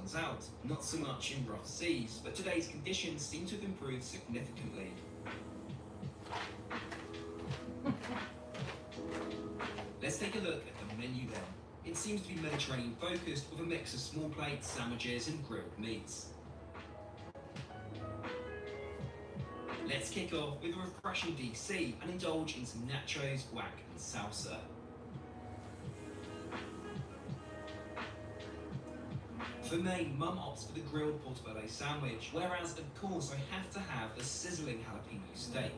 sun's out. Not so much in rough seas, but today's conditions seem to have improved significantly. Let's take a look at the menu then. It seems to be Mediterranean focused with a mix of small plates, sandwiches and grilled meats. Let's kick off with a refreshing DC and indulge in some nachos, guac and salsa. For main, Mum opts for the grilled portobello sandwich, whereas of course I have to have the sizzling jalapeno steak.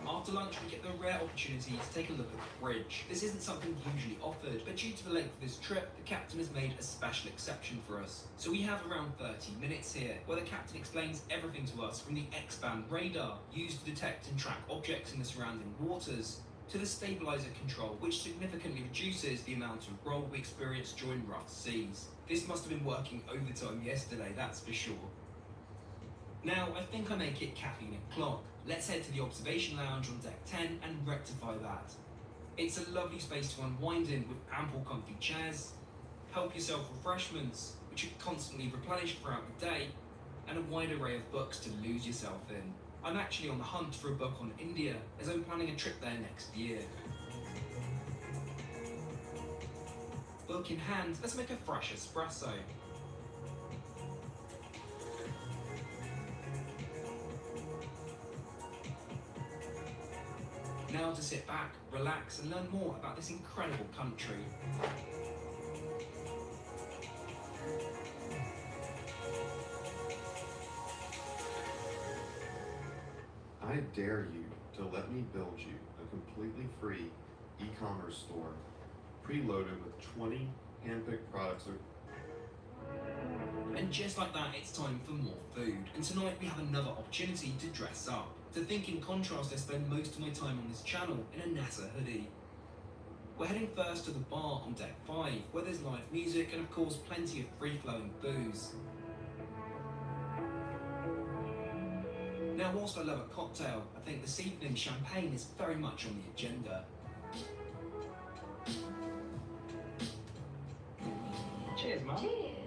After lunch, we get the rare opportunity to take a look at the fridge. This isn't something usually offered, but due to the length of this trip, the captain has made a special exception for us. So we have around 30 minutes here, where the captain explains everything to us from the X-band radar, used to detect and track objects in the surrounding waters, to the stabilizer control, which significantly reduces the amount of roll we experience during rough seas. This must have been working overtime yesterday, that's for sure. Now, I think I make it caffeine o'clock. Let's head to the observation lounge on deck 10 and rectify that. It's a lovely space to unwind in with ample comfy chairs, help yourself refreshments, which are constantly replenished throughout the day, and a wide array of books to lose yourself in. I'm actually on the hunt for a book on India, as I'm planning a trip there next year. Book in hand, let's make a fresh espresso. Now to sit back, relax and learn more about this incredible country. I dare you to let me build you a completely free e-commerce store preloaded with 20 hand-picked products. And just like that, it's time for more food. And tonight we have another opportunity to dress up. To think in contrast, I spend most of my time on this channel in a NASA hoodie. We're heading first to the bar on deck 5, where there's live music and of course plenty of free-flowing booze. Now, whilst I love a cocktail, I think this evening champagne is very much on the agenda. Cheers, Mum. Cheers.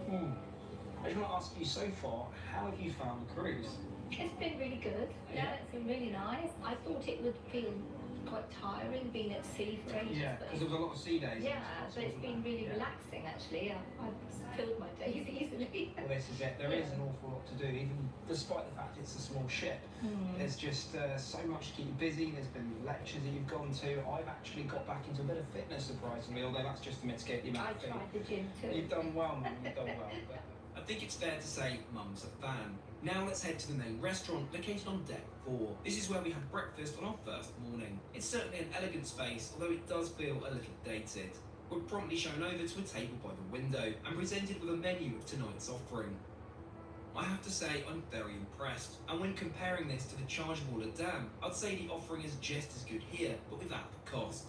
I just want to ask you, so far, how have you found the cruise? It's been really good. Yeah, it's been really nice. I thought it would feel quite tiring being at sea for ages. Yeah, because there was a lot of sea days. Yeah, but it's been really relaxing actually. I've filled my days easily. Well, this is it. There is an awful lot to do, even despite the fact it's a small ship. There's just so much to keep you busy. There's been lectures that you've gone to. I've actually got back into a bit of fitness, surprisingly, although that's just to mitigate the amount of food. I tried the gym too. You've done well, Mum. You've done well. But I think it's fair to say Mum's a fan. Now let's head to the main restaurant located on deck 4. This is where we had breakfast on our first morning. It's certainly an elegant space, although it does feel a little dated. We're promptly shown over to a table by the window and presented with a menu of tonight's offering. I have to say I'm very impressed, and when comparing this to the chargeable Le Dame, I'd say the offering is just as good here, but without the cost.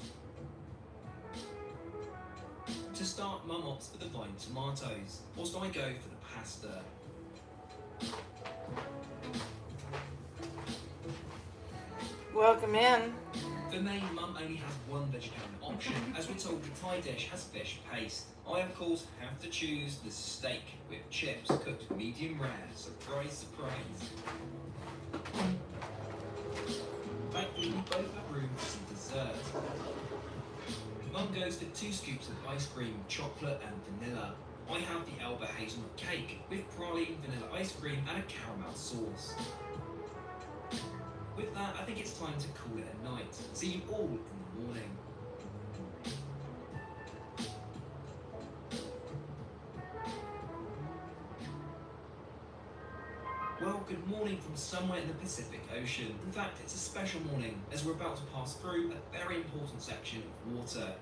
To start, Mum opts for the vine tomatoes, whilst I go for the pasta. Welcome in. For main, Mum only has one vegetarian option, as we're told the Thai dish has fish paste. I, of course, have to choose the steak with chips cooked medium rare. Surprise, surprise. Thankfully, we both have room for some dessert. Mum goes for 2 scoops of ice cream, chocolate and vanilla. I have the Elba hazelnut cake with praline vanilla ice cream and a caramel sauce. With that, I think it's time to call it a night. See you all in the morning. Well, good morning from somewhere in the Pacific Ocean. In fact, it's a special morning as we're about to pass through a very important section of water.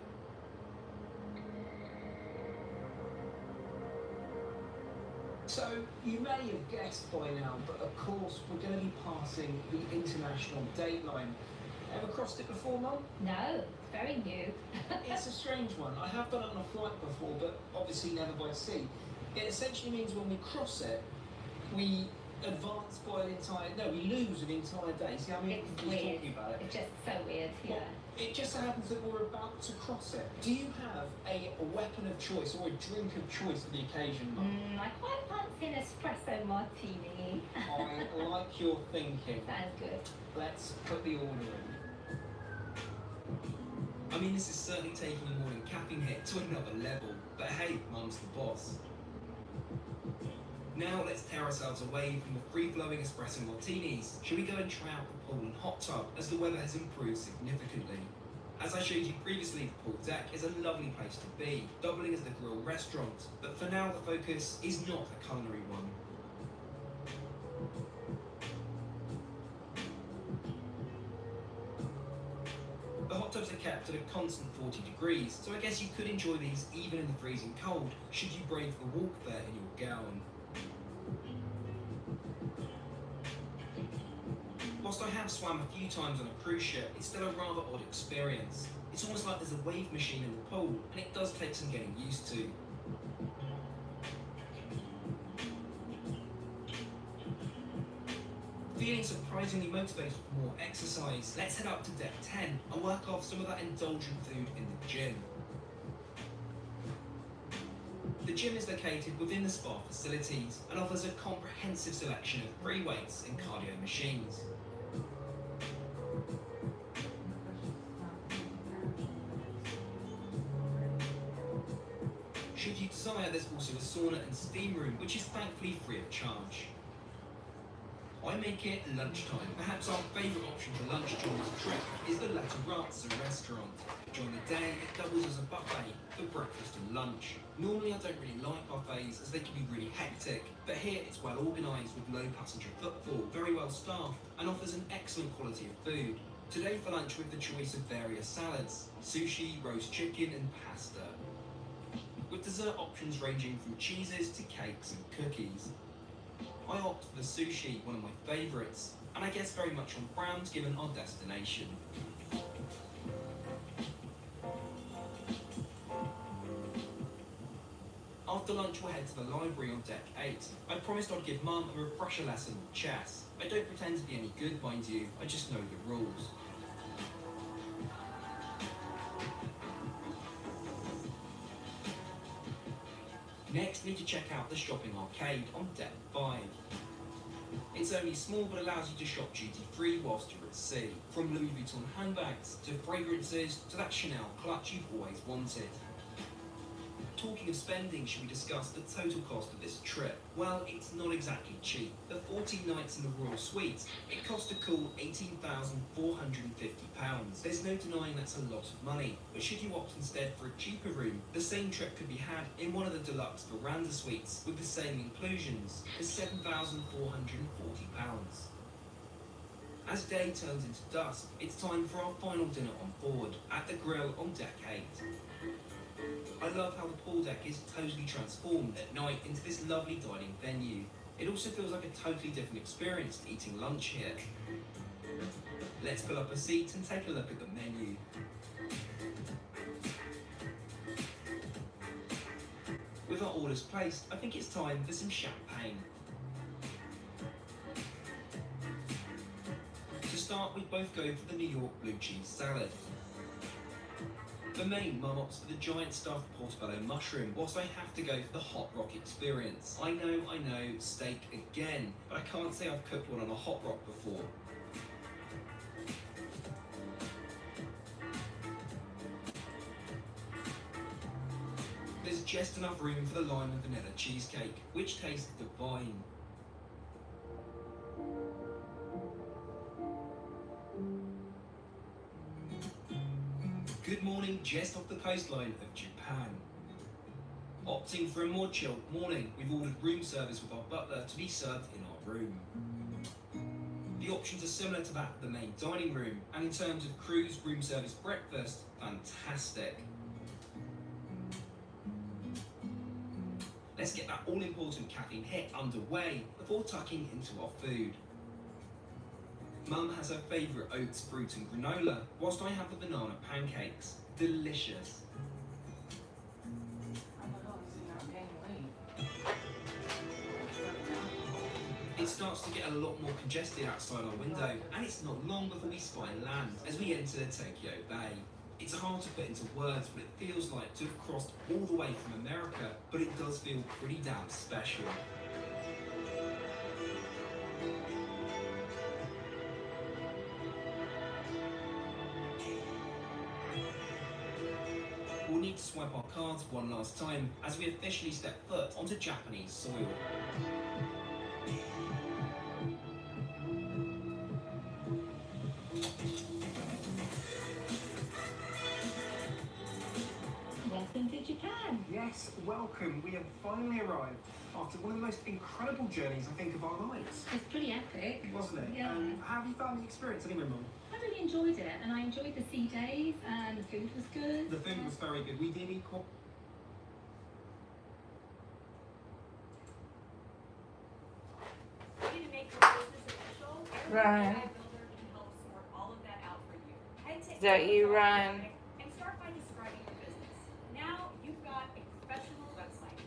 So, you may have guessed by now, but of course we're going to be passing the international date line. Ever crossed it before, Mum? No, very new. It's a strange one. I have done it on a flight before, but obviously never by sea. It essentially means when we cross it, we advance by an entire... No, we lose an entire day. See how many It's people weird. talking about it? It's just so weird. yeah. It just so happens that we're about to cross it. Do you have a weapon of choice or a drink of choice for the occasion, Mum? I quite fancy an espresso martini. I like your thinking. Sounds good. Let's put the order in. I mean, this is certainly taking a morning caffeine hit to another level, but hey, Mum's the boss. Now let's tear ourselves away from the free-flowing espresso martinis. Shall we go and try out the pool and hot tub as the weather has improved significantly? As I showed you previously, the pool deck is a lovely place to be, doubling as the grill restaurant, but for now the focus is not a culinary one. The hot tubs are kept at a constant 40 degrees, so I guess you could enjoy these even in the freezing cold, should you brave the walk there in your gown. Whilst I have swam a few times on a cruise ship, it's still a rather odd experience. It's almost like there's a wave machine in the pool, and it does take some getting used to. Feeling surprisingly motivated for more exercise, let's head up to deck 10 and work off some of that indulgent food in the gym. The gym is located within the spa facilities and offers a comprehensive selection of free weights and cardio machines. Should you desire, there's also a sauna and steam room, which is thankfully free of charge. I make it lunchtime. Perhaps our favourite option for lunch during this trip is the lighthearted restaurant. During the day, it doubles as a buffet for breakfast and lunch. Normally I don't really like buffets as they can be really hectic, but here it's well organised with low passenger footfall, very well staffed, and offers an excellent quality of food. Today for lunch with the choice of various salads, sushi, roast chicken and pasta, with dessert options ranging from cheeses to cakes and cookies. I opt for the sushi, one of my favourites, and I guess very much on brand given our destination. After lunch we'll head to the library on deck 8. I promised I'd give Mum a refresher lesson on chess. I don't pretend to be any good, mind you, I just know the rules. Next, we need to check out the shopping arcade on deck 5. It's only small but allows you to shop duty-free whilst you're at sea. From Louis Vuitton handbags, to fragrances, to that Chanel clutch you've always wanted. Talking of spending, should we discuss the total cost of this trip? Well, it's not exactly cheap. For 14 nights in the Royal Suite, it cost a cool £18,450. There's no denying that's a lot of money, but should you opt instead for a cheaper room, the same trip could be had in one of the deluxe veranda suites with the same inclusions for £7,440. As day turns into dusk, it's time for our final dinner on board, at the grill on deck 8. I love how the pool deck is totally transformed at night into this lovely dining venue. It also feels like a totally different experience to eating lunch here. Let's pull up a seat and take a look at the menu. With our orders placed, I think it's time for some champagne. To start, we both go for the New York blue cheese salad. For main, Mum opts for the giant stuffed portobello mushroom, whilst I have to go for the hot rock experience. I know, steak again, but I can't say I've cooked one on a hot rock before. There's just enough room for the lime and vanilla cheesecake, which tastes divine. Good morning just off the coastline of Japan. Opting for a more chilled morning, we've ordered room service with our butler to be served in our room. The options are similar to that of the main dining room, and in terms of cruise room service breakfast, fantastic. Let's get that all-important caffeine hit underway before tucking into our food. Mum has her favourite oats, fruit and granola, whilst I have the banana pancakes. Delicious. It starts to get a lot more congested outside our window, and it's not long before we spy land as we enter Tokyo Bay. It's hard to put into words what it feels like to have crossed all the way from America, but it does feel pretty damn special. We'll need to swipe our cards one last time as we officially step foot onto Japanese soil. Welcome to Japan. Yes, welcome. We have finally arrived after one of the most incredible journeys, I think, of our lives. It's pretty epic. Wasn't it? Yeah. How have you found the experience anyway, Mum? I really enjoyed it, and I enjoyed the sea days, and the food was good. The food was very good. We did eat quite... To make your business official, Ryan. AI Builder can help sort all of that out for you. Head to Is that you, Ryan? and start by describing your business. Now you've got a professional website.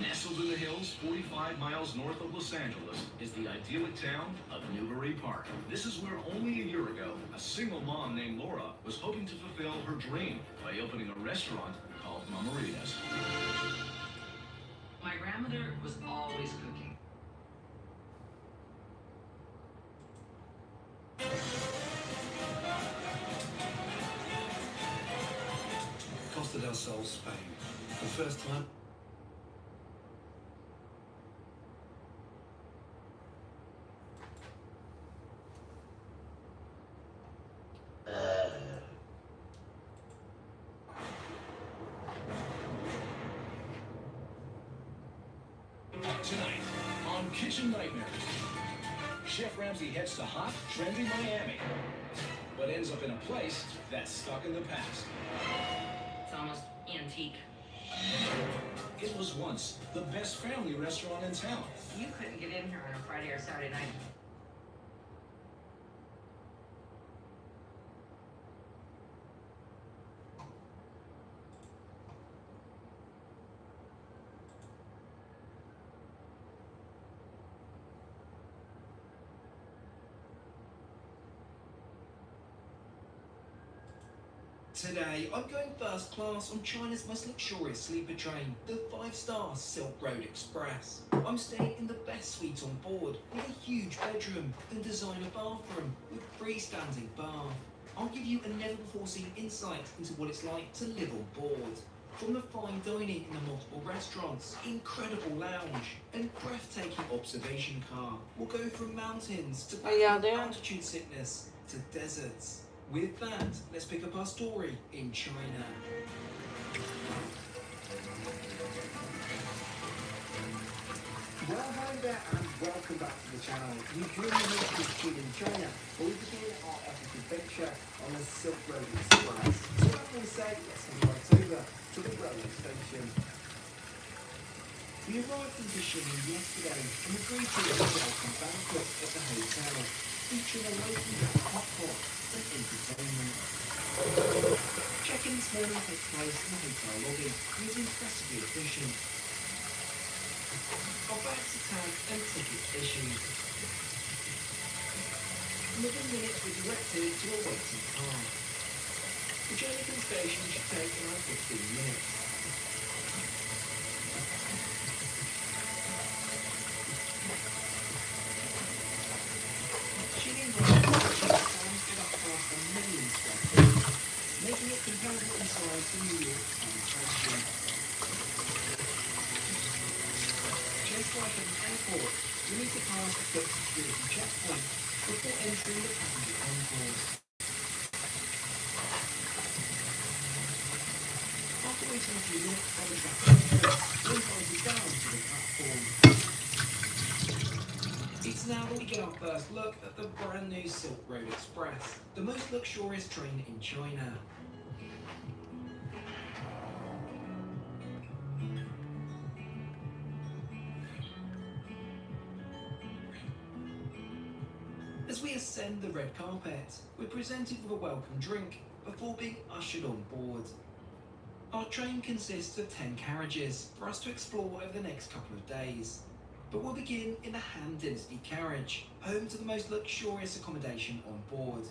Nestled in the hills, 45 miles north of Los Angeles, is the idyllic town of Newbury Park. This is where only a year ago, a single mom named Laura was hoping to fulfill her dream by opening a restaurant called Mamarita's. My grandmother was always cooking. Costa del Sol, Spain. For the first time. Tonight, on Kitchen Nightmares, Chef Ramsay heads to hot, trendy Miami, but ends up in a place that's stuck in the past. It's almost antique. It was once the best family restaurant in town. You couldn't get in here on a Friday or Saturday night. Today, I'm going first class on China's most luxurious sleeper train, the 5-star Silk Road Express. I'm staying in the best suite on board, with a huge bedroom and designer bathroom with freestanding bath. I'll give you a never-before-seen insight into what it's like to live on board. From the fine dining in the multiple restaurants, incredible lounge, and breathtaking observation car, we'll go from mountains to How y'all doing? altitude sickness to deserts. With that, let's pick up our story in China. Well, hi there, and welcome back to the channel. You join me here to Speed in China, where we begin our epic adventure on the Silk Road Express. So that being said, let's head right over to the railway station. We arrived in Beijing yesterday and were greeted with a welcome banquet at the hotel, featuring a local hot pot and entertainment. Check-in this morning takes place in the hotel lobby and is impressively efficient. Our bags are tagged and tickets issued. Within minutes we're directed to a waiting car. The journey to the station should take around 15 minutes. Making it comparable in size to New York and Tokyo. Just like at an airport, you need to pass a quick security checkpoint before entering the passenger concourse. After waiting a few minutes for the traffic entrance, we're invited down to the platform. It's now that we get our first look at the brand new Silk Road Express, the most luxurious train in China. As we ascend the red carpet, we're presented with a welcome drink before being ushered on board. Our train consists of 10 carriages for us to explore over the next couple of days. But we'll begin in the Han Dynasty carriage, home to the most luxurious accommodation on board.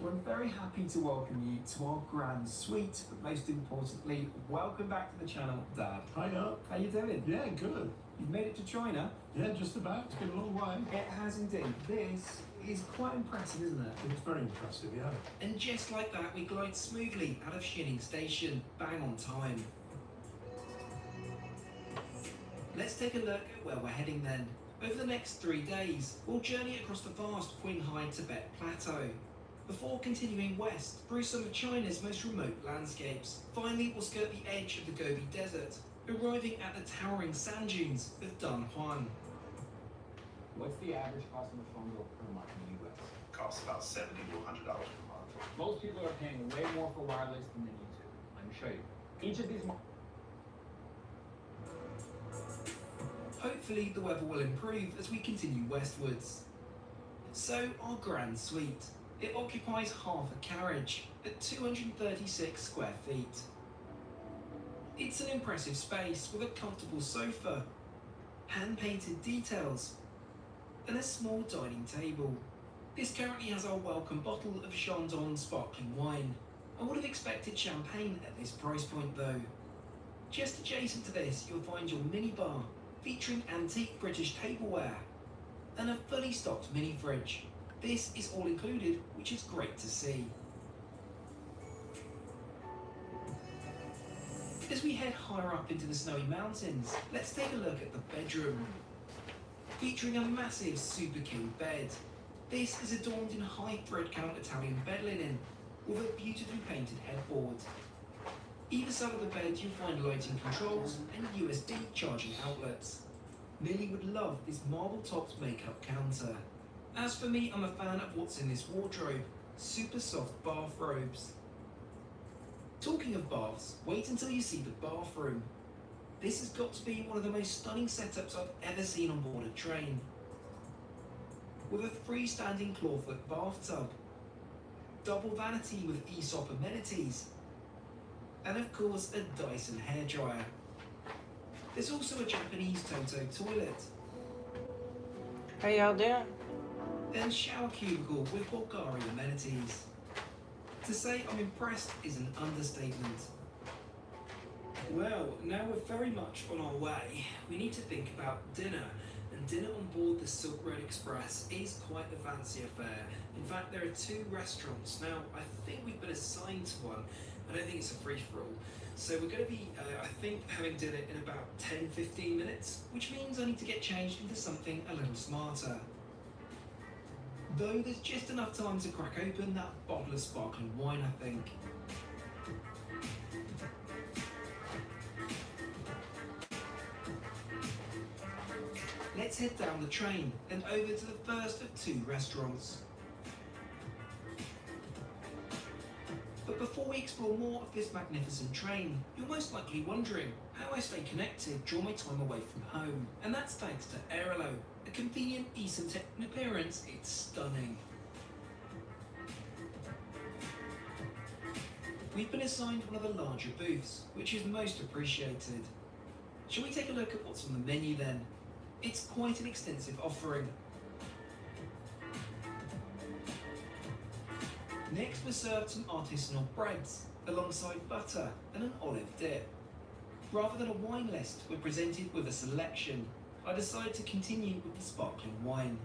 We're very happy to welcome you to our grand suite, but most importantly, welcome back to the channel, Dad. Hiya. How you doing? Yeah, good. You've made it to China? Yeah, just about. It's been a long way. It has indeed. This is quite impressive, isn't it? It's very impressive, yeah. And just like that, we glide smoothly out of Xining Station, bang on time. Let's take a look at where we're heading then. Over the next 3 days, we'll journey across the vast Qinghai Tibet Plateau, before continuing west through some of China's most remote landscapes. Finally, we'll skirt the edge of the Gobi Desert, arriving at the towering sand dunes of Dunhuan. What's the average cost of a phone bill per month in the US? Costs about $70 to $100 per month. Most people are paying way more for wireless than they need to. Let me show you. Each of these Hopefully the weather will improve as we continue westwards. So our grand suite. It occupies half a carriage at 236 square feet. It's an impressive space with a comfortable sofa, hand-painted details, and a small dining table. This currently has our welcome bottle of Shandong sparkling wine. I would have expected champagne at this price point though. Just adjacent to this, you'll find your minibar, featuring antique British tableware, and a fully stocked mini fridge. This is all included, which is great to see. As we head higher up into the snowy mountains, let's take a look at the bedroom. Featuring a massive super king bed. This is adorned in high thread count Italian bed linen with a beautifully painted headboard. Either side of the bed you'll find lighting controls and USB charging outlets. Millie would love this marble-topped makeup counter. As for me, I'm a fan of what's in this wardrobe, super soft bathrobes. Talking of baths, wait until you see the bathroom. This has got to be one of the most stunning setups I've ever seen on board a train. With a freestanding clawfoot bathtub, double vanity with Aesop amenities, and of course a Dyson hairdryer. There's also a Japanese Toto toilet. How y'all doing? Then shower cubicle with Bulgarian amenities. To say I'm impressed is an understatement. Well, now we're very much on our way. We need to think about dinner. And dinner on board the Silk Road Express is quite a fancy affair. In fact, there are 2 restaurants. Now, I think we've been assigned to one. I don't think it's a free-for-all. So we're going to be, I think, having dinner in about 10-15 minutes, which means I need to get changed into something a little smarter. Though there's just enough time to crack open that bottle of sparkling wine, I think. Let's head down the train and over to the first of 2 restaurants. But before we explore more of this magnificent train, you're most likely wondering how I stay connected during my time away from home. And that's thanks to Airlo, a convenient eSIM tech. In appearance, it's stunning. We've been assigned one of the larger booths, which is most appreciated. Shall we take a look at what's on the menu then? It's quite an extensive offering. Next we're served some artisanal breads, alongside butter and an olive dip. Rather than a wine list, we're presented with a selection. I decided to continue with the sparkling wine.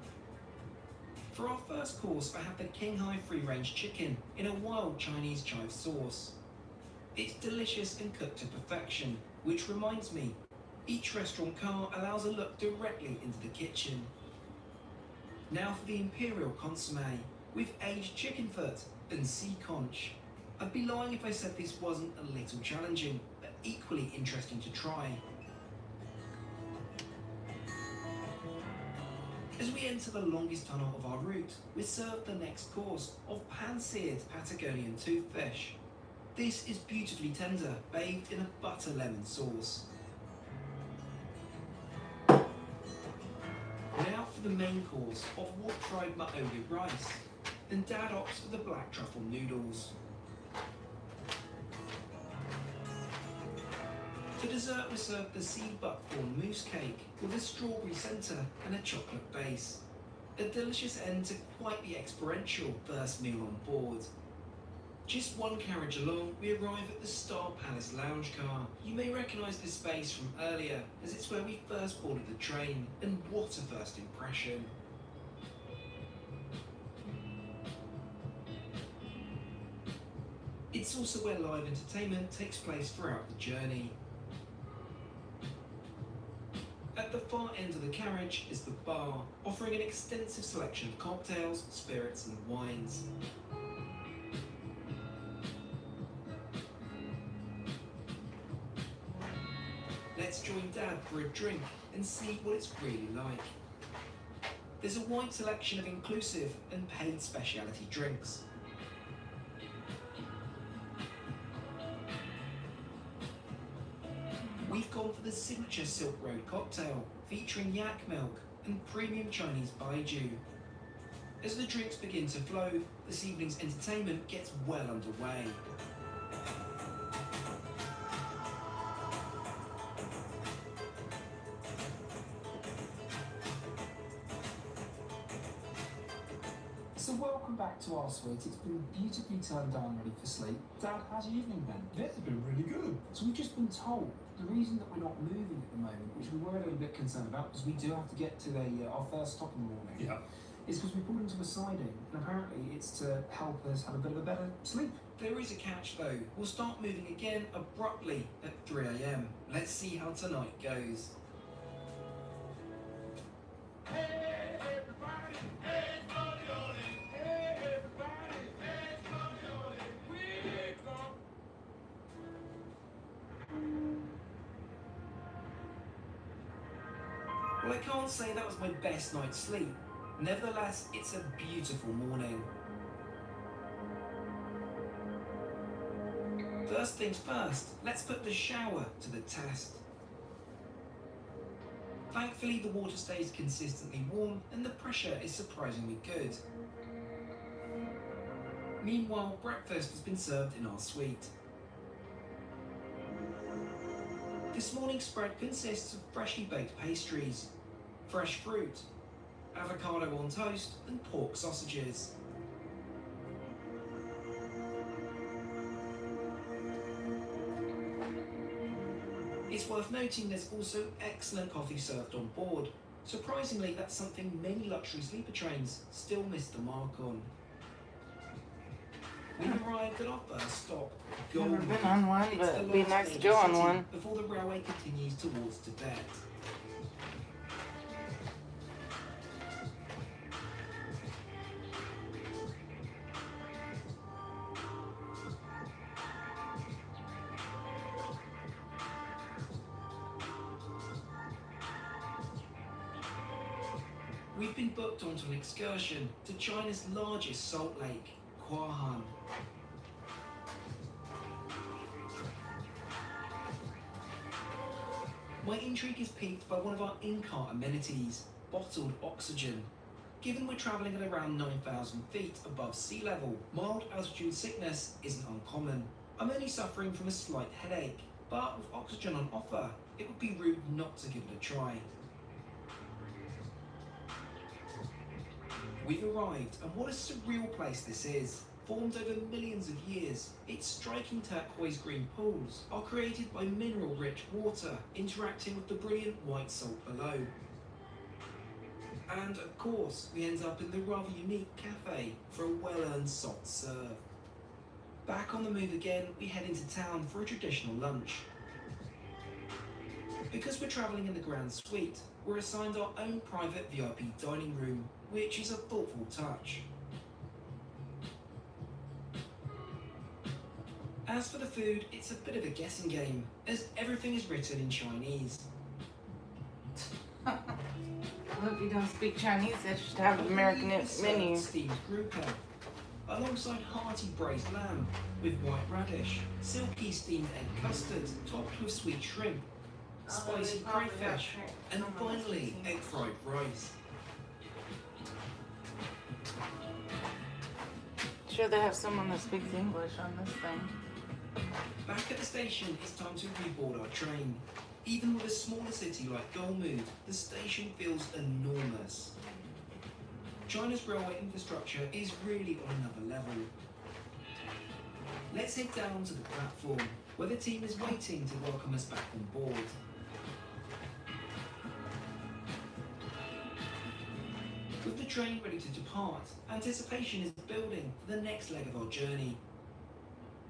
For our first course, I have the Qinghai free-range chicken in a wild Chinese chive sauce. It's delicious and cooked to perfection, which reminds me, each restaurant car allows a look directly into the kitchen. Now for the imperial consommé, with aged chicken foot and sea conch. I'd be lying if I said this wasn't a little challenging, but equally interesting to try. As we enter the longest tunnel of our route, we're served the next course of pan-seared Patagonian toothfish. This is beautifully tender, bathed in a butter lemon sauce. Now for the main course of what fried maoli rice, then Dad opts for the black truffle noodles. For dessert, we served the seed buckthorn mousse cake with a strawberry centre and a chocolate base. A delicious end to quite the experiential first meal on board. Just one carriage along, we arrive at the Star Palace lounge car. You may recognise this space from earlier, as it's where we first boarded the train, and what a first impression. It's also where live entertainment takes place throughout the journey. At the far end of the carriage is the bar, offering an extensive selection of cocktails, spirits and wines. Let's join Dad for a drink and see what it's really like. There's a wide selection of inclusive and paid specialty drinks. We've gone for the signature Silk Road cocktail, featuring yak milk and premium Chinese baijiu. As the drinks begin to flow, this evening's entertainment gets well underway. So welcome back to our suite. It's been beautifully turned down, ready for sleep. Dad, how's your evening been? Yeah, it's been really good. So we've just been told the reason that we're not moving at the moment, which we were a little bit concerned about, because we do have to get to our first stop in the morning, Yeah. is because we pulled into a siding, and apparently it's to help us have a bit of a better sleep. There is a catch though. We'll start moving again abruptly at 3 AM. Let's see how tonight goes. Well, I can't say that was my best night's sleep. Nevertheless, it's a beautiful morning. First things first, let's put the shower to the test. Thankfully, the water stays consistently warm and the pressure is surprisingly good. Meanwhile, breakfast has been served in our suite. This morning's spread consists of freshly baked pastries, fresh fruit, avocado on toast and pork sausages. It's worth noting there's also excellent coffee served on board. Surprisingly, that's something many luxury sleeper trains still miss the mark on. We've arrived at our first stop, Never Goldman. been on one, It's but the it'd be last nice to major go on city one. before the railway continues towards Tibet. We've been booked onto an excursion to China's largest salt lake, Huahan. My intrigue is piqued by one of our in-car amenities, bottled oxygen. Given we're travelling at around 9,000 feet above sea level, mild altitude sickness isn't uncommon. I'm only suffering from a slight headache, but with oxygen on offer, it would be rude not to give it a try. We've arrived, and what a surreal place this is. Formed over millions of years, its striking turquoise green pools are created by mineral-rich water interacting with the brilliant white salt below. And of course, we end up in the rather unique cafe for a well-earned soft serve. Back on the move again, we head into town for a traditional lunch. Because we're travelling in the Grand Suite, we're assigned our own private VIP dining room, which is a thoughtful touch. As for the food, it's a bit of a guessing game, as everything is written in Chinese. Well, if you don't speak Chinese, they should have an American menu. Steamed grouper, alongside hearty braised lamb with white radish, silky steamed egg custard topped with sweet shrimp, spicy crayfish, and finally egg fried rice. sure they have someone that speaks English on this thing. Back at the station, it's time to reboard our train. Even with a smaller city like Golmud, the station feels enormous. China's railway infrastructure is really on another level. Let's head down to the platform, where the team is waiting to welcome us back on board. With the train ready to depart, anticipation is building for the next leg of our journey.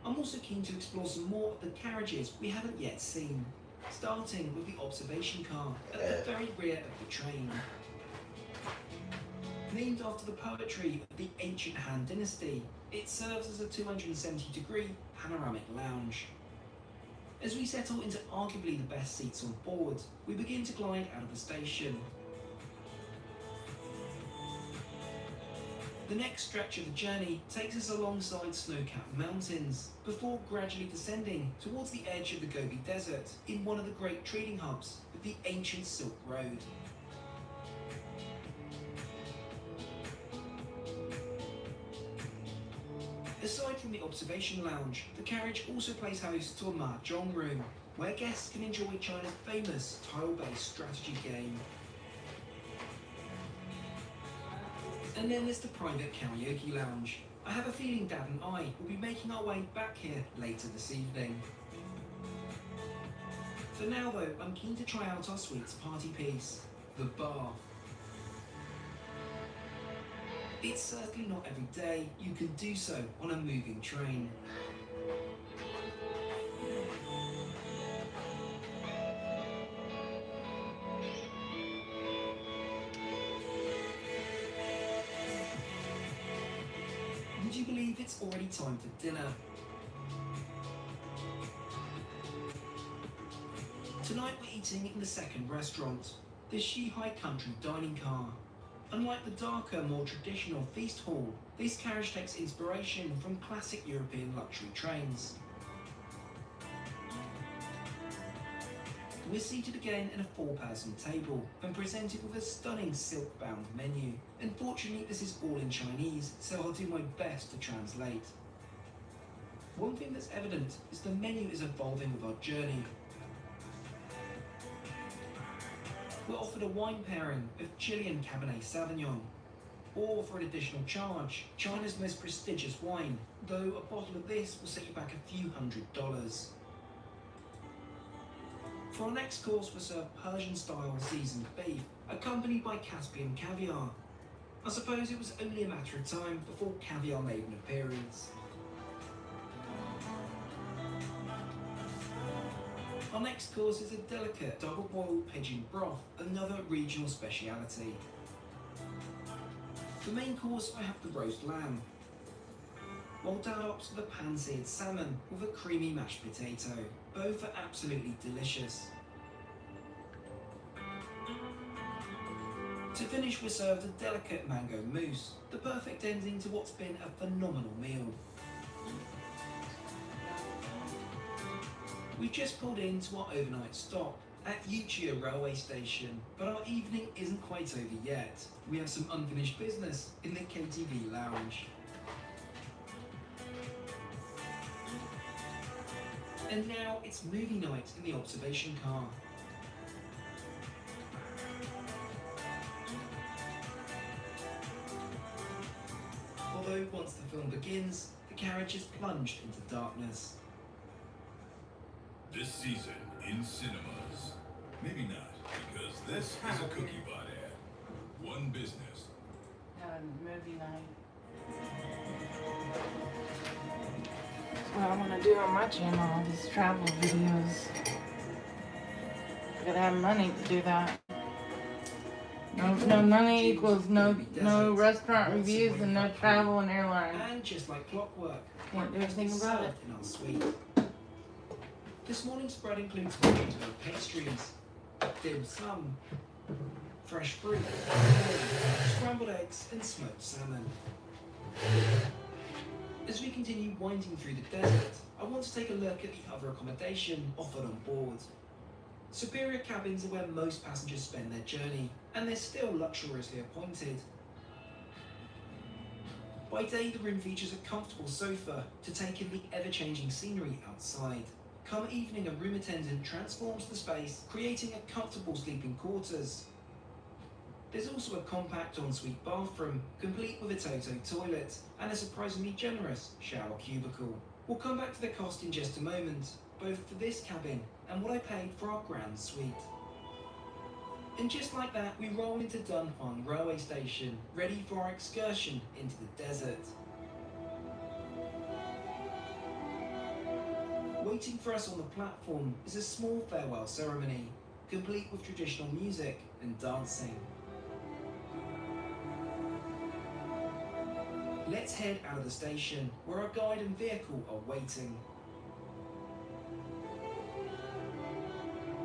I'm also keen to explore some more of the carriages we haven't yet seen, starting with the observation car at the very rear of the train. Named after the poetry of the ancient Han Dynasty, it serves as a 270-degree panoramic lounge. As we settle into arguably the best seats on board, we begin to glide out of the station. The next stretch of the journey takes us alongside snow-capped mountains, before gradually descending towards the edge of the Gobi Desert in one of the great trading hubs of the ancient Silk Road. Aside from the observation lounge, the carriage also plays host to a mahjong room, where guests can enjoy China's famous tile-based strategy game. And then there's the private karaoke lounge. I have a feeling Dad and I will be making our way back here later this evening. For now though, I'm keen to try out our suite's party piece, the bath. It's certainly not every day you can do so on a moving train. Would you believe it's already time for dinner? Tonight we're eating in the second restaurant, the Shihai Country Dining Car. Unlike the darker, more traditional feast hall, this carriage takes inspiration from classic European luxury trains. We're seated again at a 4-person table and presented with a stunning silk-bound menu. Unfortunately, this is all in Chinese, so I'll do my best to translate. One thing that's evident is the menu is evolving with our journey. We're offered a wine pairing of Chilean Cabernet Sauvignon, or for an additional charge, China's most prestigious wine, though a bottle of this will set you back a few $100s. For our next course, we're served Persian-style seasoned beef, accompanied by Caspian caviar. I suppose it was only a matter of time before caviar made an appearance. Our next course is a delicate double-boiled pigeon broth, another regional speciality. For main course, I have the roast lamb, while Dad opts for the pan-seared salmon with a creamy mashed potato. Both are absolutely delicious. To finish, we're served a delicate mango mousse, the perfect ending to what's been a phenomenal meal. We've just pulled into our overnight stop at Yuchia railway station, but our evening isn't quite over yet. We have some unfinished business in the KTV lounge. And now it's movie night in the observation car. Although once the film begins, the carriage is plunged into darkness. This season in cinemas. Maybe not, because this is a cookie bot ad. One business. Movie night. That's what I want to do on my channel, all these travel videos. I gotta have money to do that. No money equals no restaurant reviews and no travel and airline. And just like clockwork, Can't do anything about it. in our suite. This morning's spread includes potato pastries, dim sum, fresh fruit, scrambled eggs, and smoked salmon. As we continue winding through the desert, I want to take a look at the other accommodation offered on board. Superior cabins are where most passengers spend their journey, and they're still luxuriously appointed. By day, the room features a comfortable sofa to take in the ever-changing scenery outside. Come evening, a room attendant transforms the space, creating a comfortable sleeping quarters. There's also a compact ensuite bathroom, complete with a Toto toilet, and a surprisingly generous shower cubicle. We'll come back to the cost in just a moment, both for this cabin and what I paid for our grand suite. And just like that, we roll into Dunhuang railway station, ready for our excursion into the desert. Waiting for us on the platform is a small farewell ceremony, complete with traditional music and dancing. Let's head out of the station, where our guide and vehicle are waiting.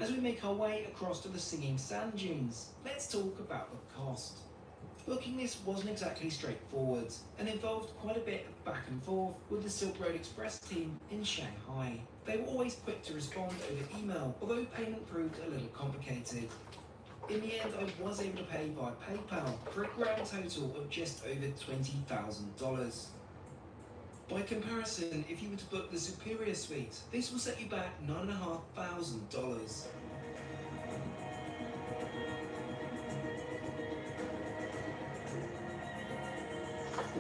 As we make our way across to the singing sand dunes, let's talk about the cost. Booking this wasn't exactly straightforward and involved quite a bit of back and forth with the Silk Road Express team in Shanghai. They were always quick to respond over email, although payment proved a little complicated. In the end, I was able to pay via PayPal for a grand total of just over $20,000. By comparison, if you were to book the Superior Suite, this will set you back $9,500.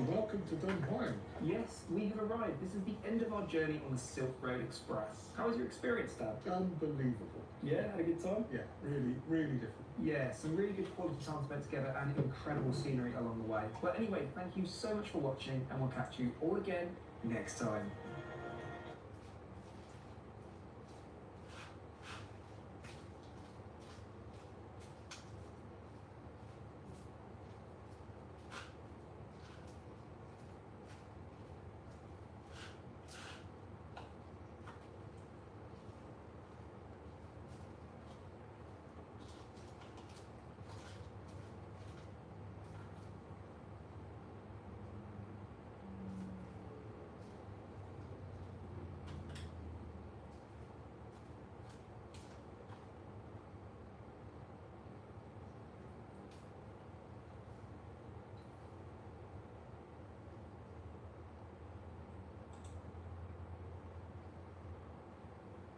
Welcome to Dunhuang. Yes, we have arrived. This is the end of our journey on the Silk Road Express. How was your experience, Dad? Unbelievable. Yeah, had a good time? Yeah, really, really different. Yeah, some really good quality time spent together and incredible scenery along the way. But anyway, thank you so much for watching, and we'll catch you all again next time.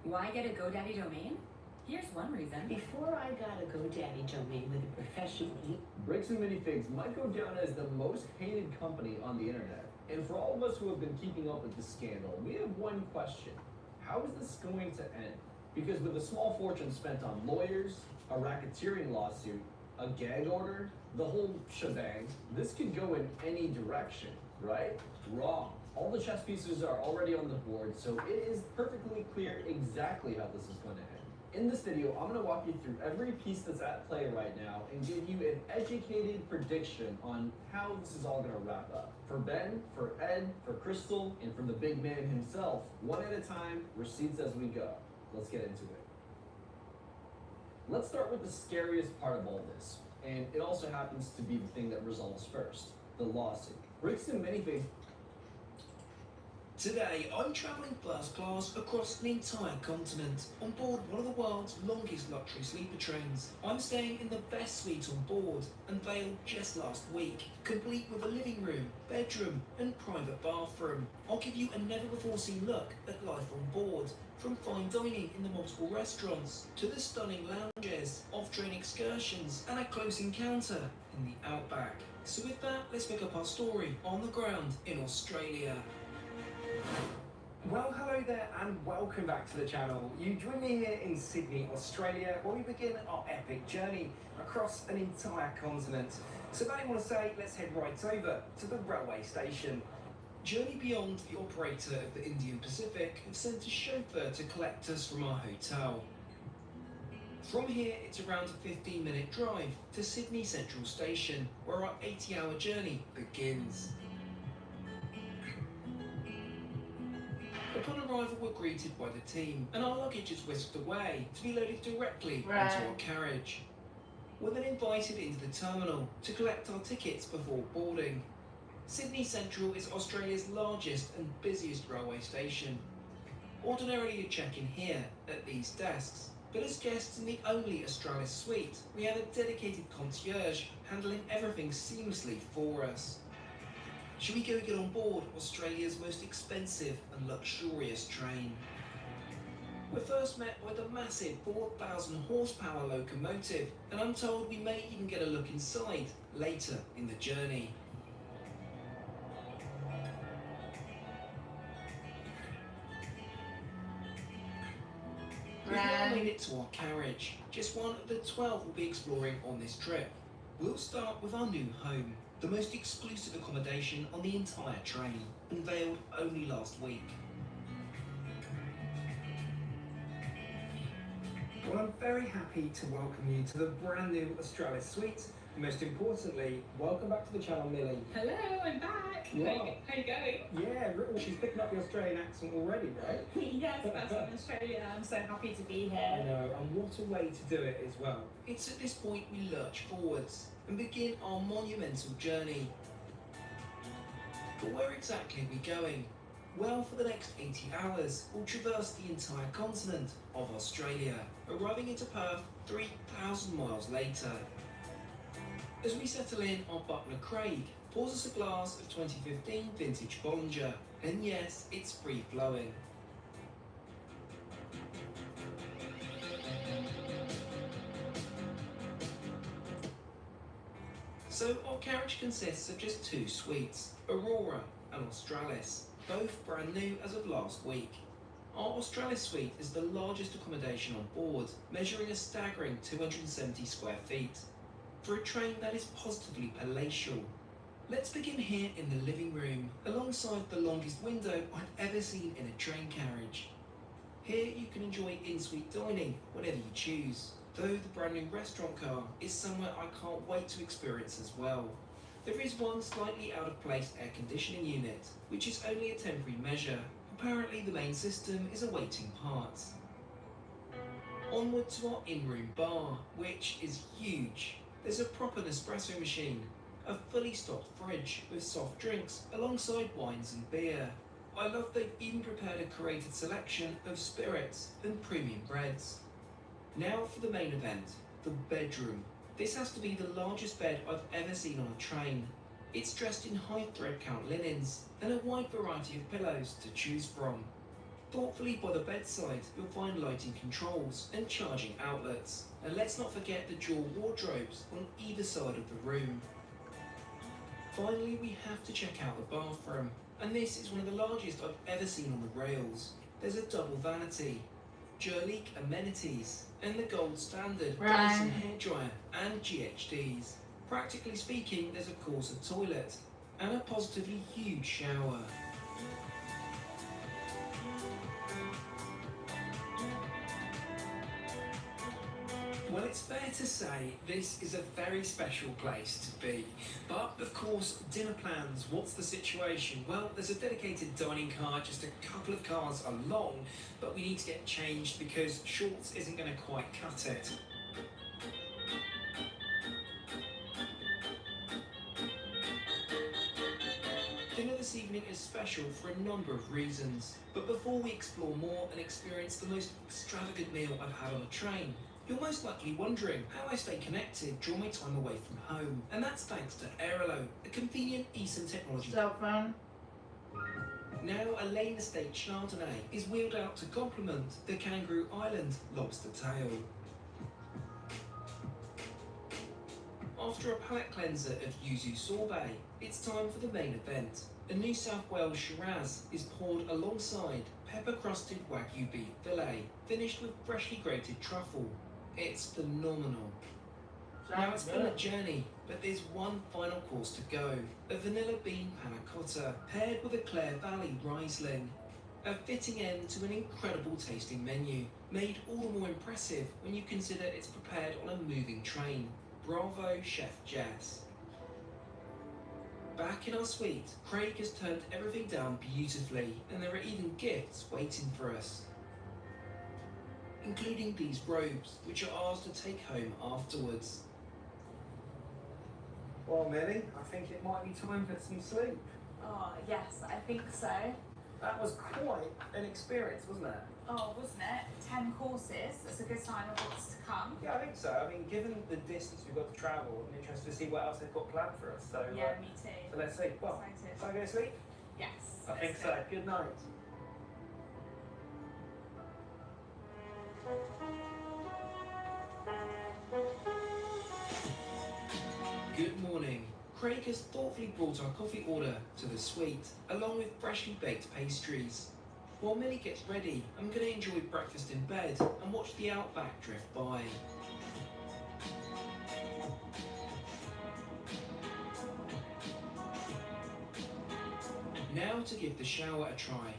Why get a GoDaddy domain? Here's one reason. Before I got a GoDaddy domain with a professional Bricks and Minifigs might go down as the most hated company on the internet. And for all of us who have been keeping up with the scandal, we have one question. How is this going to end? Because with a small fortune spent on lawyers, a racketeering lawsuit, a gag order, the whole shebang, this could go in any direction, right? Wrong. All the chess pieces are already on the board, so it is perfectly clear exactly how this is going to end. In this video, I'm going to walk you through every piece that's at play right now and give you an educated prediction on how this is all going to wrap up. For Ben, for Ed, for Crystal, and for the big man himself, one at a time, receipts as we go. Let's get into it. Let's start with the scariest part of all this, and it also happens to be the thing that resolves first, the lawsuit. Bricks and Minifigs. Today, I'm travelling first class across an entire continent on board one of the world's longest luxury sleeper trains. I'm staying in the best suite on board, unveiled just last week, complete with a living room, bedroom and private bathroom. I'll give you a never-before-seen look at life on board, from fine dining in the multiple restaurants to the stunning lounges, off-train excursions and a close encounter in the outback. So with that, let's pick up our story on the ground in Australia. Well, hello there and welcome back to the channel. You join me here in Sydney, Australia, where we begin our epic journey across an entire continent. So I want to say, let's head right over to the railway station. Journey Beyond, the operator of the Indian Pacific, have sent a chauffeur to collect us from our hotel. From here, it's around a 15-minute drive to Sydney Central Station, where our 80-hour journey begins. Upon arrival, we're greeted by the team, and our luggage is whisked away to be loaded directly onto our carriage. We're then invited into the terminal to collect our tickets before boarding. Sydney Central is Australia's largest and busiest railway station. Ordinarily, you check in here at these desks, but as guests in the only Australis suite, we have a dedicated concierge handling everything seamlessly for us. Should we go get on board Australia's most expensive and luxurious train? We're first met by the massive 4,000 horsepower locomotive, and I'm told we may even get a look inside later in the journey. We've now made it to our carriage, just one of the 12 we'll be exploring on this trip. We'll start with our new home, the most exclusive accommodation on the entire train, unveiled only last week. Well, I'm very happy to welcome you to the brand new Australis suite. Most importantly, welcome back to the channel, Millie. Hello, I'm back. You How are. you going? Yeah, she's picking up the Australian accent already, right? Yes, that's in Australia. I'm so happy to be I here. know, and what a way to do it as well. It's at this point we lurch forwards and begin our monumental journey. But where exactly are we going? Well, for the next 80 hours, we'll traverse the entire continent of Australia, arriving into Perth 3,000 miles later. As we settle in, our butler Craig pours us a glass of 2015 vintage Bollinger, and yes, it's free-flowing. So our carriage consists of just two suites, Aurora and Australis, both brand new as of last week. Our Australis suite is the largest accommodation on board, measuring a staggering 270 square feet, for a train that is positively palatial. Let's begin here in the living room, alongside the longest window I've ever seen in a train carriage. Here you can enjoy in-suite dining whenever you choose, though the brand new restaurant car is somewhere I can't wait to experience as well. There is one slightly out of place air conditioning unit, which is only a temporary measure. Apparently the main system is awaiting parts. Onward to our in-room bar, which is huge. There's a proper Nespresso machine, a fully stocked fridge with soft drinks alongside wines and beer. I love they've even prepared a curated selection of spirits and premium breads. Now for the main event, the bedroom. This has to be the largest bed I've ever seen on a train. It's dressed in high thread count linens and a wide variety of pillows to choose from. Thoughtfully by the bedside, you'll find lighting controls and charging outlets. And let's not forget the dual wardrobes on either side of the room. Finally, we have to check out the bathroom, and this is one of the largest I've ever seen on the rails. There's a double vanity, Jurlique amenities, and the gold standard Dyson hairdryer and GHDs. Practically speaking, there's of course a toilet and a positively huge shower. Well, it's fair to say this is a very special place to be. But, of course, dinner plans, what's the situation? Well, there's a dedicated dining car, just a couple of cars along, but we need to get changed because shorts isn't going to quite cut it. Dinner this evening is special for a number of reasons. But before we explore more and experience the most extravagant meal I've had on a train, you're most likely wondering how I stay connected during my time away from home. And that's thanks to Airlo, a convenient eSIM technology. Cell phone. Now a Lane Estate Chardonnay is wheeled out to complement the Kangaroo Island lobster tail. After a palate cleanser of yuzu sorbet, it's time for the main event. A New South Wales Shiraz is poured alongside pepper-crusted Wagyu beef fillet, finished with freshly grated truffle. It's phenomenal. Now it's been a journey, but there's one final course to go. A vanilla bean panna cotta, paired with a Clare Valley Riesling. A fitting end to an incredible tasting menu, made all the more impressive when you consider it's prepared on a moving train. Bravo, Chef Jess. Back in our suite, Craig has turned everything down beautifully, and there are even gifts waiting for us, including these robes, which are ours to take home afterwards. Well, Millie, I think it might be time for some sleep. Oh, yes, I think so. That was quite an experience, wasn't it? Oh, wasn't it? 10 courses. That's a good sign of what's to come. Yeah, I think so. I mean, given the distance we've got to travel, I'm interested to see what else they've got planned for us. So, Yeah, me too. so let's see. Well, Excited. shall I go to sleep? Yes. I think so. Good night. Good morning. Craig has thoughtfully brought our coffee order to the suite, along with freshly baked pastries. While Millie gets ready, I'm going to enjoy breakfast in bed and watch the outback drift by. Now to give the shower a try,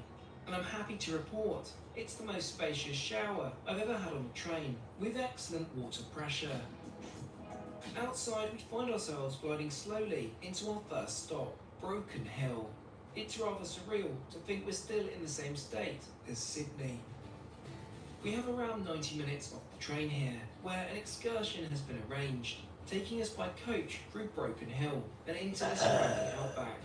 and I'm happy to report it's the most spacious shower I've ever had on a train, with excellent water pressure. Outside, we find ourselves gliding slowly into our first stop, Broken Hill. It's rather surreal to think we're still in the same state as Sydney. We have around 90 minutes off the train here, where an excursion has been arranged, taking us by coach through Broken Hill and into the surrounding outback.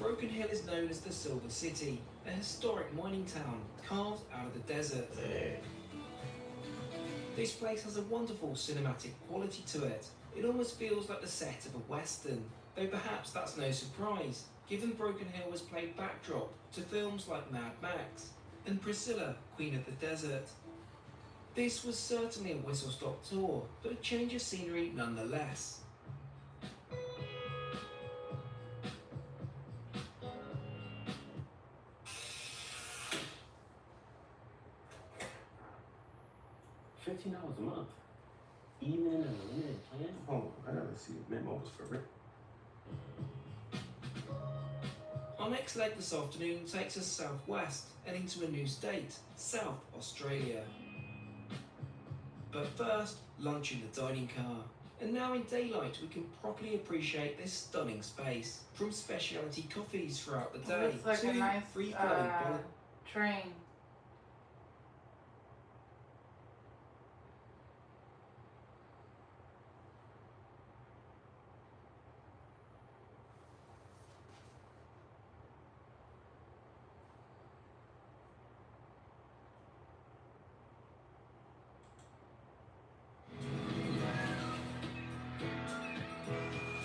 Broken Hill is known as the Silver City, a historic mining town carved out of the desert. This place has a wonderful cinematic quality to it. It almost feels like the set of a western, though perhaps that's no surprise, given Broken Hill was played backdrop to films like Mad Max and Priscilla, Queen of the Desert. This was certainly a whistle-stop tour, but a change of scenery nonetheless. $15 a month, even in a limited plan. Oh, I gotta see if memo was for real. Our next leg this afternoon takes us southwest and into a new state, South Australia. But first, lunch in the dining car. And now in daylight we can properly appreciate this stunning space. From specialty coffees throughout the day Looks like to a nice free-flowing train.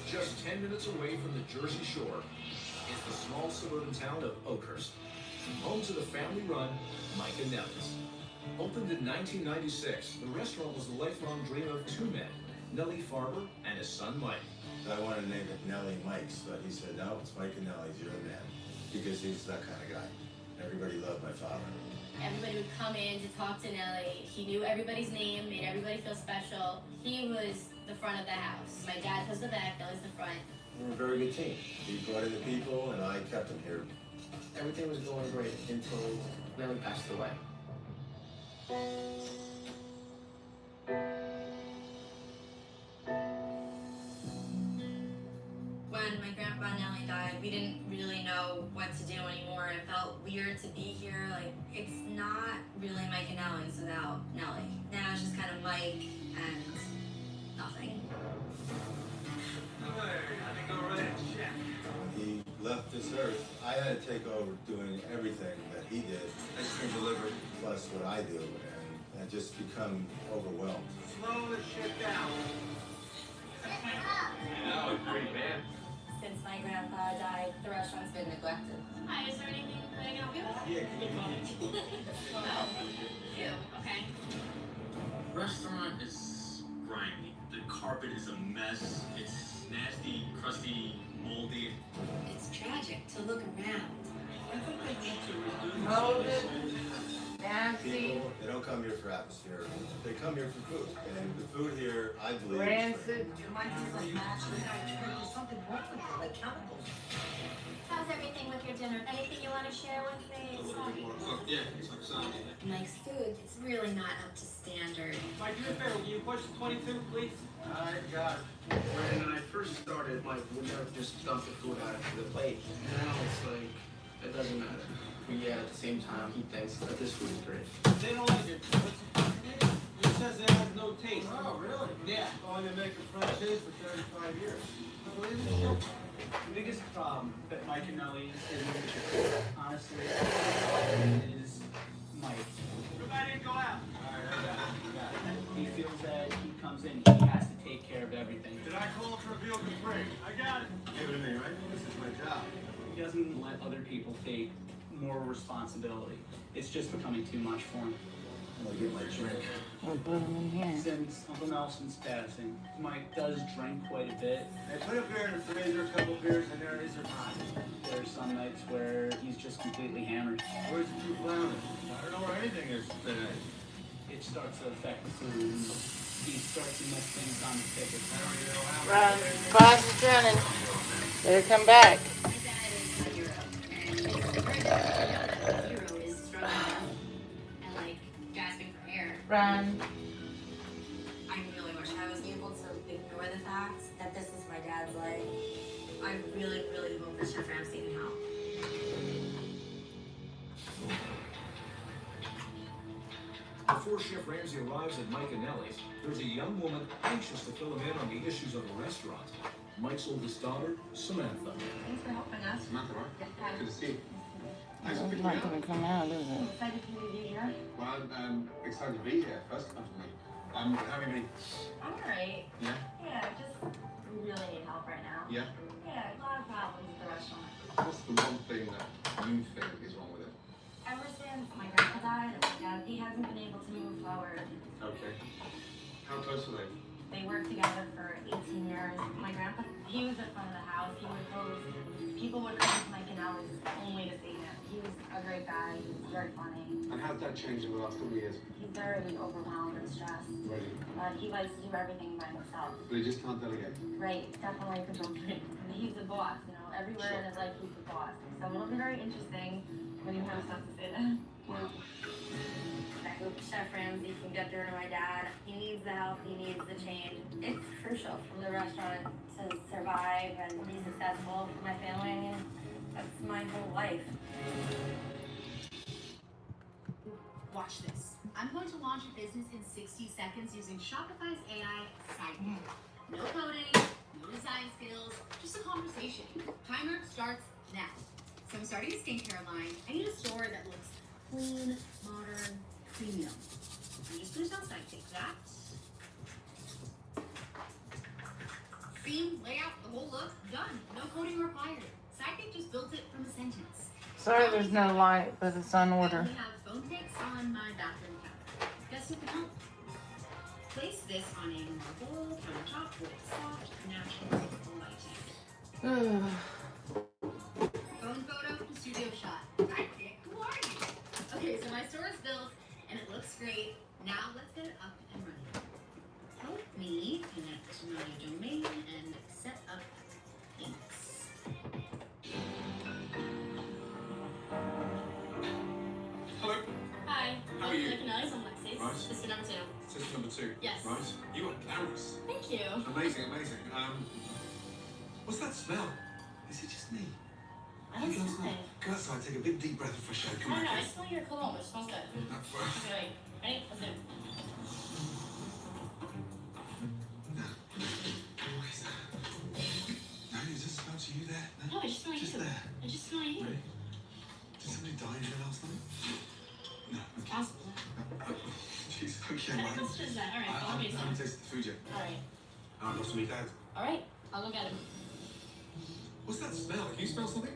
Just 10 minutes away from the Jersey Shore is the small suburban town of Oakhurst, home to the family-run Mike and Nellie's. Opened in 1996, the restaurant was the lifelong dream of two men, Nellie Farber and his son Mike. I wanted to name it Nellie Mike's, but he said, no, it's Mike and Nellie's, you're the man. Because he's that kind of guy. Everybody loved my father. Everybody would come in to talk to Nellie. He knew everybody's name, made everybody feel special. He was the front of the house. My dad was the back, Nellie's the front. We were a very good team. He brought in the people, and I kept them here. Everything was going great until Nellie passed away. When my grandpa and Nellie died, we didn't really know what to do anymore. It felt weird to be here. Like, it's not really Mike and Nellie's without Nellie. Now it's just kind of Mike and nothing. When he left this earth, I had to take over doing everything that he did. I just been delivered, plus what I do, and I just become overwhelmed. Slow the shit down. That was pretty bad. Since my grandpa died, the restaurant's been neglected. Hi, is there anything that I can help you with? Yeah, Oh, you, okay. Restaurant is grimy. The carpet is a mess. It's nasty, crusty, moldy. It's tragic to look around. I think they need to redo Hold it. Nancy. People, they don't come here for atmosphere. They come here for food. And the food here, I believe, Rancid. There's something wrong with it, like chemicals. How's everything with your dinner? Anything you want to share with me? A little bit more cooked. Yeah, it's like something. Mike's food is really not up to standard. My dear Pharaoh, can you push the 22, please? I got it. When I first started, Mike would never just dump the food out of the plate. Now it's like, it doesn't matter. But yeah, at the same time, he thinks that this food is great. They don't like it. says it has no taste. Oh, really? Yeah. Oh, I've been making French cheese for 35 years. I believe it. Sure. The biggest problem that Mike and Nelly is honestly is Mike. Everybody didn't go out. Alright, I got it. He feels that he comes in, he has to take care of everything. Did I call for a veal capri? I got it. Give it to me, right? This is my job. He doesn't let other people take more responsibility. It's just becoming too much for him. I'm gonna get my drink. We'll put them in here. Since Uncle Nelson's passing, Mike does drink quite a bit. Hey, put a beer in the freezer, a couple beers in there, these are mine. There are some nights where he's just completely hammered. Where's the two clowning? I don't know where anything is today. It starts to affect the food. He starts to mess things on the ticket. Run. Class is running. Better come back. Run. I really wish I was able to ignore the fact that this is my dad's life. I really, really hope that Chef Ramsay can help. Before Chef Ramsay arrives at Mike and Nellie's, there's a young woman anxious to fill him in on the issues of the restaurant. Mike's oldest daughter, Samantha. Thanks for helping us. Samantha, right? Good to see you. It's not going to come out, is it? Excited for you to be here. Well, I'm excited to be here. First company. How have you been? I'm alright. Yeah? Yeah, just really need help right now. Yeah? Yeah, a lot of problems at the restaurant. What's the one thing that you think is wrong with it? Ever since my grandpa died and my dad, he hasn't been able to move forward. Okay. How close are they? They worked together for 18 years. My grandpa, he was at front of the house. He would host. People would come to Mike and Nellie's only to see him. He was a great guy. He was very funny. And how's that changed in the last couple of years? He's very overwhelmed and stressed. Really? He likes to do everything by himself. But he just can't delegate. Right, definitely control freak. He's the boss, you know. Everywhere in his life, he's the boss. So it'll be very interesting when you have stuff to say to him. I hope Chef Ramsay can get through to my dad. He needs the help. He needs the change. It's crucial for the restaurant to survive and be successful for my family. I mean, that's my whole life. Watch this. I'm going to launch a business in 60 seconds using Shopify's AI Sidekick. No coding, no design skills, just a conversation. Timer starts now. So I'm starting a skincare line. I need a store that looks clean, modern, premium. I'm just going to tell Sidekick that. Theme, layout, the whole look, done. No coding required. Sidekick just built it from a sentence. Sorry there's no light, but it's on order. We have phone pics on my bathroom counter. Guess who can help? Place this on a marble countertop with soft, natural lighting. Phone photo, studio shot. Sidekick, who are you? Okay, so my store is built and it looks great. Now let's get it up and running. Help me connect to my domain and set up links. Hello. Hi. How are you? Nick and Ellie's on Lexi's. Right. Sister number 2. Sister number 2. Yes. Right. You are glamorous. Thank you. Amazing, amazing. What's that smell? Is it just me? I don't You guys smell know? it. Go outside, take a big deep breath of fresh air. I Come don't know. back I in. smell your cologne, which smells good. Okay, wait. Ready? Let's do it. What is that? No, is this smell to you there? No, I just smell you. Just there. I just smell you. Really? Did somebody die in here last night? No. It's possible. Jeez, okay, What man. kind of is that? All right, I follow me. haven't tasted the food yet. All right. I've lost my dad. All right. I'll go get him. What's that smell? Can you smell something?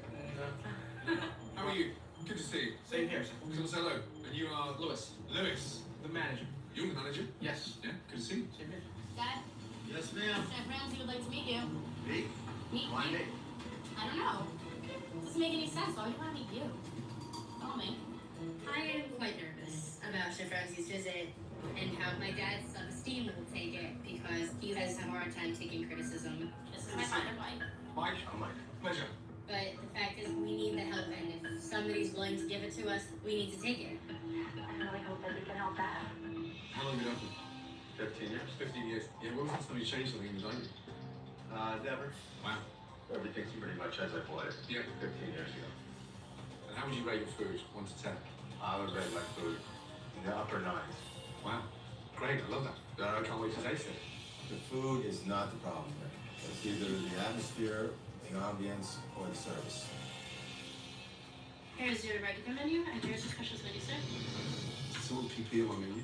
How are you? Good to see you. Same here, sir. Come say hello. And you are Lewis. Lewis. The manager. You're the manager? Yes. Yeah, good to see you. Same here. Dad, Yes, ma'am. Chef Ramsay would like to meet you. Me? Meet Why you? me? I don't know. Doesn't make any sense. Why would you want to meet you? Follow me. I am quite nervous about Chef Ramsay's visit and how my dad's self-esteem will take it because he has a hard time taking criticism. This is my father, Mike. Mike? Oh, Mike. Pleasure. But the fact is, we need the help, and if somebody's willing to give it to us, we need to take it. I really hope that we can help that. How long have you been open? 15 years. 15 years. Yeah, when was the last time you changed something in the dining? Never. Wow. Everything's pretty much as I bought it. Yeah. 15 years ago. And how would you rate your food? 1 to 10? I would rate my food in the upper 9s. Wow. great. I love that. I can't wait to taste it. The food is not the problem here. It's either the atmosphere, the ambience, or the service. Here's your regular menu, and here's your specials menu, sir. It's all PP on my menu.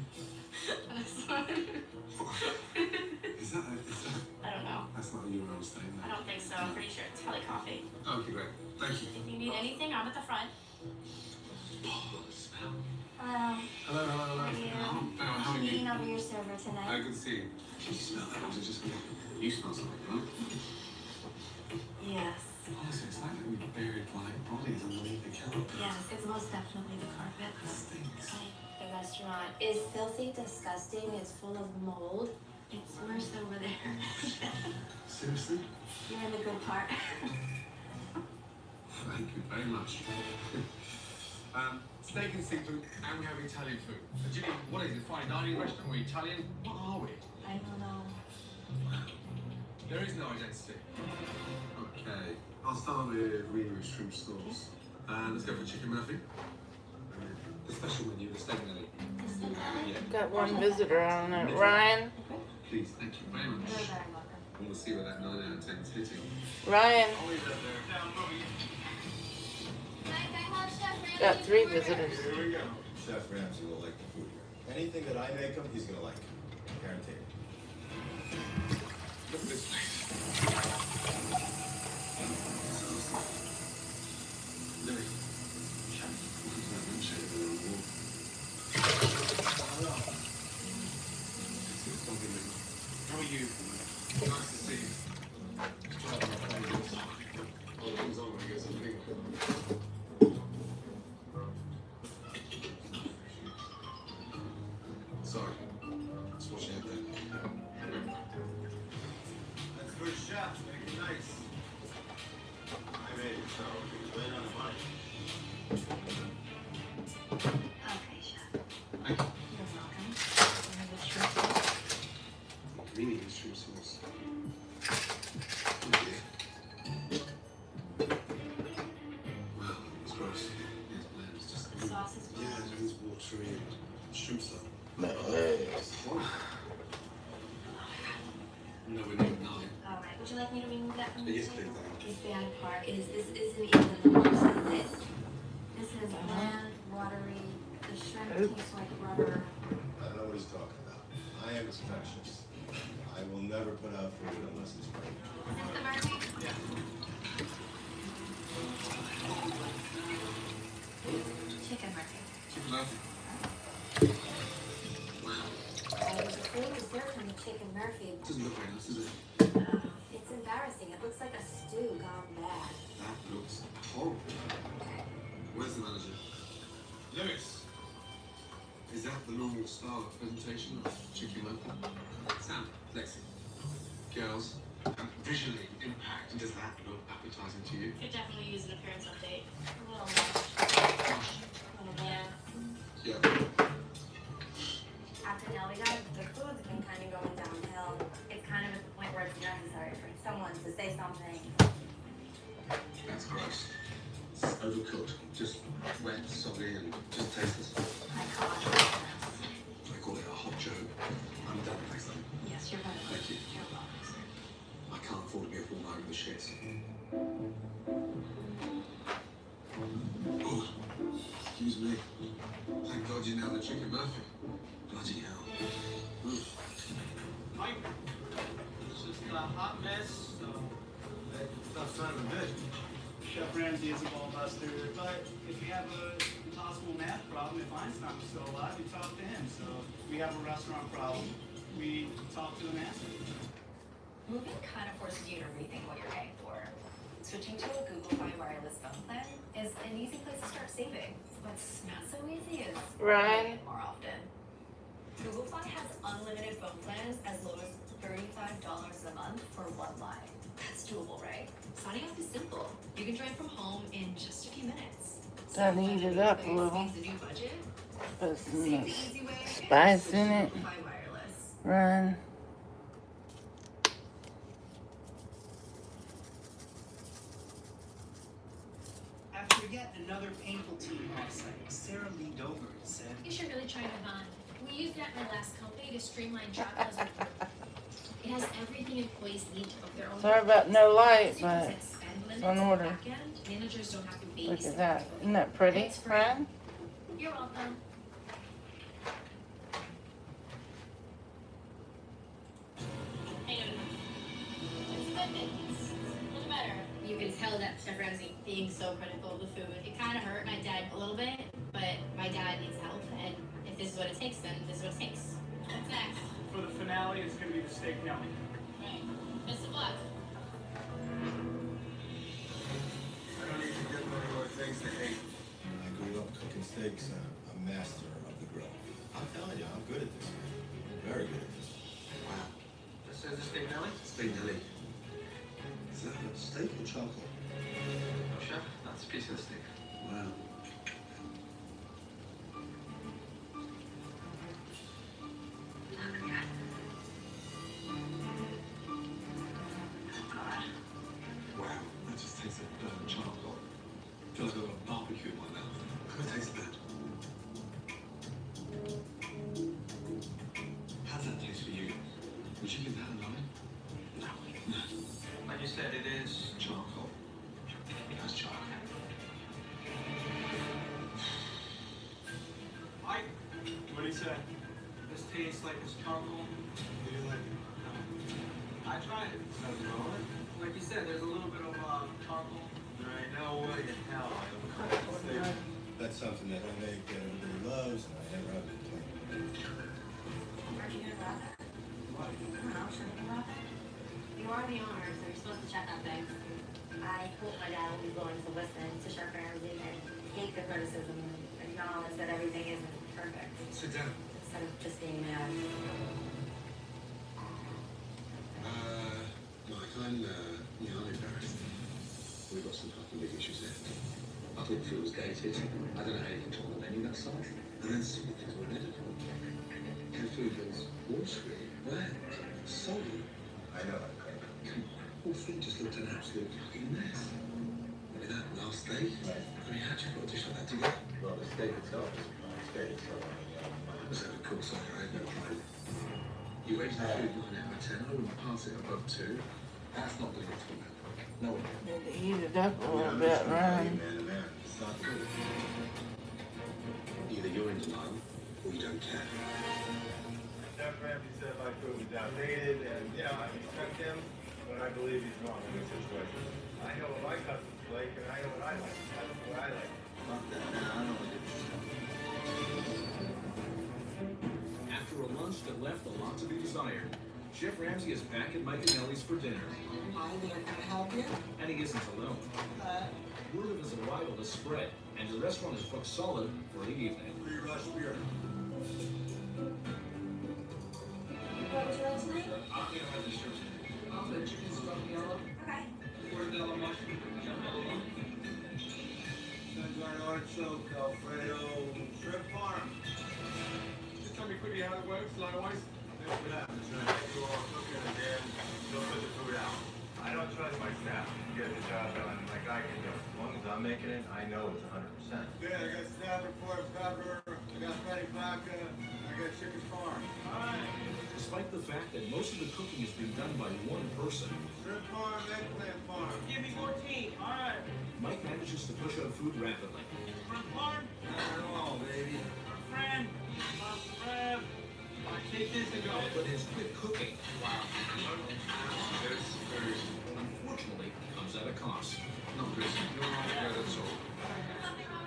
That's fine. Is that? I don't know. That's not a Euros thing. I don't think so. I'm pretty sure it's probably coffee. Okay, great. Thank you. If you need anything, I'm at the front. Oh, the smell. Hello. Hello. How are you? Meeting over your server tonight. Good to see you. Did you smell that? Or was it just me? You smell something, right? Yes. Honestly, it's like we buried like bodies underneath the couch. Yes, it's most definitely the carpet. It stinks. The restaurant is filthy, disgusting. It's full of mold. It's worse over there. Seriously? You're in the good part. Thank you very much. Steak and seafood, and we have Italian food. Jimmy, what is it? Fine dining restaurant or Italian? What are we? I don't know. There is no identity. Okay, I'll start with Reno shrimp sauce. Let's go for chicken Murphy. The special menu, the steak nelly. Yeah. Got one visitor on it. Ryan. Please, thank you very much. And we'll see where that 9 out of 10 is hitting. Ryan. Always up there. Got 3 visitors. Here we go. Chef Ramsay will like the food here. Anything that I make him, he's gonna like. Guaranteed. Look at this place. Louis. Chef. Look at that lampshade on the wall. How are you? Nice to see you. Oh, it comes on when I get something. Sorry. That's what you had there. That's for chef. Make it nice. I made it, so it's right on the money. Okay, chef. Thank you. You're welcome. And the shrimp sauce. Really is shrimp sauce. Wow, it's gross. It's bland. It's just The sauce is bland. Yeah, it's watery and shrimp sauce. No. No, we need 9. All right. Would you like me to remove that from the Yes, table? please, The bad part is this isn't even the worst of this. This is bland, watery. The shrimp tastes like rubber. I don't know what he's talking about. I am his perfectionist. I will never put out food unless it's right. Is this the Murphy? Yeah. Chicken Murphy. Chicken Murphy. Wow. There's a full dessert from the chicken Murphy. It doesn't look very nice, does it? It's embarrassing. It looks like a stew gone bad. That looks horrible. Where's the manager? Lewis. Is that the normal style of presentation of chicken Murphy? Sam, Lexi, girls, visually impact, does that look appetizing to you? Could definitely use an appearance update. A little Yeah. Yeah. After now, the food's been kind of going downhill. It's kind of at the point where it's necessary for someone to say something. That's gross. It's overcooked, just wet, soggy, and just tasteless. I call it. I call it a hot joke. I'm done, thanks though. Yes, you're right. Thank you. You're welcome, sir. I can't afford to be up all night with the shit. Oh, excuse me. Thank God you nailed the chicken Murphy. Bloody hell. Oof. Mike, it's just a hot mess, so Tough son of a bitch. Chef Ramsay is a ball buster, but if you have an impossible math problem, if Einstein was still alive, you talk to him. So we have a restaurant problem, we talk to the master. Moving kind of forces you to rethink what you're paying for. Switching to a Google Fi wireless phone plan is an easy place to start saving. What's not so easy is Right. using it more often. Google Fi has unlimited phone plans as low as $35 a month for 1 line. That's doable, right? Signing up is simple. You can join from home in just a few minutes. Gotta heat it up a little. Needs a new budget? Put some Save the easy way. spice in it. Fi Wireless. Run. After yet another painful team offsite, Sarah leaned over and said, You should really try to bond. We used it at my last company to streamline travel as a group. It has everything employees need to book their own. Sorry about no light, As you but can set spend it's limits on on order. the back end, managers don't have to Look babysit at that. every Isn't that pretty, It's free. friend? You're welcome. You can tell that Chef Ramsay being so critical of the food. It kind of hurt my dad a little bit, but my dad needs help, and if this is what it takes, then this is what it takes. What's next? For the finale, it's going to be the steak Nelly. Right. Best of luck. I don't need to get many more things to hate. I grew up cooking steaks. I'm a master of the grill. I'm telling you, I'm good at this. Very good at this. Wow. This is the steak Nelly? Steak Nelly. Is that a steak or charcoal? No, chef. That's a piece of the steak. Wow. Wow, that just tastes like burnt charcoal. Feels like I've got a barbecue in my mouth. Come and taste that. How's that taste for you? Would you give that a 9? No. Like you said, it is Charcoal. That's charcoal. Mike, what do you say? This tastes like it's charcoal. Do you like it? I tried it. Nothing wrong with it. Like you said, there's a little bit of charcoal. There ain't no way in hell I ever cook this steak. That's something that I make that everybody loves, and I never have to complain. Aren't you gonna wrap it? What? I don't know, should we wrap it? You are the owner, so you're supposed to check on things. I hope my dad will be willing to listen to Chef Ramsay and take the criticism and acknowledge that everything isn't perfect, Sit down. instead of just being mad. Mike, I'm embarrassed. We've got some fucking big issues here. I thought the food was dated. I don't know how you can talk on the menu that size. And then some things were medical. The food was watery, bland, salty. I know. The whole thing just looked an absolute fucking mess. I mean, that last steak, I mean, how'd you put a dish like that together? Well, the steak itself is fine. Steak itself. I was having cool cider, I had no problem. You raised the food 9 out of 10, I wouldn't pass it above 2. That's not doing it for me. No one. Need to heat it up a little bit, right? Man to man. It's not good. Either you're in denial, or you don't care. Chef Ramsay said my food was outdated, and I respect him, but I believe he's wrong in this situation. I know what my customers like, and I know what I like. That's what I like. Fuck that, man. I don't like it. After a lunch that left a lot to be desired, Chef Ramsay is back at Mike and Ellie's for dinner. Hi there, can I help you? And he isn't alone. Word of his arrival has spread, and the restaurant is booked solid for the evening. Free rush beer. What would you like tonight? I'm gonna have this shirt. I'll the chicken stracciatella, Okay. mortadella mushroom, gianduja. Sun-dried artichoke, Alfredo, shrimp parm. Just tell me quickly how it works, line-wise. This is what happens, right? You all cooking and then you'll put the food out. I don't trust my staff to get the job done like I can do. As long as I'm making it, I know it's 100%. Yeah, I got Stafford pork pepper, I got Betty vodka, I got chicken parm. Alright. Despite the fact that most of the cooking is being done by one person, Shrimp parm, eggplant parm. Give me 14. Alright. Mike manages to push out food rapidly. Front farm. Not at all, baby. Friend. My friend. I take this and go. But his quick cooking, wow, This food, unfortunately, comes at a cost. not good. You're not good at all.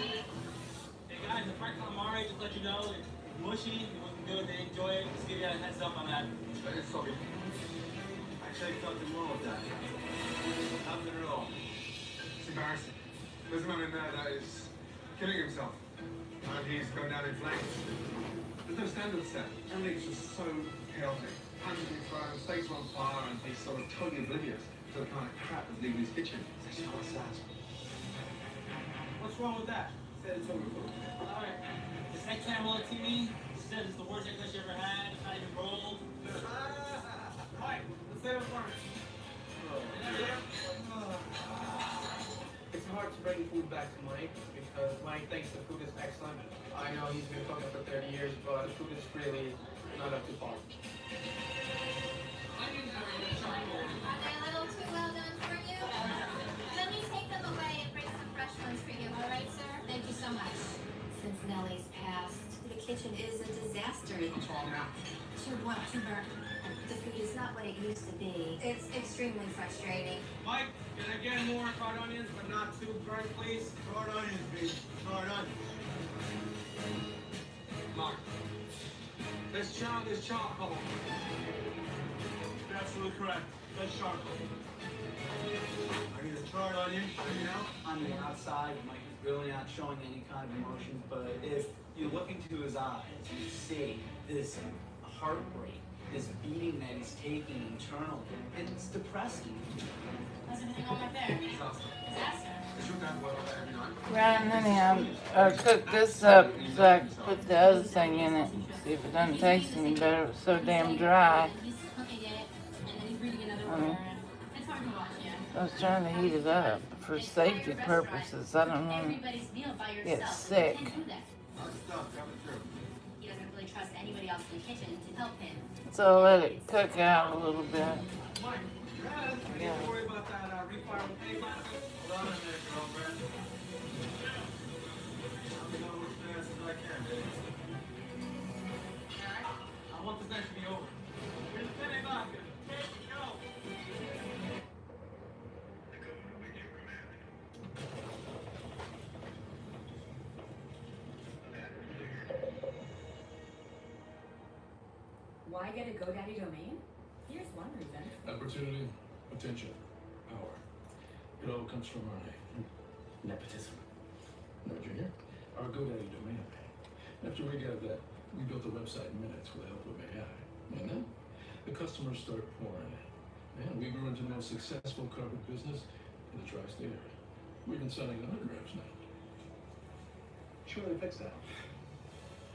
Hey guys, the fried calamari, just let you know, it's mushy, it wasn't good, they enjoy it. Just give you a heads up on that. It's sorry. Actually, nothing wrong with that. Nothing at all. It's embarrassing. There's a man in there that is killing himself. And he's going down in flames. There's no standard set. Everything's just so chaotic. Hands being thrown, steaks on fire, and he's sort of totally oblivious to the kind of crap that's leaving his kitchen. It's actually quite sad. What's wrong with that? Said it's overcooked. Alright. This eggplant rollatini said it's the worst eggplant you ever had. It's not even rolled. Mike, let's set it for me. It's hard to bring food back to Mike because Mike thinks the food is excellent. I know he's been cooking for 30 years, but the food is really not up to par. Are they a little too well done for you? Let me take them away and bring some fresh ones for you, all right, sir? Thank you so much. Since Nellie's passed, the kitchen is a disaster. What's wrong now? Too what? Too burnt. The food is not what it used to be. It's extremely frustrating. Mike, can I get more fried onions, but not too burnt, please? Fried onions, baby. Fried onions. Mark, there's charcoal. You're absolutely correct. There's charcoal. I need a charred onion, you know? On the outside, Mike is really not showing any kind of emotion, but if you look into his eyes, you see this heartbreak, this beating that he's taking internally. It's depressing. How's everything going back there? Disaster. Disaster. Is your dad well every night? Ryan, honey, I cooked this up so I could put the other thing in it. See if it doesn't taste any better. It was so damn dry. He's cooking it, and then he's reading another I mean, order. It's hard to watch, yeah. I was trying to heat it up for safety purposes. I don't want Everybody's meal by to yourself. get You sick. can't do that. How's stuff coming through? He doesn't really trust anybody else in the kitchen to help him. So I'll let it cook out a little bit. Mike, Dad, I need to worry about that refire with pay back. Hold on a minute, girlfriend. I'm going as fast as I can, baby. Alright? I want this night to be over. Here's the penny vodka. Take it, go. Why get a GoDaddy domain? Here's one reason. Opportunity, attention, power. It all comes from our nepotism. No, Junior, our GoDaddy domain. After we got that, we built a website in minutes with the help of AI. And then the customers started pouring in. And we grew into the most successful carpet business in the tri-state area. We've been selling autographs now. Sure, they fixed that.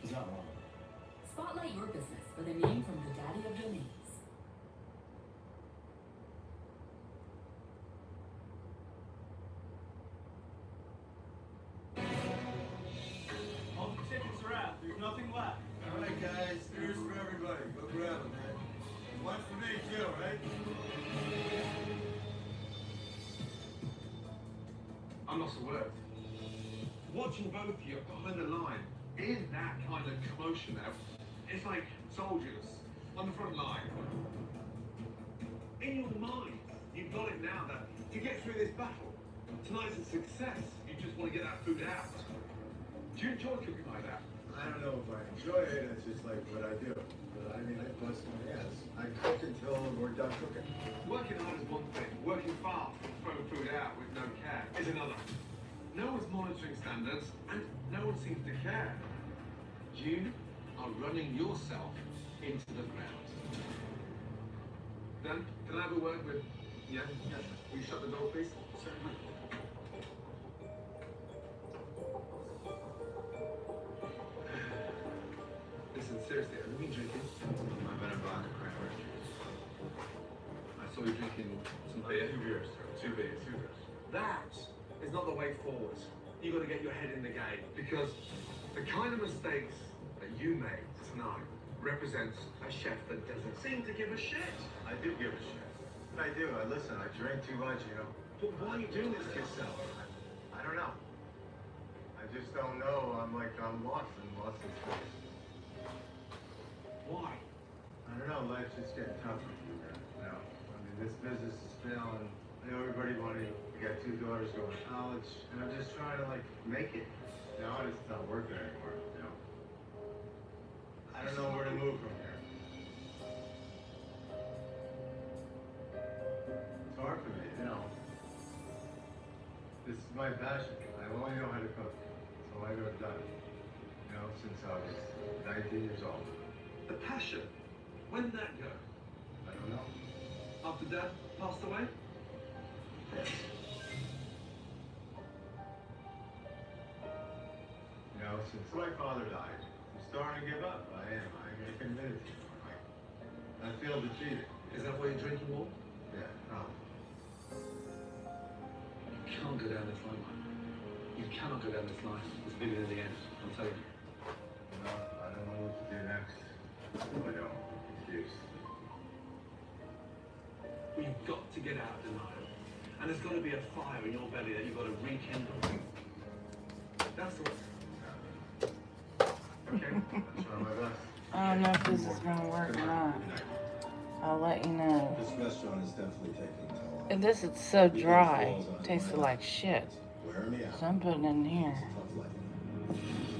He's not wrong. Spotlight your business with a name from the daddy of domains. All the tickets are out. There's nothing left. All right, guys. Here's for everybody. Go grab them, man. One for me, too, right? I'm lost for words. Watching both of you behind the line in that kind of commotion now, it's like soldiers on the front line. In your mind, you've got it now that to get through this battle, tonight's a success. You just want to get that food out. Do you enjoy cooking like that? I don't know if I enjoy it. It's just like what I do. But I mean, I bust my ass. I cook until we're done cooking. Working hard is one thing. Working fast and throwing food out with no care is another. No one's monitoring standards, and no one seems to care. You are running yourself into the ground. Dan, can I have a word with... Yeah? Yes. Will you shut the door, please? Certainly. Listen, seriously, have you been drinking? I've been a vodka cranberry juice. I saw you drinking some beer. 2 beers, sir. 2 beers. 2 beers. That is not the way forward. You've got to get your head in the game, because the kind of mistakes that you made tonight represents a chef that doesn't seem to give a shit. I do give a shit. I do. I listen. I drink too much, you know. But why are you doing this to yourself? I don't know. I just don't know. I'm lost in space. Why? I don't know. Life's just getting tougher. You know. I mean, this business is failing. I know everybody wanted. I got 2 daughters going to college, and I'm just trying to make it. Now it's not working anymore. You know. I don't know where to move from here. It's hard for me, you know. This is my passion. I only know how to cook. That's all I've ever done. You know, since I was 19 years old. The passion. When did that go? I don't know. After Dad passed away? Yes. You know, since my father died, I'm starting to give up. I am. I admit it to you. I feel defeated. Is that why you're drinking more? Yeah, probably. You can't can't go down this line, Mike. You cannot go down this line. It's bigger than the end. I'm telling you. No, I don't know what to do next. I don't. Excuse. We've got to get out of denial. And there's got to be a fire in your belly that you've got to rekindle. That's all. Okay? I'll try my best. I don't know if this is gonna work or not. I'll let you know. This restaurant is definitely taking too And this is so dry. Tasted like shit. Wear me out. So I'm putting it in here.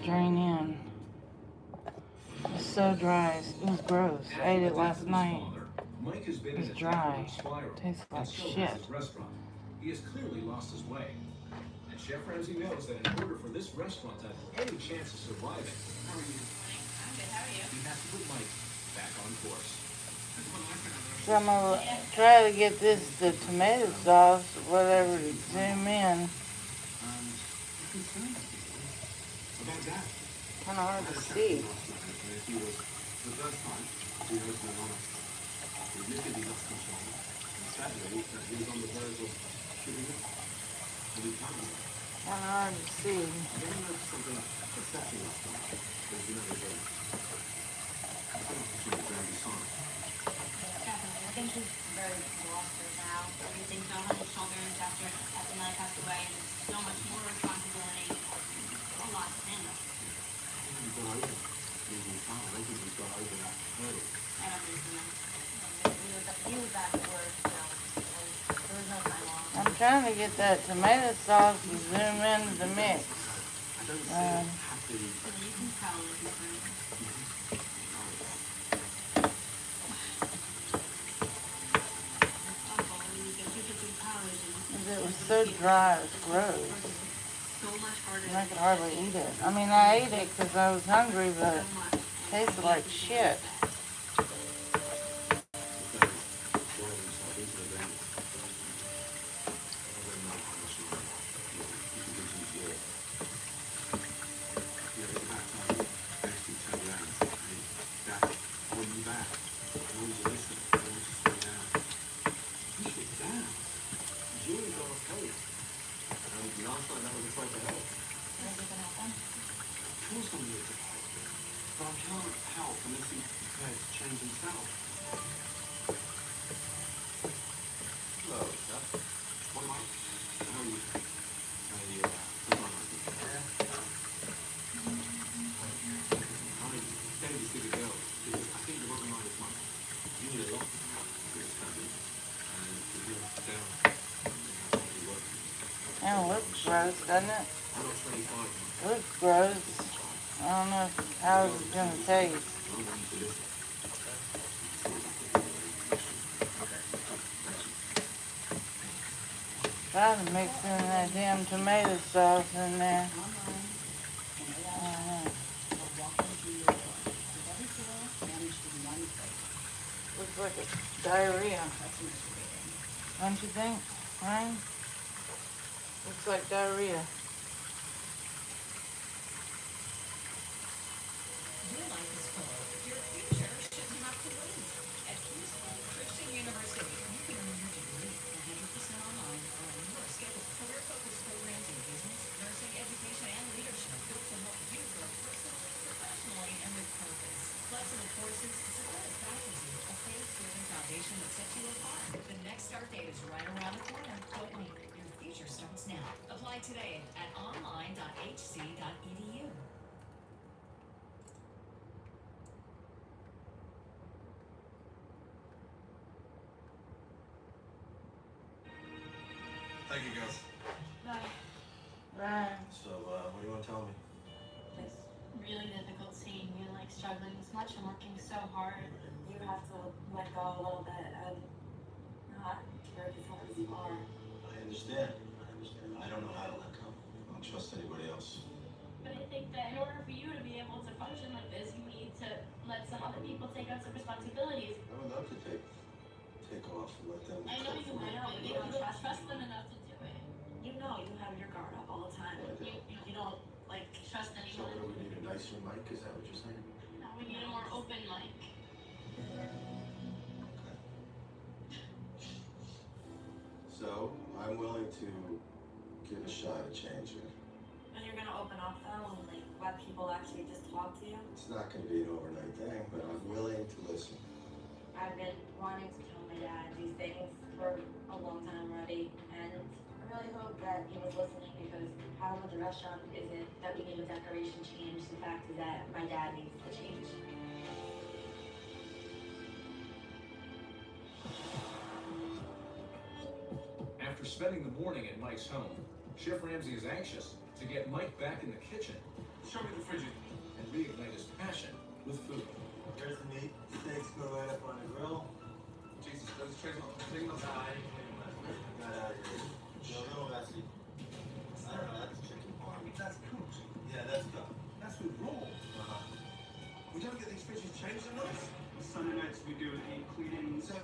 Drain in. It's so dry. It was gross. I ate it last night. Mike has been It's in a dry. downward spiral, Tastes and like so shit. has his restaurant. He has clearly lost his way. And Chef Ramsay knows that in order for this restaurant to have any chance of surviving, I'm good. How are you? he has to put Mike back on course. So I'm gonna try to get this, the tomato sauce, whatever, to zoom in. About that. Kind of hard to see. The first time, we heard from Mama. He admitted he lost control. And sadly, he was on the verge of giving up. And he can't give up. Kind of hard to see. I don't know something upsetting last night. But you know, there's an opportunity for every sign. Definitely. I think he's very lost right now. Everything fell on his shoulders after Nelly passed away, and so much more responsibility. A lot to handle. We've got over it. Losing power. I don't think we've got over that hurdle. I don't think so. He was back at work, so there was no time off. I'm trying to get that tomato sauce to zoom into the mix. I don't see it happening. You can tell if he's hurt. It was so dry, it was gross. And I could hardly eat it. I mean, I ate it because I was hungry, but it tasted like shit. And it looks gross, doesn't it? It looks gross. I don't know how it's going to taste. Try to mix in that damn tomato sauce in there. Looks like it's diarrhea. Don't you think, Ryan? Looks like diarrhea. Your life is full. Your future shouldn't have to wait. At Peaceful Christian University, you can earn your degree 100% online or on your schedule. Career-focused programs in business, nursing, education, and leadership built to help you grow personally, professionally, and with purpose. Flexible courses support a faculty, a faith-driven foundation that sets you apart. The next start date is right around the corner. Don't wait. Your future starts now. Apply today at online.hc.edu. Thank you, guys. Bye. Right. So, what do you want to tell me? It's really difficult seeing you like struggling this much and working so hard. You have to let go a little bit and not work as hard as you are. I understand. I don't know how to let go. I don't trust anybody else. But I think that in order for you to be able to function like this, you need to let some other people take on some responsibilities. I would love to take off and let them. I know you but you don't trust them enough to do it. You know you have your guard up all the time. You don't like trust So, anyone. what do we need, a nicer mic? Is that what you're saying? No, we need a more open mic. So, I'm willing to give a shot at changing. And you're gonna open up though and like let people actually just talk to you? It's not going to be an overnight thing, but I'm willing to listen. I've been wanting to tell my dad these things for a long time already, and I really hope that he was listening because the problem with the restaurant isn't that we need a decoration change. The fact is that my dad needs to change. After spending the morning at Mike's home, Chef Ramsay is anxious to get Mike back in the kitchen Show me the fridges. and reignite his passion with food. There's the meat. Steaks go right up on the grill. Jesus, those trays not clean enough. Nah, I didn't clean them last night. Got out of here. They're a little messy. I don't know, that's chicken parm. That's cooked. Yeah, that's done. That's with raw. We don't get these fridges changed enough. Sunday nights we do deep cleaning. So,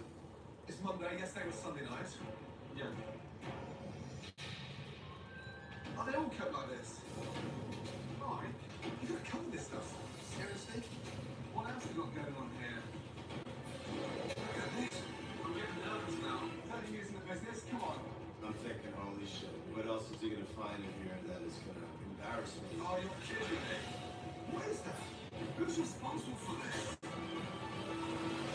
it's Monday, yesterday was Sunday night. Yeah. Are they all kept like this? Mike, you gotta cover this stuff. Seriously? What else have you got going on here? Look at this. I'm getting nervous now. 30 years in the business, come on. I'm thinking, holy shit, what else is he going to find in here that is going to embarrass me? Oh, you're kidding me. What is that? Who's responsible for this?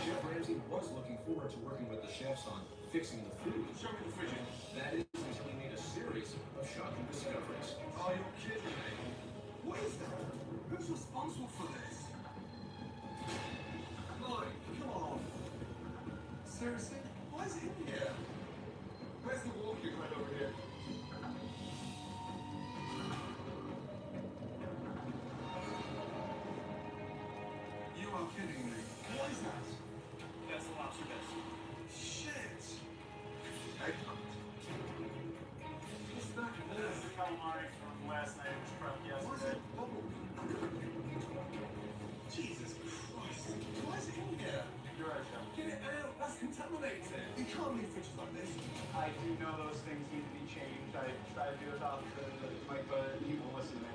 Chef Ramsay was looking forward to working with the chefs on fixing the food. Show me the fridges. That is until he made a series of shocking discoveries. Oh, you're kidding me. What is that? Who's responsible for this? Mike, come on. Seriously? Why is it in here? Where's the walking right over here? You are kidding me. What is that? That's the lobster best. Shit. Eggplant. What's that? This is the calamari from last night. It was prepped Why is yesterday. it bubbled? Jesus Christ. Why is it in here? You're right, Chef. Get it out. That's contaminated. You can't leave fridges like this. I do know those things need to be changed. I try to do it off the mic, but you won't listen to me.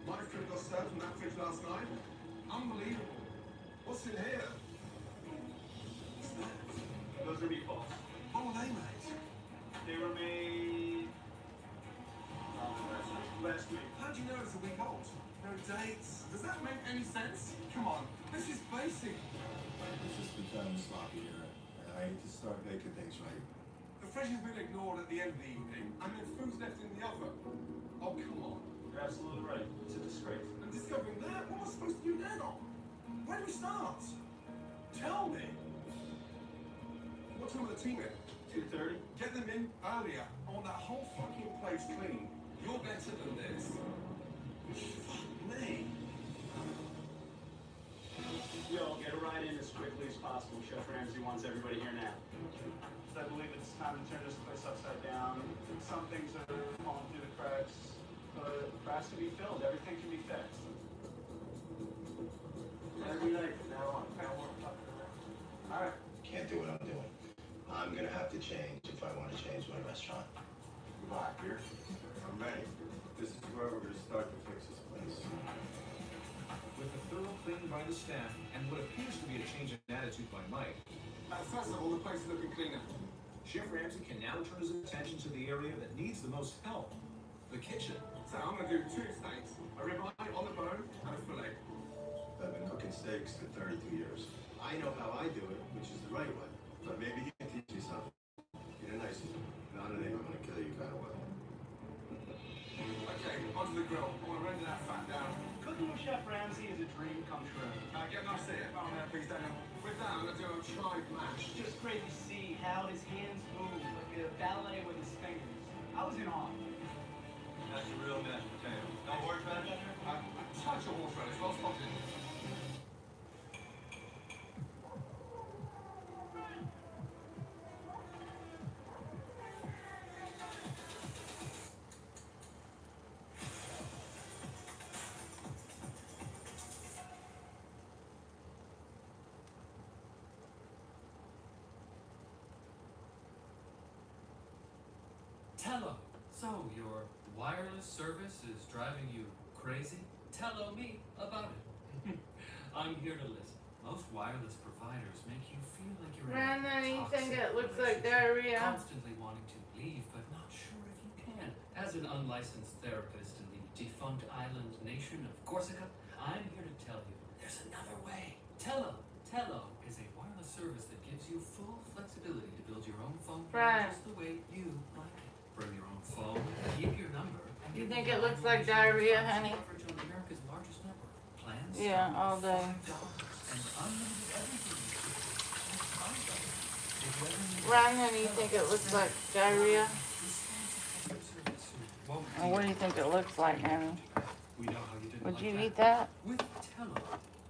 My food got served from that fridge last night. Unbelievable. What's in here? What's that? Those are meatballs. What were they made? They were made last week. How do you know it's a week old? No dates. Does that make any sense? Come on. This is basic. It's just becoming sloppy here, and I need to start making things right. The fridge has been ignored at the end of the evening, and then food's left in the oven. Oh, come on. You're absolutely right. It's a disgrace. I'm discovering that. What am I supposed to do now? Where do we start? Tell me. What time are the team in? 2:30. Get them in earlier. I want that whole fucking place clean. You're better than this. Fuck me. Yo, get a ride in as quickly as possible. Chef Ramsay wants everybody here now. I believe it's time to turn this place upside down. Some things are falling through the cracks, but the cracks can be filled. Everything can be fixed. Every night from now on. All right. Can't do what I'm doing. I'm going to have to change if I want to change my restaurant. Goodbye, here. I'm ready. This is where we're going to start to fix this place. With a thorough cleaning by the staff and what appears to be a change in attitude by Mike, First of all, the place is looking cleaner. Chef Ramsay can now turn his attention to the area that needs the most help, the kitchen. So I'm going to do 2 steaks, a ribeye on the bone, and a fillet. I've been cooking steaks for 32 years. I know how I do it, which is the right way. But maybe he can teach you something. In a nice, not an I'm going to kill you kind of way. Okay, onto the grill. I want to render that fat down. Cooking with Chef Ramsay is a dream come true. Get a nice sit on there, please, Daniel. With that, I'm going to do a chive mash. It's just great to see how his hands move, like a ballet with his fingers. I was in awe. That's a real mashed potato. No horseradish? A touch of horseradish, well spotted. Tello, so your wireless service is driving you crazy? Tello me about it. I'm here to listen. Most wireless providers make you feel like you're Brandon, in a you think toxic it looks like relationship, diarrhea? constantly wanting to leave but not sure if you can. As an unlicensed therapist in the defunct island nation of Corsica, I'm here to tell you there's another way. Tello is a wireless service that gives you full flexibility to build your own phone plan Right. just the way you like it. Bring your own phone, keep your number, and You get think it 1 looks like 1 diarrhea, 5G honey? coverage on America's largest network. Plans Yeah, start all at day. $5 and unlimited everything. Just $5. If you ever need Ryan, honey, you think it looks like diarrhea? Or what do you think it looks like, honey? We know how you didn't Would like you that. eat that? With Tello,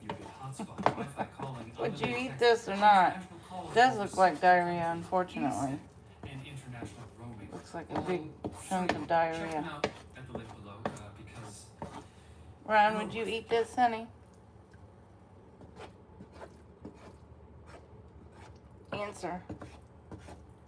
you get hotspot, Wi-Fi calling, Would you unlimited eat text, this or not? international calls It does over look like 60 diarrhea, countries, unfortunately. and international roaming. Looks like a big Although, chunk of check them diarrhea. out at the link below because Ryan, would you eat this, honey? Answer.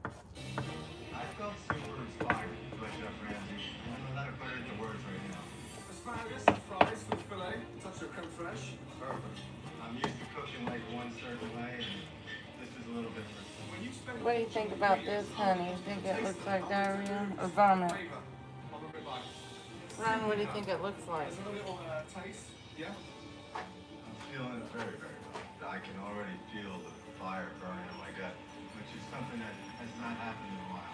I felt super inspired by Chef Ramsay. I don't know how to put it into words right now. Asparagus, fries with filet, touch of creme fraiche. Perfect. I'm used to cooking like one certain way, and this is a little different. When you spend What do you think about this, honey? You think it looks like diarrhea or vomit? flavor of a ribeye. Ryan, what do you think it looks like? There's a little taste, yeah? I'm feeling very, very good. I can already feel the fire burning in my gut, which is something that has not happened in a while.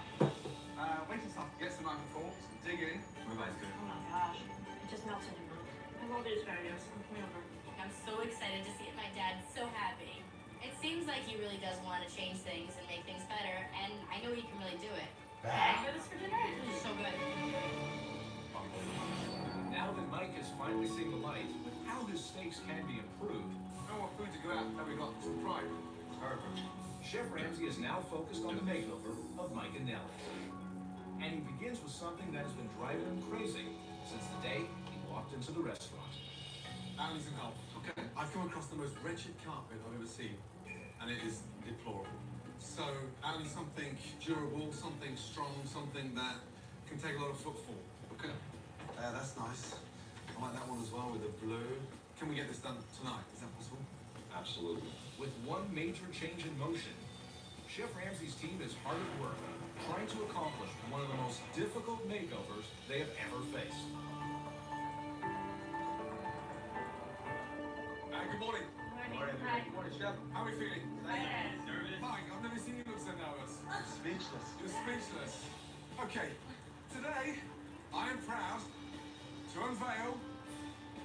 Wait till stuff gets the knife and forks, dig in. Ribeye's good. Oh my gosh, it just melts in your mouth. I love these videos. Come over. I'm so excited to see my dad so happy. It seems like he really does want to change things and make things better, and I know he can really do it. Dad, this for dinner? This is so good. Now that Mike has finally seen the light with how his steaks can be improved, No more food to go out, have we got some pride? perfect. Chef Ramsay is now focused on the makeover of Mike and Nellie. And he begins with something that has been driving him crazy since the day he walked into the restaurant. Alex and help. Okay, I've come across the most wretched carpet I've ever seen, and it is deplorable. So, only something durable, something strong, something that can take a lot of footfall. Okay, that's nice. I like that one as well with the blue. Can we get this done tonight? Is that possible? Absolutely. With one major change in motion, Chef Ramsay's team is hard at work trying to accomplish one of the most difficult makeovers they have ever faced. Good morning. Good morning, Chef. How are we feeling? Nervous. Mike, I've never seen you look so nervous. Speechless. You're speechless. Okay, today I am proud to unveil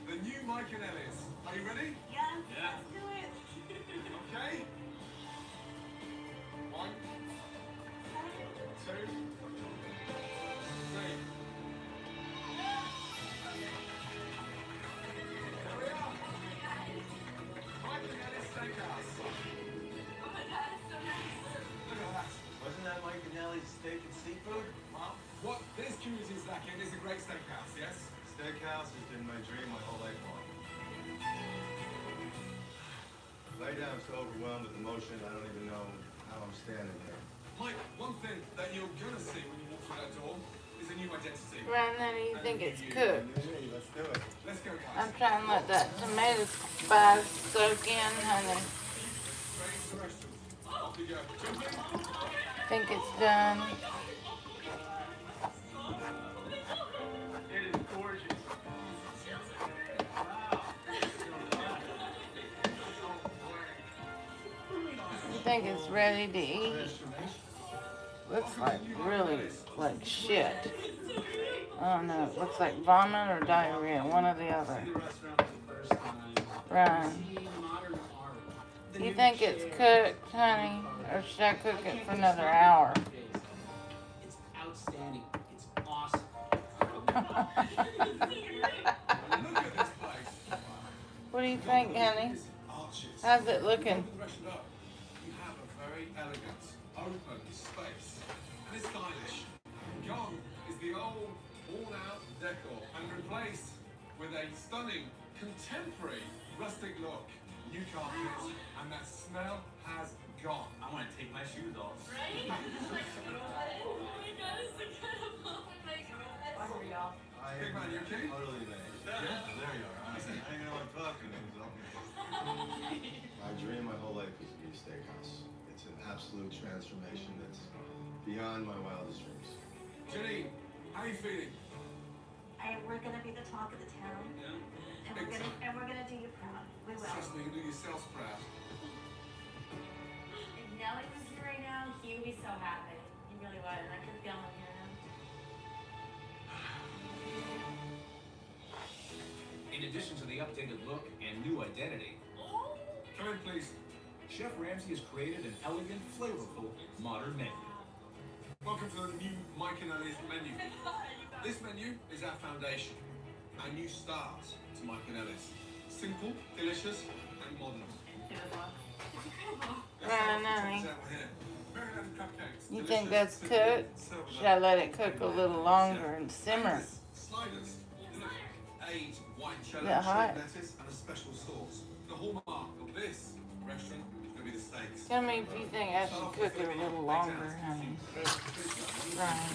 the new Mike and Ellie's. Are you ready? Yeah. Yeah. Let's do it. Okay. 1, 2, 3. There we are. Mike and Ellie's Steakhouse. Oh my god, it's so nice. Look at that. Wasn't that Mike and Nellie's steak and seafood? Mom, what this community is lacking is a great steakhouse, yes? Steakhouse has been my dream my whole life long. Right now I'm so overwhelmed with emotion, I don't even know how I'm standing here. Mike, one thing that you're gonna see when you walk through that door is a new identity. Ryan, honey, you think it's cooked? Let's do it. Let's go, guys. I'm trying to let that tomato spice soak in, honey. Straight into the restaurant. Off you go. Jump in. Think it's done. It is gorgeous. You think it's ready to eat? Looks like really like shit. I don't know. It looks like vomit or diarrhea, one or the other. Ryan, you think it's cooked, honey, or should I cook it for another hour? It's outstanding. It's awesome. What do you think, honey? How's it looking? You have a very elegant, open space, and it's stylish. Gone is the old, worn-out decor, and replaced with a stunning, contemporary, rustic look. New carpets, and that smell has gone. I want to take my shoes off. Right? Oh my god, it's incredible. Oh my god. Big man, you okay? Totally made. Yeah, there you are. I didn't even know I'm talking. My dream my whole life was to be a steakhouse. It's an absolute transformation that's beyond my wildest dreams. Janine, How are you feeling? We're gonna be the talk of the town. Yeah. And we're gonna do you proud. We will. Trust me, you do yourselves proud. If Nelly was here right now, he would be so happy. He really would, and I could feel him here now. In addition to the updated look and new identity, Come in, please. Chef Ramsay has created an elegant, flavorful, modern menu. Welcome to the new Mike and Ellie's menu. This menu is our foundation, our new stars to Mike and Ellie's. Simple, delicious, and modern. You think that's cooked? Should I let it cook a little longer and simmer? Sliders. Aged white Is cheddar, that hot? shaved lettuce, and a special sauce. The hallmark of this restaurant is going to be the steaks. Tell me if you think I should cook it a little longer, honey. Right.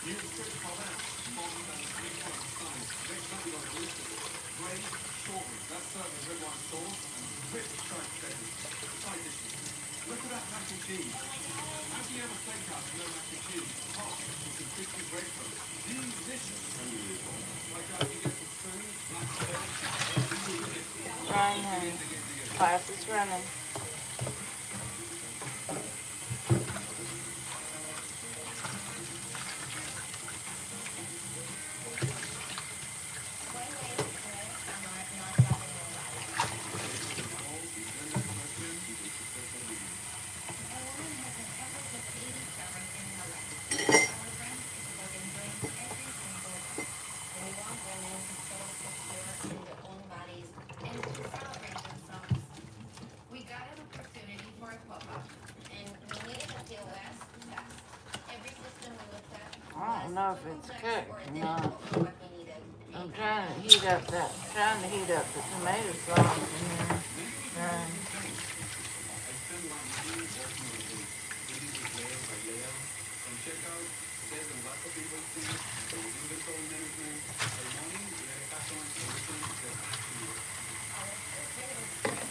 You can strip it out. Modern and three-point size. Next up, we've got roasted. Braised shortbread. That's served with red wine sauce and rich striped bacon. Side dishes. Look at that mac and cheese. How do you have a steakhouse with no mac and cheese? Hot with some crispy breadcrumbs. Delicious. Like you get some food, black pepper. Right, honey. Class is running. I don't know if it's cooked or not. I'm trying to heat up the tomato sauce in there.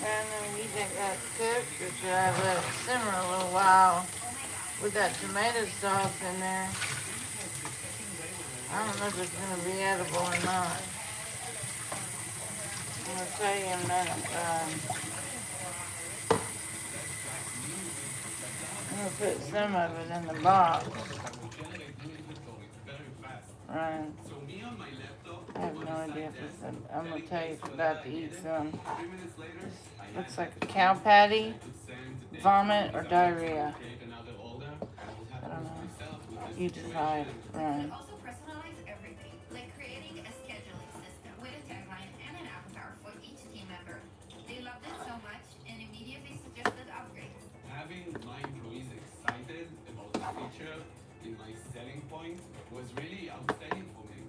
And then you think that's cooked, or should I let it simmer a little while with that tomato sauce in there? I don't know if it's going to be edible or not. I'm going to tell you in a minute. I'm going to put some of it in the box. Right. I have no idea if it's I'm going to tell you if I'm about to eat some. This looks like a cow patty, vomit, or diarrhea. I don't know. You decide. Right. Also personalize everything, like creating a scheduling system with a tagline and an avatar for each team member. They loved it so much and immediately suggested upgrades. Having my employees excited about the feature in my selling point was really outstanding for me.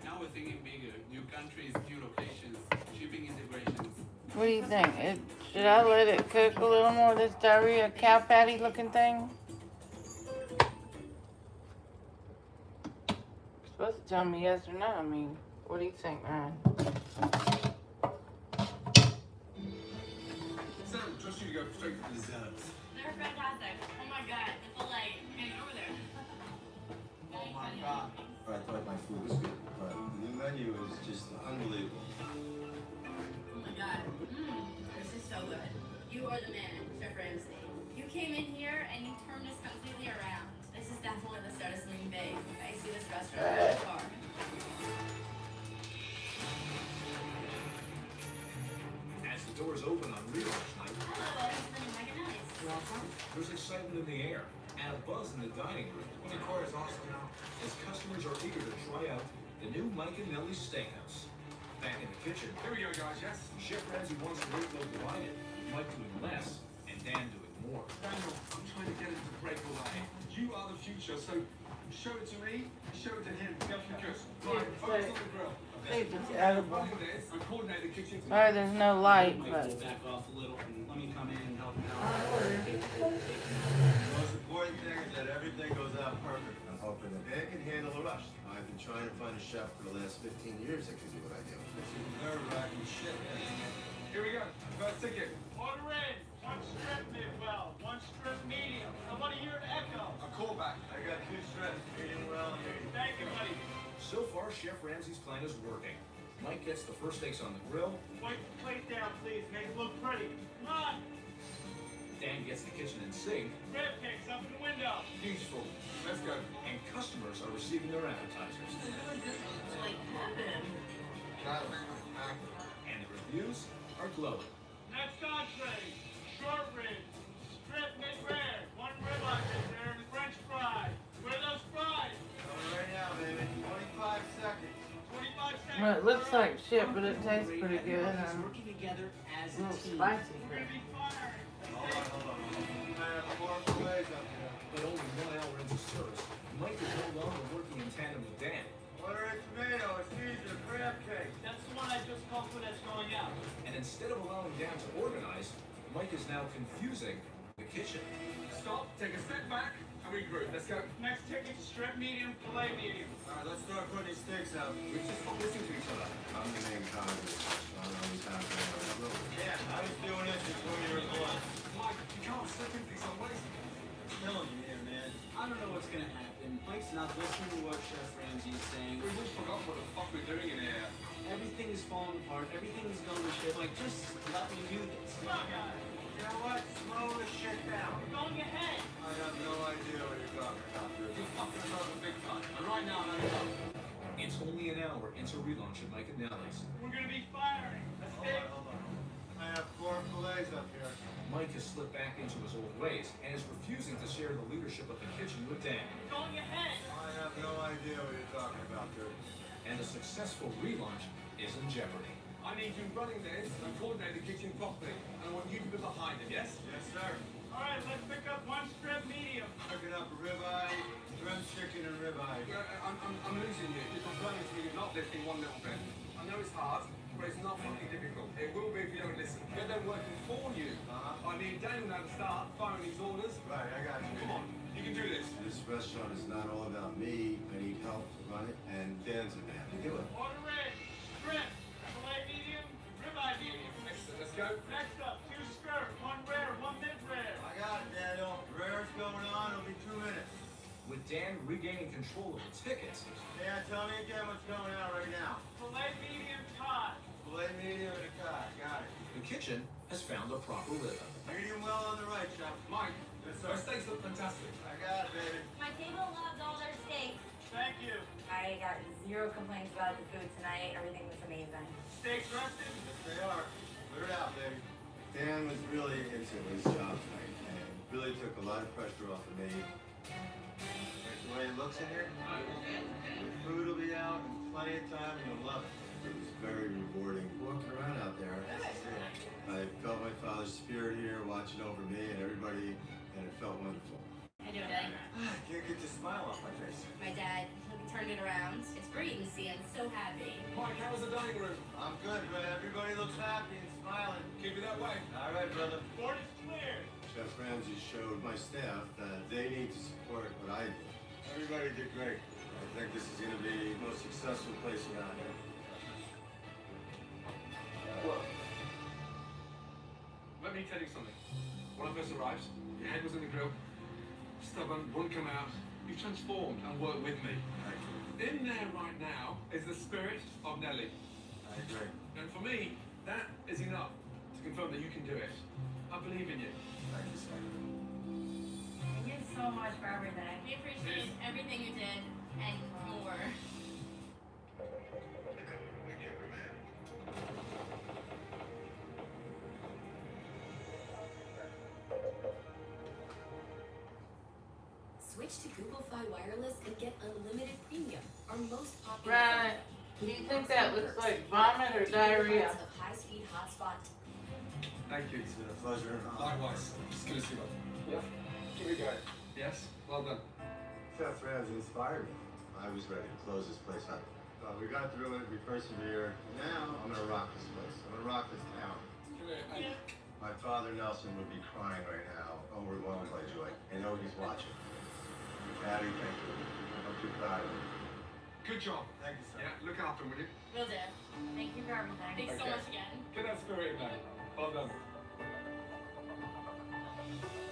Now we're thinking bigger, new countries, new locations, shipping integrations. What do you think? Should I let it cook a little more, this diarrhea cow patty looking thing? You're supposed to tell me yes or no. I mean, what do you think, man? Sam, trust you to go straight for the desserts. They're fantastic. Oh my god, the filet. Get over there. Oh my god. I thought my food was good, but the new menu is just unbelievable. Oh my god. This is so good. You are the man, Chef Ramsay. You came in here and you turned this completely around. This is definitely the start of something big. I see this restaurant from far. As the doors open on relaunch night, there's excitement in the air and a buzz in the dining room. The decor is awesome now as customers are eager to try out the new Mike and Nellie's Steakhouse. Back in the kitchen, Here we go, guys, yes? Chef Ramsay wants the workload divided, Mike doing less and Dan doing more. Daniel, I'm trying to get him to break away. You are the future, so show it to me, show it to him. Good. Right, focus on the grill. Think it's edible. And coordinate the kitchen. Sorry, there's no light, but Back off a little and let me come in and help you The out. most important thing is that everything goes out perfect. I'm hoping that they can handle a rush. I've been trying to find a chef for the last 15 years that can do what I do. Nerve-wracking shit. Here we go. First ticket. Order in. One strip mid-well, one strip medium. Somebody here to echo. A callback. I got 2 strips, medium well and medium. Thank you, So far, Chef Ramsay's plan is working. Mike gets the first steaks on the grill. Wipe the plate down, please. Make it look pretty. Come on. Dan gets the kitchen in sync. Crab cakes up in the window. Beautiful. Let's go. And customers are receiving their appetizers. Like heaven. And the reviews are glowing. Next entree. Short ribs. Strip mid-rare. One ribeye there and a French fry. Where are those fries? Right now, baby. 25 seconds. 25 seconds. Well, it looks like shit, but it tastes pretty good. Everybody's working together as A a little team. spicy. We're gonna be fired. Hold on. I have 4 fillets up here. But only 1 hour into service, Mike is no longer working in tandem with Dan. Order a tomato, a Caesar, crab cake. That's the one I just called for that's going out. And instead of allowing Dan to organize, Mike is now confusing the kitchen. Stop, take a step back, and regroup. Let's go. Next ticket, strip medium, filet medium. Alright, let's start putting these steaks out. We just stop listening to each other. I'm the main convict. I don't know who's happening. Yeah, I was doing this before you were born. Mike, you can't slip in these always. I'm telling you here, man. I don't know what's gonna happen. Mike's not listening to what Chef Ramsay is saying. We've all forgotten what the fuck we're doing in here. Everything is falling apart. Everything is going to shit. Like, just let me do this. Come on, guys. You know what? Slow this shit down. We're going ahead. I have no idea what you're talking about, dude. You're fucking us over big time. And right now, I'm having fun. It's only an hour into relaunch at Mike and Nellie's. We're gonna be firing. A steak. Hold on. I have 4 fillets up here. Mike has slipped back into his old ways and is refusing to share the leadership of the kitchen with Dan. We're going ahead. I have no idea what you're talking about, dude. And a successful relaunch is in jeopardy. I need you running this and coordinate the kitchen properly. And I want you to be behind it, yes? Yes, sir. All right, let's pick up 1 strip medium. Picking up a ribeye, shrimp chicken, and ribeye. I'm losing you. You're complaining to me, you're not lifting one little bit. I know it's hard, but it's not fucking difficult. It will be if you don't listen. Get them working for you. I need Daniel now to start firing these orders. Right, I got you. Come on, you can do this. This restaurant is not all about me. I need help to run it, and Dan's a man to do it. Order red. Shrimp. Filet medium. Ribeye medium. Let's go. Next up, 2 skirt. 1 rare, 1 mid-rare. I got it, Daniel. Rare's going on. It'll be 2 minutes. With Dan regaining control of the tickets, Dan, tell me again what's going on right now. Filet medium cod. Filet medium and a cod. Got it. the kitchen has found a proper rhythm. Medium well on the right, Chef. Mike, Yes, those sir. steaks look fantastic. I got it, baby. My table loves all their steaks. Thank you. I got 0 complaints about the food tonight. Everything was amazing. Steaks rested. Yes, they are. Put it out, baby. Dan was really into his job tonight and really took a lot of pressure off of me. Like the way it looks in here, the food will be out in plenty of time and you'll love it. It was very rewarding walking around out there. I felt my father's spirit here watching over me and everybody, and it felt wonderful. How you doing, Daddy? I can't get the smile off my face. My dad, he turned it around. It's great to see him so happy. Mike, how was the dining room? I'm good, but everybody looks happy and smiling. Keep it that way. All right, brother. Board is clear. Chef Ramsay showed my staff that they need to support what I do. Everybody did great. I think this is going to be the most successful place around here. Let me tell you something. When I first arrived, your head was in the grill, stubborn, wouldn't come out. You've transformed and worked with me. Thank you. In there right now is the spirit of Nelly. I agree. And for me, that is enough to confirm that you can do it. I believe in you. Thank you, sir. Thank you so much for everything. We appreciate everything you did and more. Switch to Google Fi Wireless and get unlimited premium. Our most popular. Right. Do you think that looks like vomit or diarrhea? Of high-speed hotspot. Thank you. It's been a pleasure. Likewise. Just good to see you. Yeah. Keep it going. Yes. Well done. Chef Ramsay inspired me. I was ready to close this place up. We got through it, we persevered. Now I'm gonna rock this place. I'm gonna rock this town. My father Nelson would be crying right now, overwhelmed by joy. I know he's watching. Daddy, thank you. I'm too proud of you. Good job. Thank you, sir. Yeah, look after him, will you? Will do. Thank you for everything. Thanks so Okay. much again. Get that spirit in there. Well done.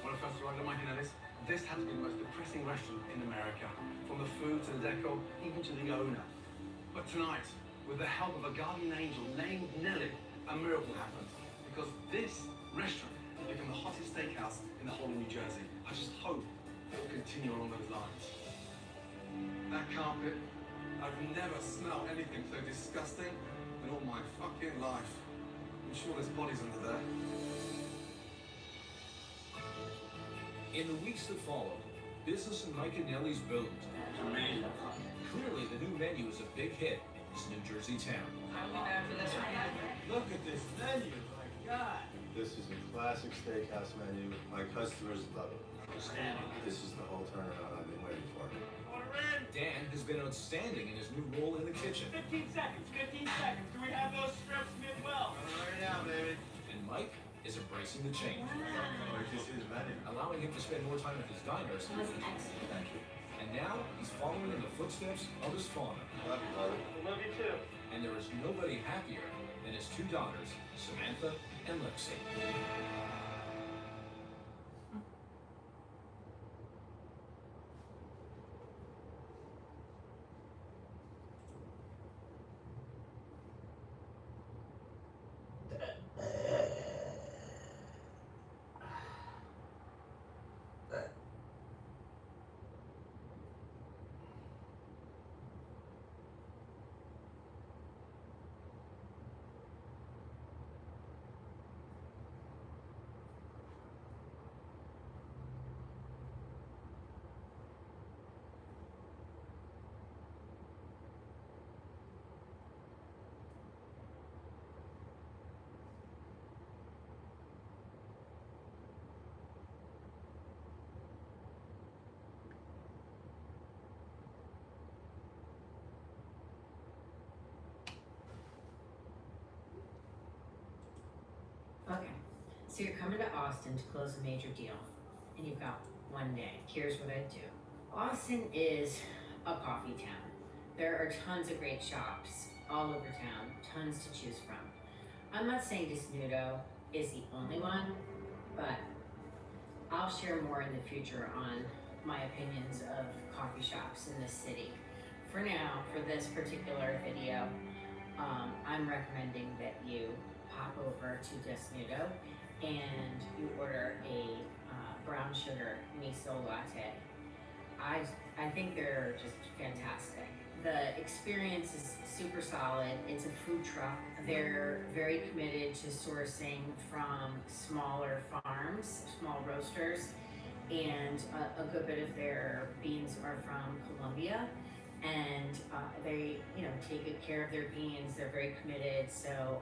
When I first arrived at Mike and Ellis, this had to be the most depressing restaurant in America. From the food to the decor, even to the owner. But tonight, with the help of a guardian angel named Nellie, a miracle happened. Because this restaurant has become the hottest steakhouse in the whole of New Jersey. I just hope it will continue along those lines. That carpet, I've never smelled anything so disgusting in all my fucking life. I'm sure there's bodies under there. In the weeks that followed, business in Mike and Nellie's boomed. Amazing. Clearly, the new menu is a big hit in this New Jersey town. I'll be back for this one. Look at this menu, my God. This is a classic steakhouse menu. My customers love it. Outstanding. This is the whole turnaround I've been waiting for. Dan has been outstanding in his new role in the kitchen. 15 seconds, 15 seconds. Do we have those strips mid-well? Right now, baby. And Mike is embracing the change, Oh, this is menu. allowing him to spend more time with his diners. Thank you. And now he's following in the footsteps of his father. Love you, brother. Love you too. And there is nobody happier than his two daughters, Samantha and Lexi. Okay, so you're coming to Austin to close a major deal, and you've got one day. Here's what I do. Austin is a coffee town. There are tons of great shops all over town, tons to choose from. I'm not saying Desnudo is the only one, but I'll share more in the future on my opinions of coffee shops in this city. For now, for this particular video, I'm recommending that you pop over to Desnudo and you order a brown sugar miso latte. I think they're just fantastic. The experience is super solid. It's a food truck. They're very committed to sourcing from smaller farms, small roasters, and a good bit of their beans are from Colombia. And they, take good care of their beans. They're very committed. So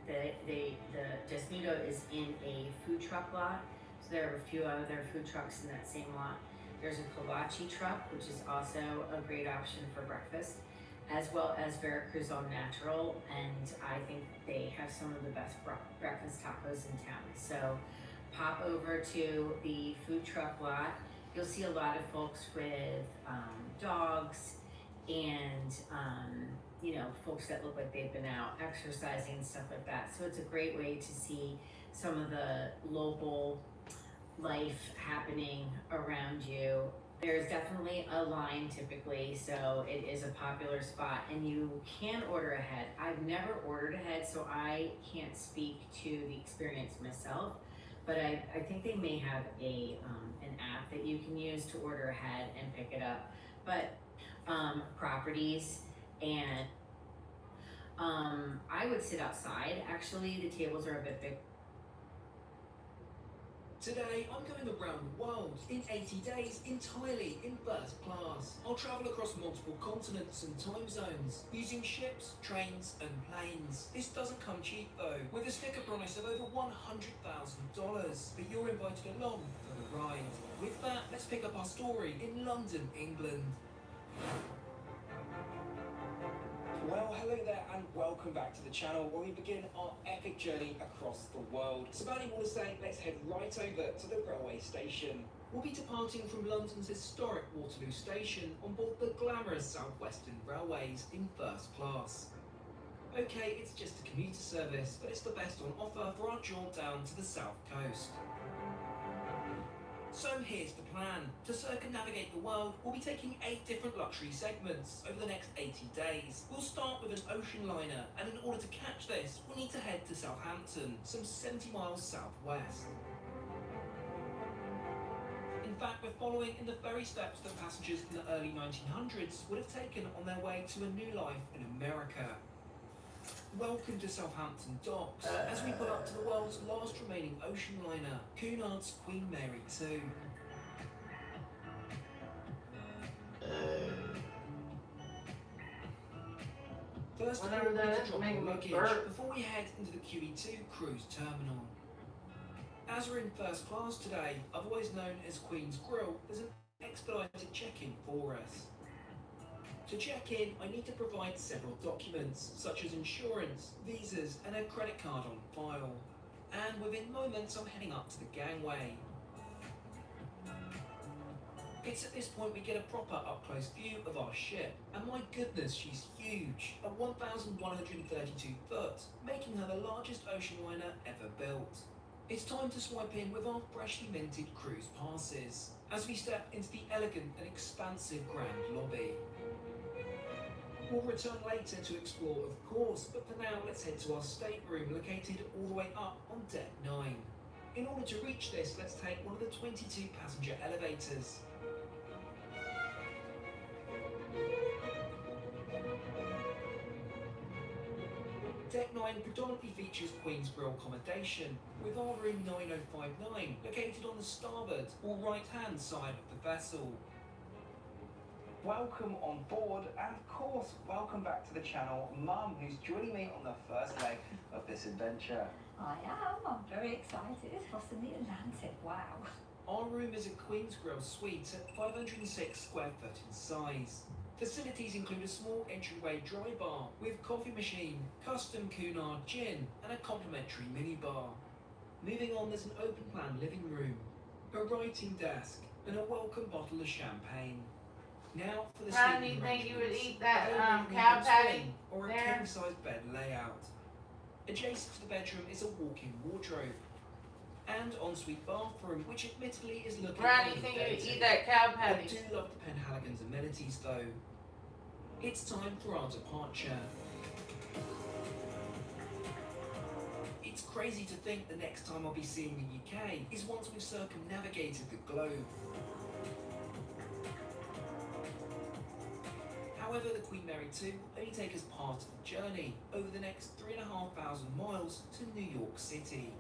the Desnudo is in a food truck lot. So there are a few other food trucks in that same lot. There's a kolache truck, which is also a great option for breakfast, as well as Veracruz All Natural, and I think they have some of the best breakfast tacos in town. So pop over to the food truck lot. You'll see a lot of folks with dogs and folks that look like they've been out exercising and stuff like that. So it's a great way to see some of the local life happening around you. There's definitely a line typically, so it is a popular spot, and you can order ahead. I've never ordered ahead, so I can't speak to the experience myself, but I think they may have an app that you can use to order ahead and pick it up. But properties, and I would sit outside. Actually, the tables are a bit big. Today, I'm going around the world in 80 days entirely in first class. I'll travel across multiple continents and time zones using ships, trains, and planes. This doesn't come cheap though, with a sticker price of over $100,000. But you're invited along for the ride. With that, let's pick up our story in London, England. Well, hello there and welcome back to the channel where we begin our epic journey across the world. So without any more to say, let's head right over to the railway station. We'll be departing from London's historic Waterloo station on board the glamorous South Western Railways in first class. Okay, it's just a commuter service, but it's the best on offer for our jaunt down to the south coast. So here's the plan. To circumnavigate the world, we'll be taking 8 different luxury segments over the next 80 days. We'll start with an ocean liner, and in order to catch this, we'll need to head to Southampton, some 70 miles southwest. In fact, we're following in the very steps that passengers in the early 1900s would have taken on their way to a new life in America. Welcome to Southampton Docks, as we pull up to the world's last remaining ocean liner, Cunard's Queen Mary 2. First of all, we need to drop our luggage before we head into the QE2 cruise terminal. As we're in first class today, otherwise known as Queen's Grill, there's an expedited check-in for us. To check in, I need to provide several documents, such as insurance, visas, and a credit card on file. And within moments, I'm heading up to the gangway. It's at this point we get a proper up-close view of our ship, and my goodness, she's huge, at 1,132 foot, making her the largest ocean liner ever built. It's time to swipe in with our freshly minted cruise passes, as we step into the elegant and expansive grand lobby. We'll return later to explore, of course, but for now let's head to our stateroom located all the way up on deck 9. In order to reach this, let's take one of the 22 passenger elevators. Deck 9 predominantly features Queen's Grill accommodation, with our room 9059 located on the starboard or right-hand side of the vessel. Welcome on board, and of course, welcome back to the channel, Mum, who's joining me on the first leg of this adventure. I am. I'm very excited. What's in the Atlantic? Wow. Our room is a Queen's Grill suite at 506 square foot in size. Facilities include a small entryway dry bar with coffee machine, custom Cunard gin, and a complimentary minibar. Moving on, there's an open plan living room, a writing desk, and a welcome bottle of champagne. Now for the Ron, do sleeping you think you would arrangements. eat that Available cow medium patty twin or a there? king-size bed layout. Adjacent to the bedroom is a walk-in wardrobe and ensuite bathroom, which admittedly is looking Ron, you think you would dated. eat that cow I patty? do love the Penhaligon's amenities though. It's time for our departure. It's crazy to think the next time I'll be seeing the UK is once we've circumnavigated the globe. However, the Queen Mary 2 will only take us part of the journey over the next 3,500 miles to New York City.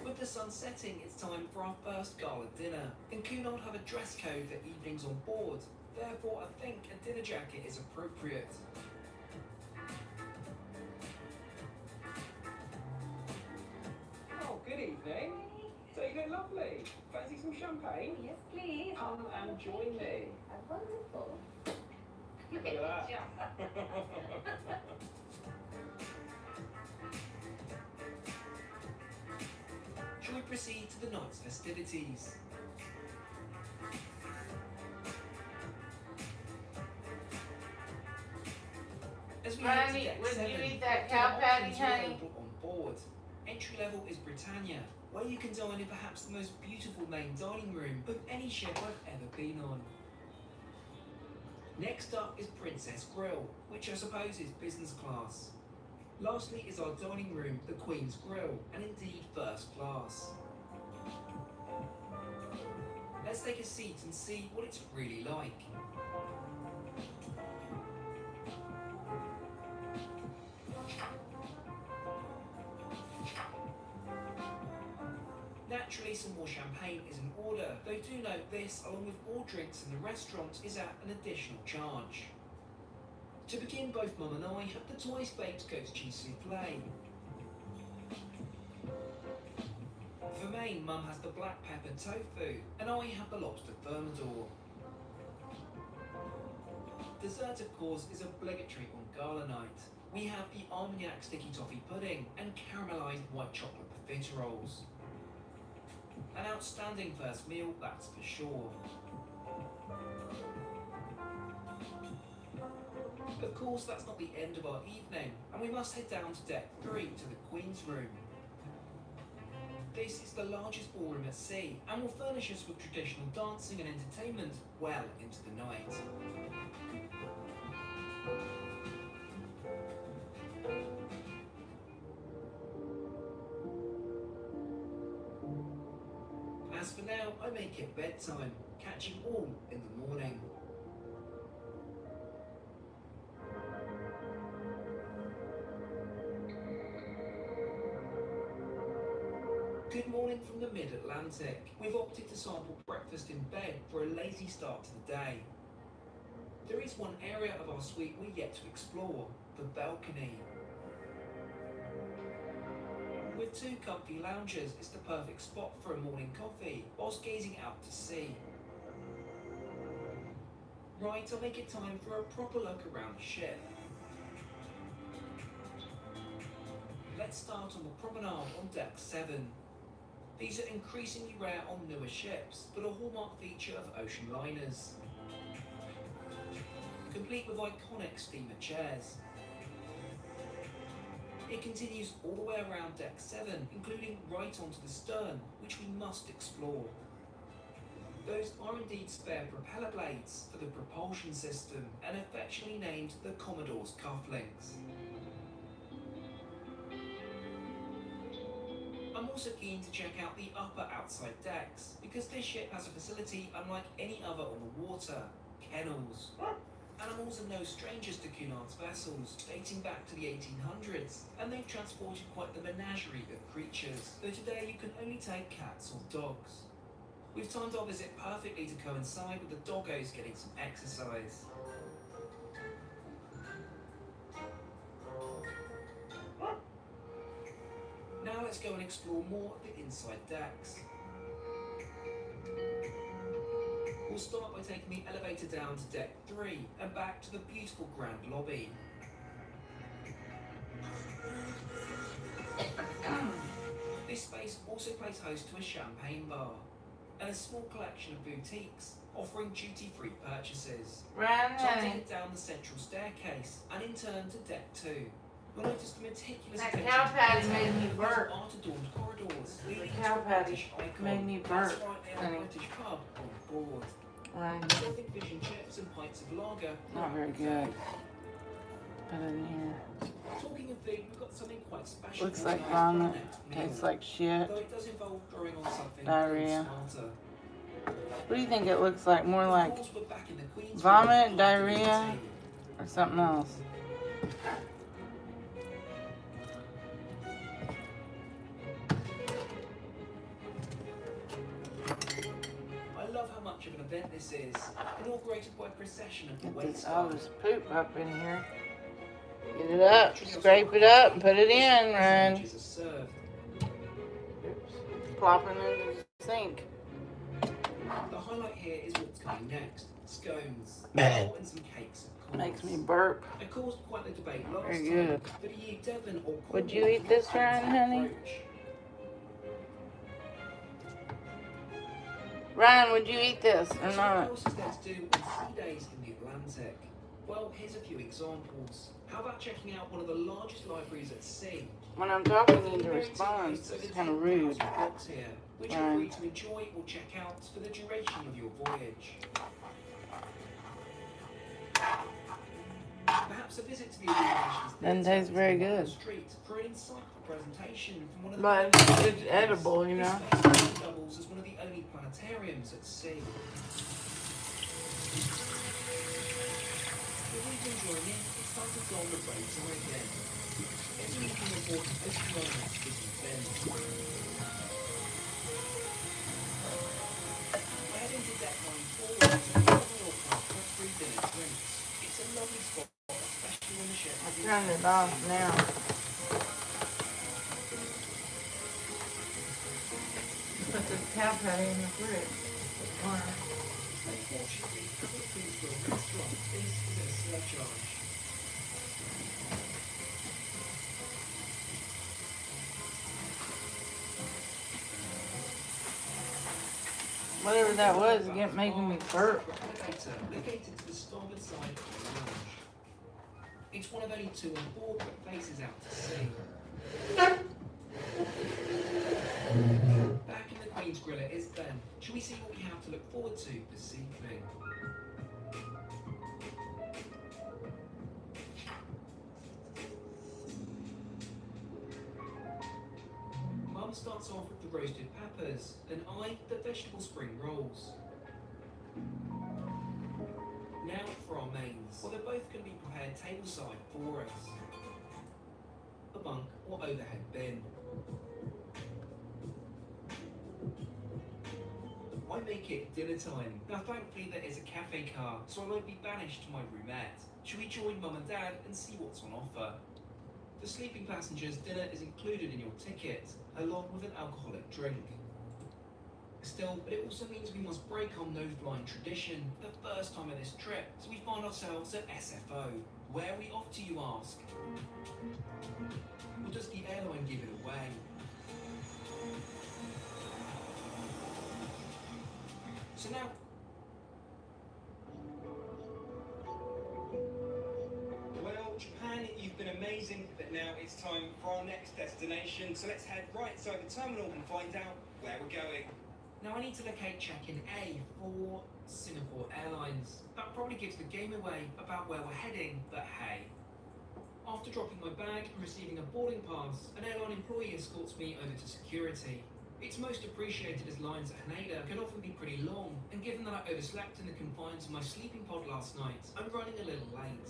With the sun setting, it's time for our first gala dinner, and Cunard have a dress code for evenings on board, therefore I think a dinner jacket is appropriate. Oh, good evening. So you look lovely. Fancy some champagne? Yes, please. Come and join me. Wonderful. Look at that. Shall we proceed to the night's festivities? As we head to Ronnie, deck would 7, you eat that there are cow patty, options honey? available on board. Entry level is Britannia, where you can dine in perhaps the most beautiful main dining room of any ship I've ever been on. Next up is Princess Grill, which I suppose is business class. Lastly is our dining room, the Queen's Grill, and indeed first class. Let's take a seat and see what it's really like. Naturally, some more champagne is in order, though do note this, along with all drinks in the restaurant, is at an additional charge. To begin, both Mum and I have the twice baked goat's cheese souffle. For main, Mum has the black pepper tofu, and I have the lobster thermidor. Dessert, of course, is obligatory on gala night. We have the Armagnac sticky toffee pudding and caramelised white chocolate profiteroles. An outstanding first meal, that's for sure. Of course, that's not the end of our evening, and we must head down to deck 3 to the Queen's room. This is the largest ballroom at sea and will furnish us with traditional dancing and entertainment well into the night. As for now, I make it bedtime, catching all in the morning. Good morning from the mid-Atlantic. We've opted to sample breakfast in bed for a lazy start to the day. There is one area of our suite we're yet to explore, the balcony. With two comfy lounges, it's the perfect spot for a morning coffee whilst gazing out to sea. Right, I'll make it time for a proper look around the ship. Let's start on the promenade on deck 7. These are increasingly rare on newer ships, but a hallmark feature of ocean liners. Complete with iconic steamer chairs. It continues all the way around deck 7, including right onto the stern, which we must explore. Those are indeed spare propeller blades for the propulsion system, and affectionately named the Commodore's cufflinks. I'm also keen to check out the upper outside decks, because this ship has a facility unlike any other on the water, kennels. Animals are no strangers to Cunard's vessels, dating back to the 1800s, and they've transported quite the menagerie of creatures, though today you can only take cats or dogs. We've timed our visit perfectly to coincide with the doggos getting some exercise. Now let's go and explore more of the inside decks. We'll start by taking the elevator down to deck 3 and back to the beautiful grand lobby. This space also plays host to a champagne bar and a small collection of boutiques offering duty-free purchases. Taking it down the central staircase and in turn to deck 2. You'll notice the meticulous That attention cow to patty detail made me of burp. these art-adorned corridors leading The into cow a patty British icon. made me That's burp, right, they have honey. a British pub on board. Right. Serving fish and chips and pints of lager. Not very good. Put it in here. Talking of food, we've got something quite special. Looks for like tonight's vomit. meal. Tastes like shit. Though it does involve throwing on something Diarrhea. smarter. What do you think it looks like? More like Of course, we're back in the Queen's vomit, room. diarrhea, or something else? I love how much of an event this is, inaugurated by a procession of the Get wait this, all staff. this poop up in here. Get it up, scrape it up, and put it in, Ryan. Sandwiches are served. Oops. Plopping into the sink. The highlight here is what's coming next. Scones, Meh. and some cakes, of course. Makes me burp. It caused quite the debate last Very time. good. But are you Devon or Would you Cornwall eat this, for Ryan, the honey? approach? Ryan, would you eat this or So what not? else is there to do on sea days in the Atlantic? Well, here's a few examples. How about checking out one of the largest libraries at sea? When I'm talking, you need to respond. It's kind of rude. Books here, which you're Right. free to enjoy or check out for the duration of your voyage. Perhaps a visit to the Illuminations Doesn't Theatre taste very on the good. street for an insightful presentation from one of the But it's edible, you know. This space doubles as one of the only planetariums at sea. If we've been joining, it's time to don the brakes on again. It's an evening report of oceanography business then. We're heading to deck 9 forward to the Commodore Club for free dinner drinks. It's a lovely spot, especially when the ship I is turned it off now. Put this cow patty in the fridge. Unfortunately, for the Queensborough restaurant, this is at a surcharge. Whatever that was, again, making me burp. Elevator located to the starboard side of the lounge. It's one of only 2 on board that faces out to sea. Back in the Queen's Grill it is then. Shall we see what we have to look forward to this evening? Mum starts off with the roasted peppers, and I the vegetable spring rolls. Now for our mains. Well, they're both going to be prepared tableside for us. A bunk or overhead bin. I make it dinner time. Now thankfully there is a cafe car, so I won't be banished to my roomette. Shall we join Mum and Dad and see what's on offer? For sleeping passengers, dinner is included in your ticket, along with an alcoholic drink. Still, but it also means we must break our no-flying tradition for the first time of this trip, so we find ourselves at SFO. Where are we off to, you ask? Or does the airline give it away? So now, well, Japan, you've been amazing, but now it's time for our next destination. So let's head right inside the terminal and find out where we're going. Now I need to locate check-in A for Singapore Airlines. That probably gives the game away about where we're heading, but hey. After dropping my bag and receiving a boarding pass, an airline employee escorts me over to security. It's most appreciated as lines at Haneda can often be pretty long, and given that I overslept in the confines of my sleeping pod last night, I'm running a little late.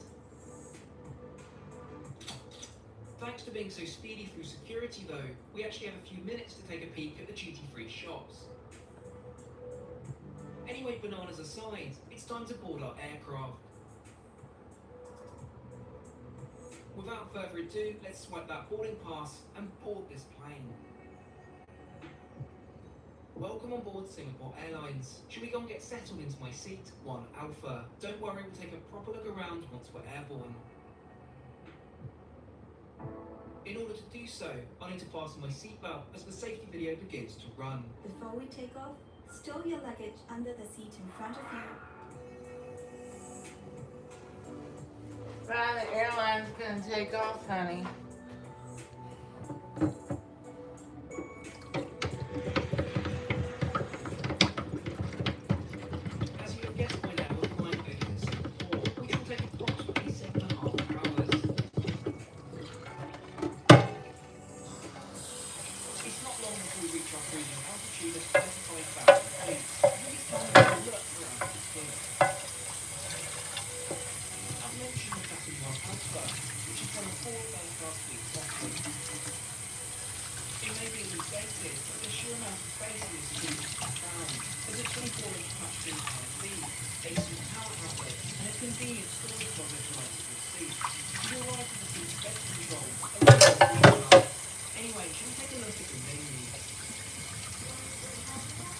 Thanks to being so speedy through security though, we actually have a few minutes to take a peek at the duty-free shops. Anyway, bananas aside, it's time to board our aircraft. Without further ado, let's swipe that boarding pass and board this plane. Welcome on board Singapore Airlines. Shall we go and get settled into my seat, 1 Alpha? Don't worry, we'll take a proper look around once we're airborne. In order to do so, I need to fasten my seatbelt as the safety video begins to run. Before we take off, store your luggage under the seat in front of you. Right, the airline's gonna take off, honey. As you have guessed by now, we're flying over to Singapore, which will take approximately 7.5 hours. It's not long until we reach our cruising altitude of 35,000 feet. It's time to have a look around the thing. I've mentioned the Captain 1 Alpha, which is one of 4 first-class fleet settings. It may be a bit dated, but the sheer amount of space in this suit is profound. There's a 24-inch touchscreen TV, a small power outlet, and a convenient storage closet for multiple seats. To the right of the seat's bed control, a window. Anyway, shall we take a look at the menu?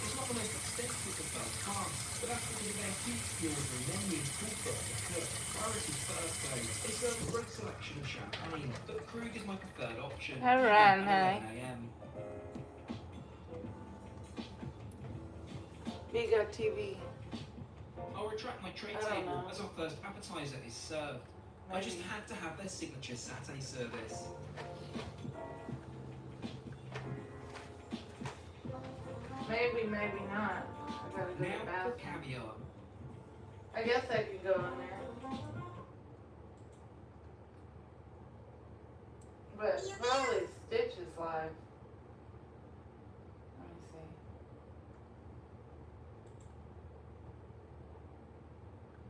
It's not the most extensive of first class, but that's because of their huge pre-ordering menu called Birth of Cook. Priority first though. They serve a great selection of champagne, but Krug is my preferred option. Alright, At honey. 11 AM. Big up TV. I'll retract my tray I don't table know. as our first appetizer is served. I just Maybe. had to have their signature satay service. Maybe, maybe not. I gotta go to the Now for bathroom. caviar. I guess I could go in there. But probably Stitch is live. Let me see.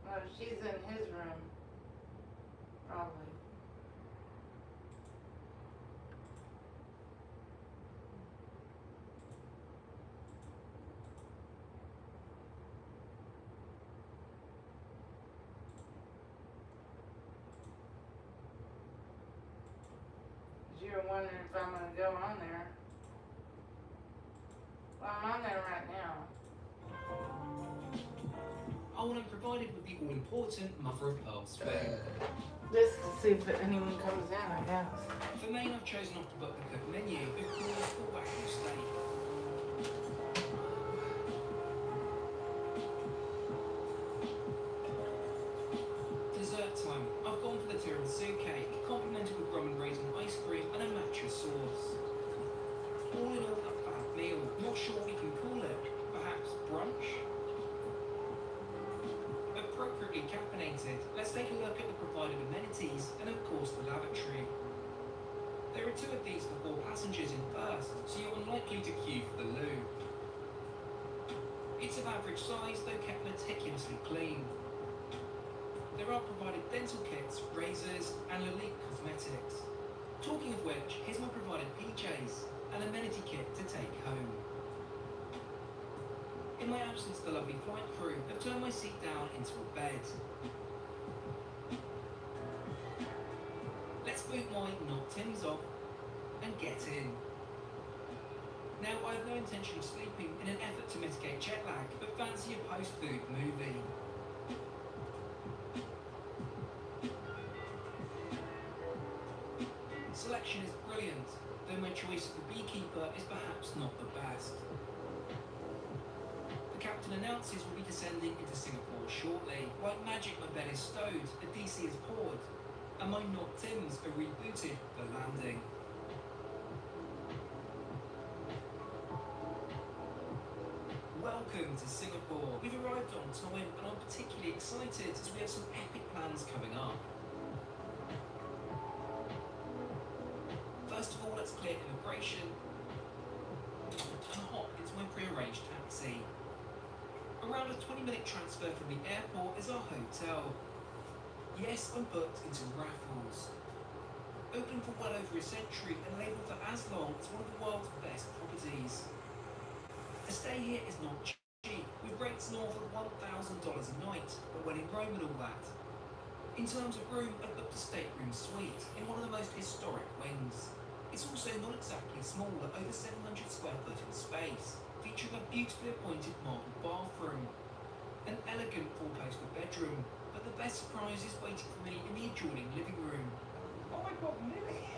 Oh, she's in his room. Probably. You were wondering if I'm gonna go on there. Well, I'm on there right now. Oh, and I'm provided with the all-important mother of pearl spoon. Just to see if anyone comes in, I guess. For main, I've chosen not to book the cook menu, of course, the wagyu steak. Dessert time. I've gone for the tiramisu cake, complemented with rum and raisin ice cream and a matcha sauce. All in all, a fab provided amenities, and of course the lavatory. There are 2 of these for 4 passengers in first, so you're unlikely to queue for the loo. It's of average size, though kept meticulously clean. There are provided dental kits, razors, and elite cosmetics. Talking of which, here's my provided PJs, an amenity kit to take home. In my absence, the lovely flight crew have turned my seat down into a bed. Let's boot my not Tim's off and get in. Now, I have no intention of sleeping in an effort to mitigate jet lag, but fancy a post-food movie. Selection is brilliant, though my choice of the beekeeper is perhaps not the best. The captain announces we'll be descending into Singapore shortly. Like magic, my bed is stowed, a DC is poured, and my not Tims are rebooted for landing. Welcome to Singapore. We've arrived on time, and I'm particularly excited as we have some epic plans coming up. First of all, let's clear immigration and hop into my pre-arranged taxi. Around a 20-minute transfer from the airport is our hotel. Yes, I'm booked into Raffles. Open for well over a century and labelled for as long as one of the world's best properties. A stay here is not cheap, with rates north of $1,000 a night, but when in Rome and all that. In terms of room, I've booked a stateroom suite in one of the most historic wings. It's also not exactly small, at over 700 square foot in space, featuring a beautifully appointed marble bathroom, an elegant 4-poster bedroom, but the best surprise is waiting for me in the adjoining living room. Oh my god, Millie!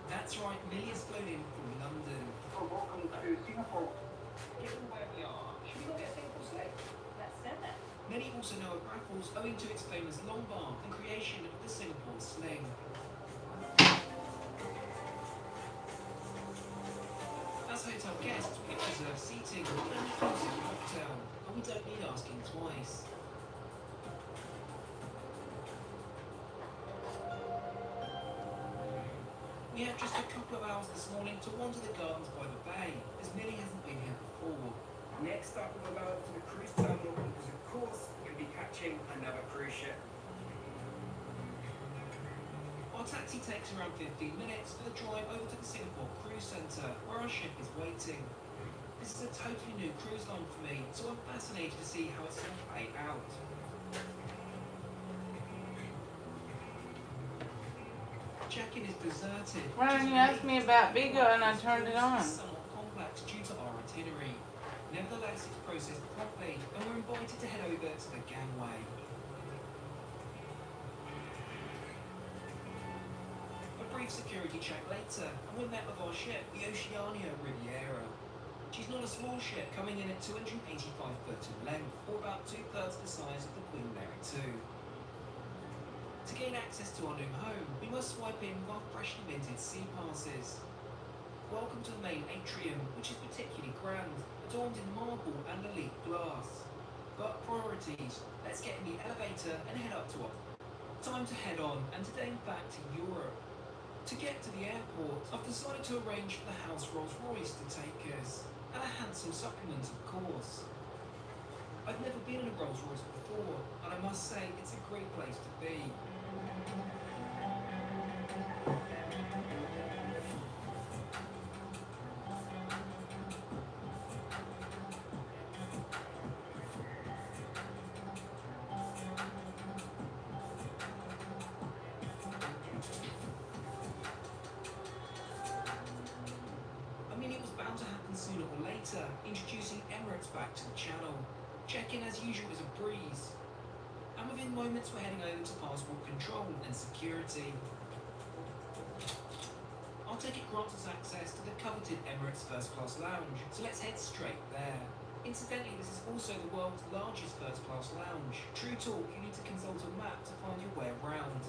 That's right, Millie has flown in from London. Oh, welcome to Singapore. Given where we are, should we go get Singapore Slate? Let's do it. Many also know of Raffles owing to its famous long bar and creation of the Singapore sling. As hotel guests, we get reserved seating and an inclusive cocktail, and we don't need asking twice. We had just a couple of hours this morning to wander the gardens by the bay, as Millie hasn't been here before. Next up, we'll go over to the cruise terminal because, of course, we'll be catching another cruise ship. Our taxi takes around 15 minutes for the drive over to the Singapore Cruise Centre, where our ship is waiting. This is a totally new cruise line for me, so I'm fascinated to see how it's all played out. Check-in is deserted. Ryan, you asked me about Vigo and I turned it on. It's somewhat complex due to our itinerary. Nevertheless, it's processed properly, and we're invited to head over to the gangway. A brief security check later, and we're met with our ship, the Oceania Riviera. She's not a small ship, coming in at 285 foot in length, or about 2/3 the size of the Queen Mary 2. To gain access to our new home, we must swipe in with our freshly minted sea passes. Welcome to the main atrium, which is particularly grand, adorned in marble and elite glass. But priorities, let's get in the elevator and head up to our time to head on, and today back to Europe. To get to the airport, I've decided to arrange for the house Rolls Royce to take us, and a handsome supplement of course. I've never been in a Rolls Royce before, and I must say it's a great place to be. I mean, it was bound to happen sooner or later, introducing Emirates back to the channel. Check-in as usual is a breeze. And within moments we're heading over to passport control and security. Our ticket grants us access to the coveted Emirates First Class Lounge, so let's head straight there. Incidentally, this is also the world's largest first class lounge. True talk, you need to consult a map to find your way around.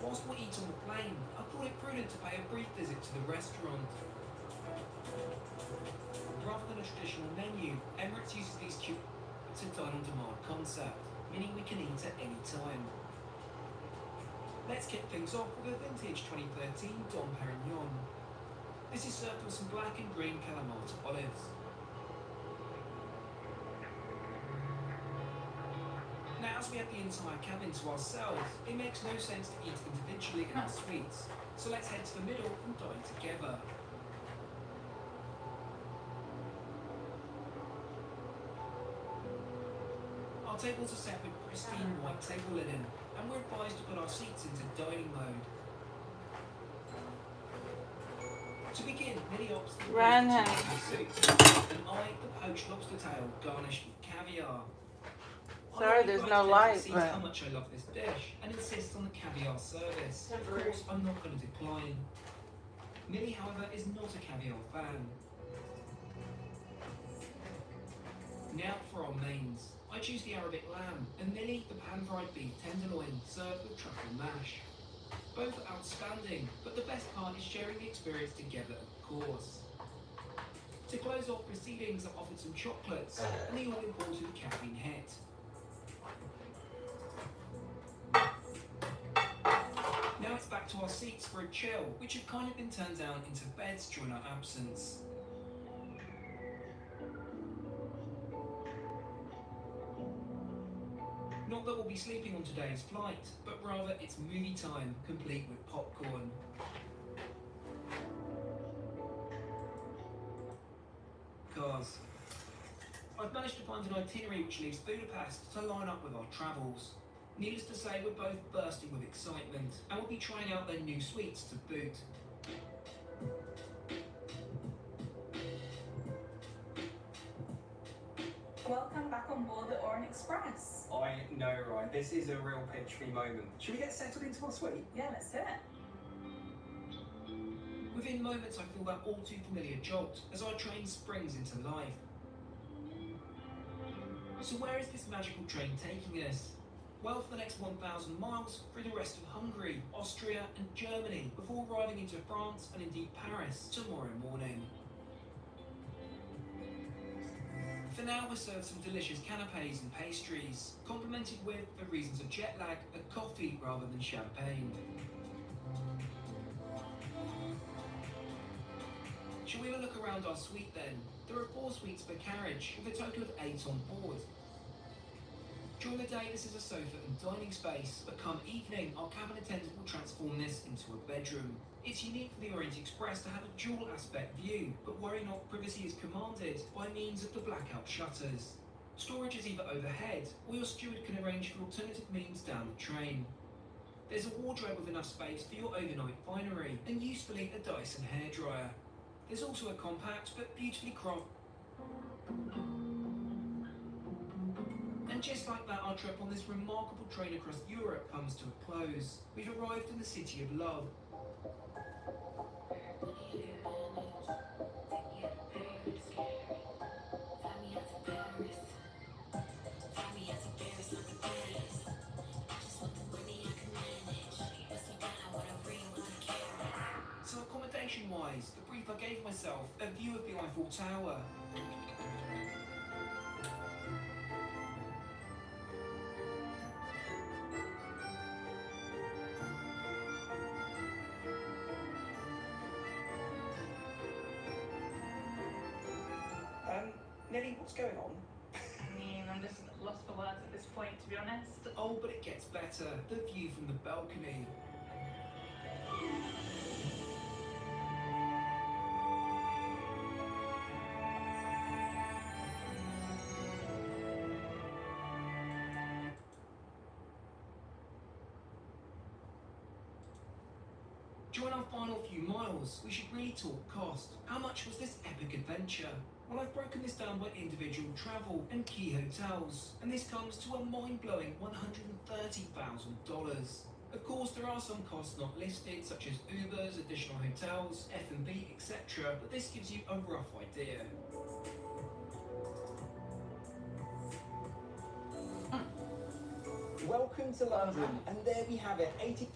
Whilst we eat on the plane, I thought it prudent to pay a brief visit to the restaurant. a traditional menu, Emirates uses these to dine on demand concept, meaning we can eat at any time. Let's kick things off with a vintage 2013 Dom Perignon. This is served with some black and green Kalamata olives. Now, as we have the entire cabin to ourselves, it makes no sense to eat individually in our suites, so let's head to the middle and dine together. Our tables are set with pristine white table linen, and we're advised to put our seats into dining mode. To begin, Millie opts for the Run, roasted honey. soup, and I the poached lobster tail garnished with caviar. Sorry, there's no light, See but how much I love this dish and insist on the caviar service. Of course, I'm not going to decline. Millie, however, is not a caviar fan. Now for our mains. I choose the Arabic lamb, and Millie the pan-fried beef tenderloin, served with truffle mash. Both are outstanding, but the best part is sharing the experience together, of course. To close off proceedings, I offered some chocolates, and the all-important caffeine hit. Now it's back to our seats for a chill, which have kind of been turned down into beds during our absence. Not that we'll be sleeping on today's flight, but rather it's movie time, complete with popcorn. Cars. I've managed to find an itinerary which leaves Budapest to line up with our travels. Needless to say, we're both bursting with excitement, and we'll be trying out their new suites to boot. Welcome back on board the Orient Express. I know, right? This is a real pitch me moment. Should we get settled into our suite? Yeah, let's do it. Within moments, I feel that all too familiar jolt as our train springs into life. So where is this magical train taking us? Well, for the next 1,000 miles through the rest of Hungary, Austria and Germany before arriving into France and indeed Paris tomorrow morning. For now, we're served some delicious canapes and pastries, complemented with, for reasons of jet lag, a coffee rather than champagne. Shall we have a look around our suite then? There are 4 suites per carriage, with a total of 8 on board. During the day, this is a sofa and dining space, but come evening, our cabin attendant will transform this into a bedroom. It's unique for the Orient Express to have a dual aspect view, but worry not, privacy is commanded by means of the blackout shutters. Storage is either overhead, or your steward can arrange for alternative means down the train. There's a wardrobe with enough space for your overnight finery, and usefully a Dyson hairdryer. There's also a compact but beautifully crafted. And just like that, our trip on this remarkable train across Europe comes to a close. We've arrived in the city of love. So accommodation-wise, the brief I gave myself, a view of the Eiffel Tower. Nelly, what's going on? I mean, I'm just lost for words at this point, to be honest. Oh, but it gets better. The view from the balcony. During our final few miles, we should really talk cost. How much was this epic adventure? Well, I've broken this down by individual travel and key hotels, and this comes to a mind-blowing $130,000. Of course, there are some costs not listed, such as Ubers, additional hotels, F&B, etc., but this gives you a rough idea. Welcome to London, and there we have it, 80...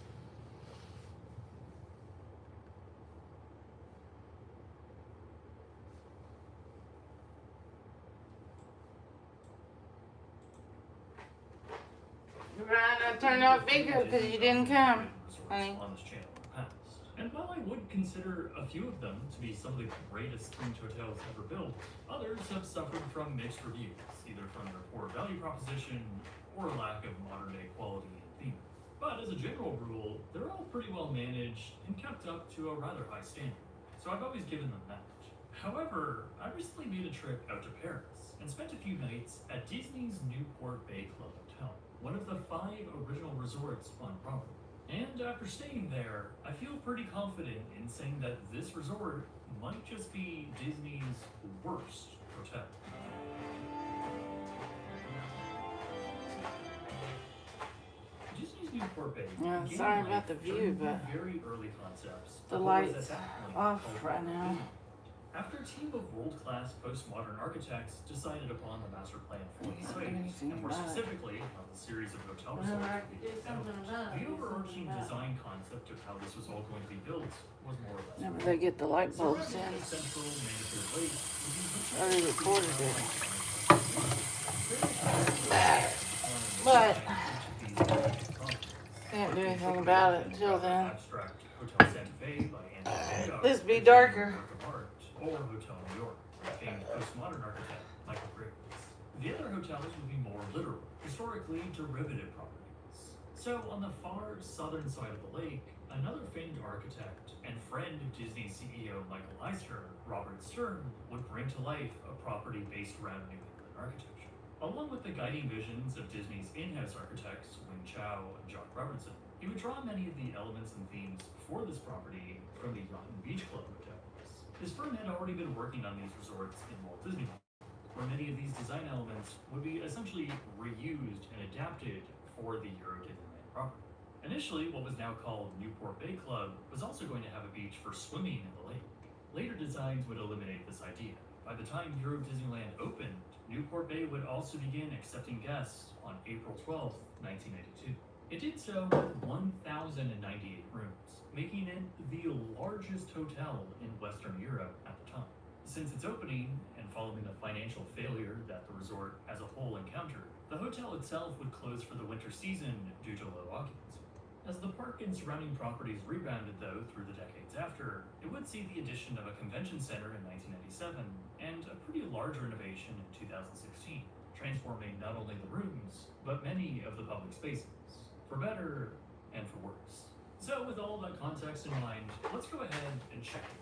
I figured because you didn't come, honey. On this channel in the past. And while I would consider a few of them to be some of the greatest themed hotels ever built, others have suffered from mixed reviews, either from their poor value proposition or lack of modern day quality and theme. But as a general rule, they're all pretty well managed and kept up to a rather high standard, so I've always given them that. However, I recently made a trip out to Paris and spent a few nights at Disney's Newport Bay Club Hotel, one of the 5 original resorts on property. And after staying there, I feel pretty confident in saying that this resort might just be Disney's worst hotel. Disney's Newport Bay. Yeah, sorry about the view, but very early concepts. the light's off right now. After a team of world-class postmodern architects decided upon the master plan for the site, and more specifically on the series of hotel resorts to be developed, the overarching design concept of how this was all going to be built was more or less. Whenever they get the light bulbs in, I already recorded it. But can't do anything about it until then. This be darker. Or Hotel New York, famed postmodern architect Michael Griggs. The other hotels would be more literal, historically derivative properties. So on the far southern side of the lake, another famed architect and friend of Disney CEO Michael Eisner, Robert Stern, would bring to life a property based around New England architecture. Along with the guiding visions of Disney's in-house architects, Wing Chow and Jock Robertson, he would draw many of the elements and themes for this property from the Yacht and Beach Club hotels. His firm had already been working on these resorts in Walt Disney World, where many of these design elements would be essentially reused and adapted for the Euro Disneyland property. Initially, what was now called Newport Bay Club was also going to have a beach for swimming in the lake. Later designs would eliminate this idea. By the time Euro Disneyland opened, Newport Bay would also begin accepting guests on April 12, 1992. It did so with 1,098 rooms, making it the largest hotel in Western Europe at the time. Since its opening, and following the financial failure that the resort as a whole encountered, the hotel itself would close for the winter season due to low occupancy. As the park and surrounding properties rebounded, though, through the decades after, it would see the addition of a convention center in 1997 and a pretty large renovation in 2016, transforming not only the rooms, but many of the public spaces, for better and for worse. So with all that context in mind, let's go ahead and check it.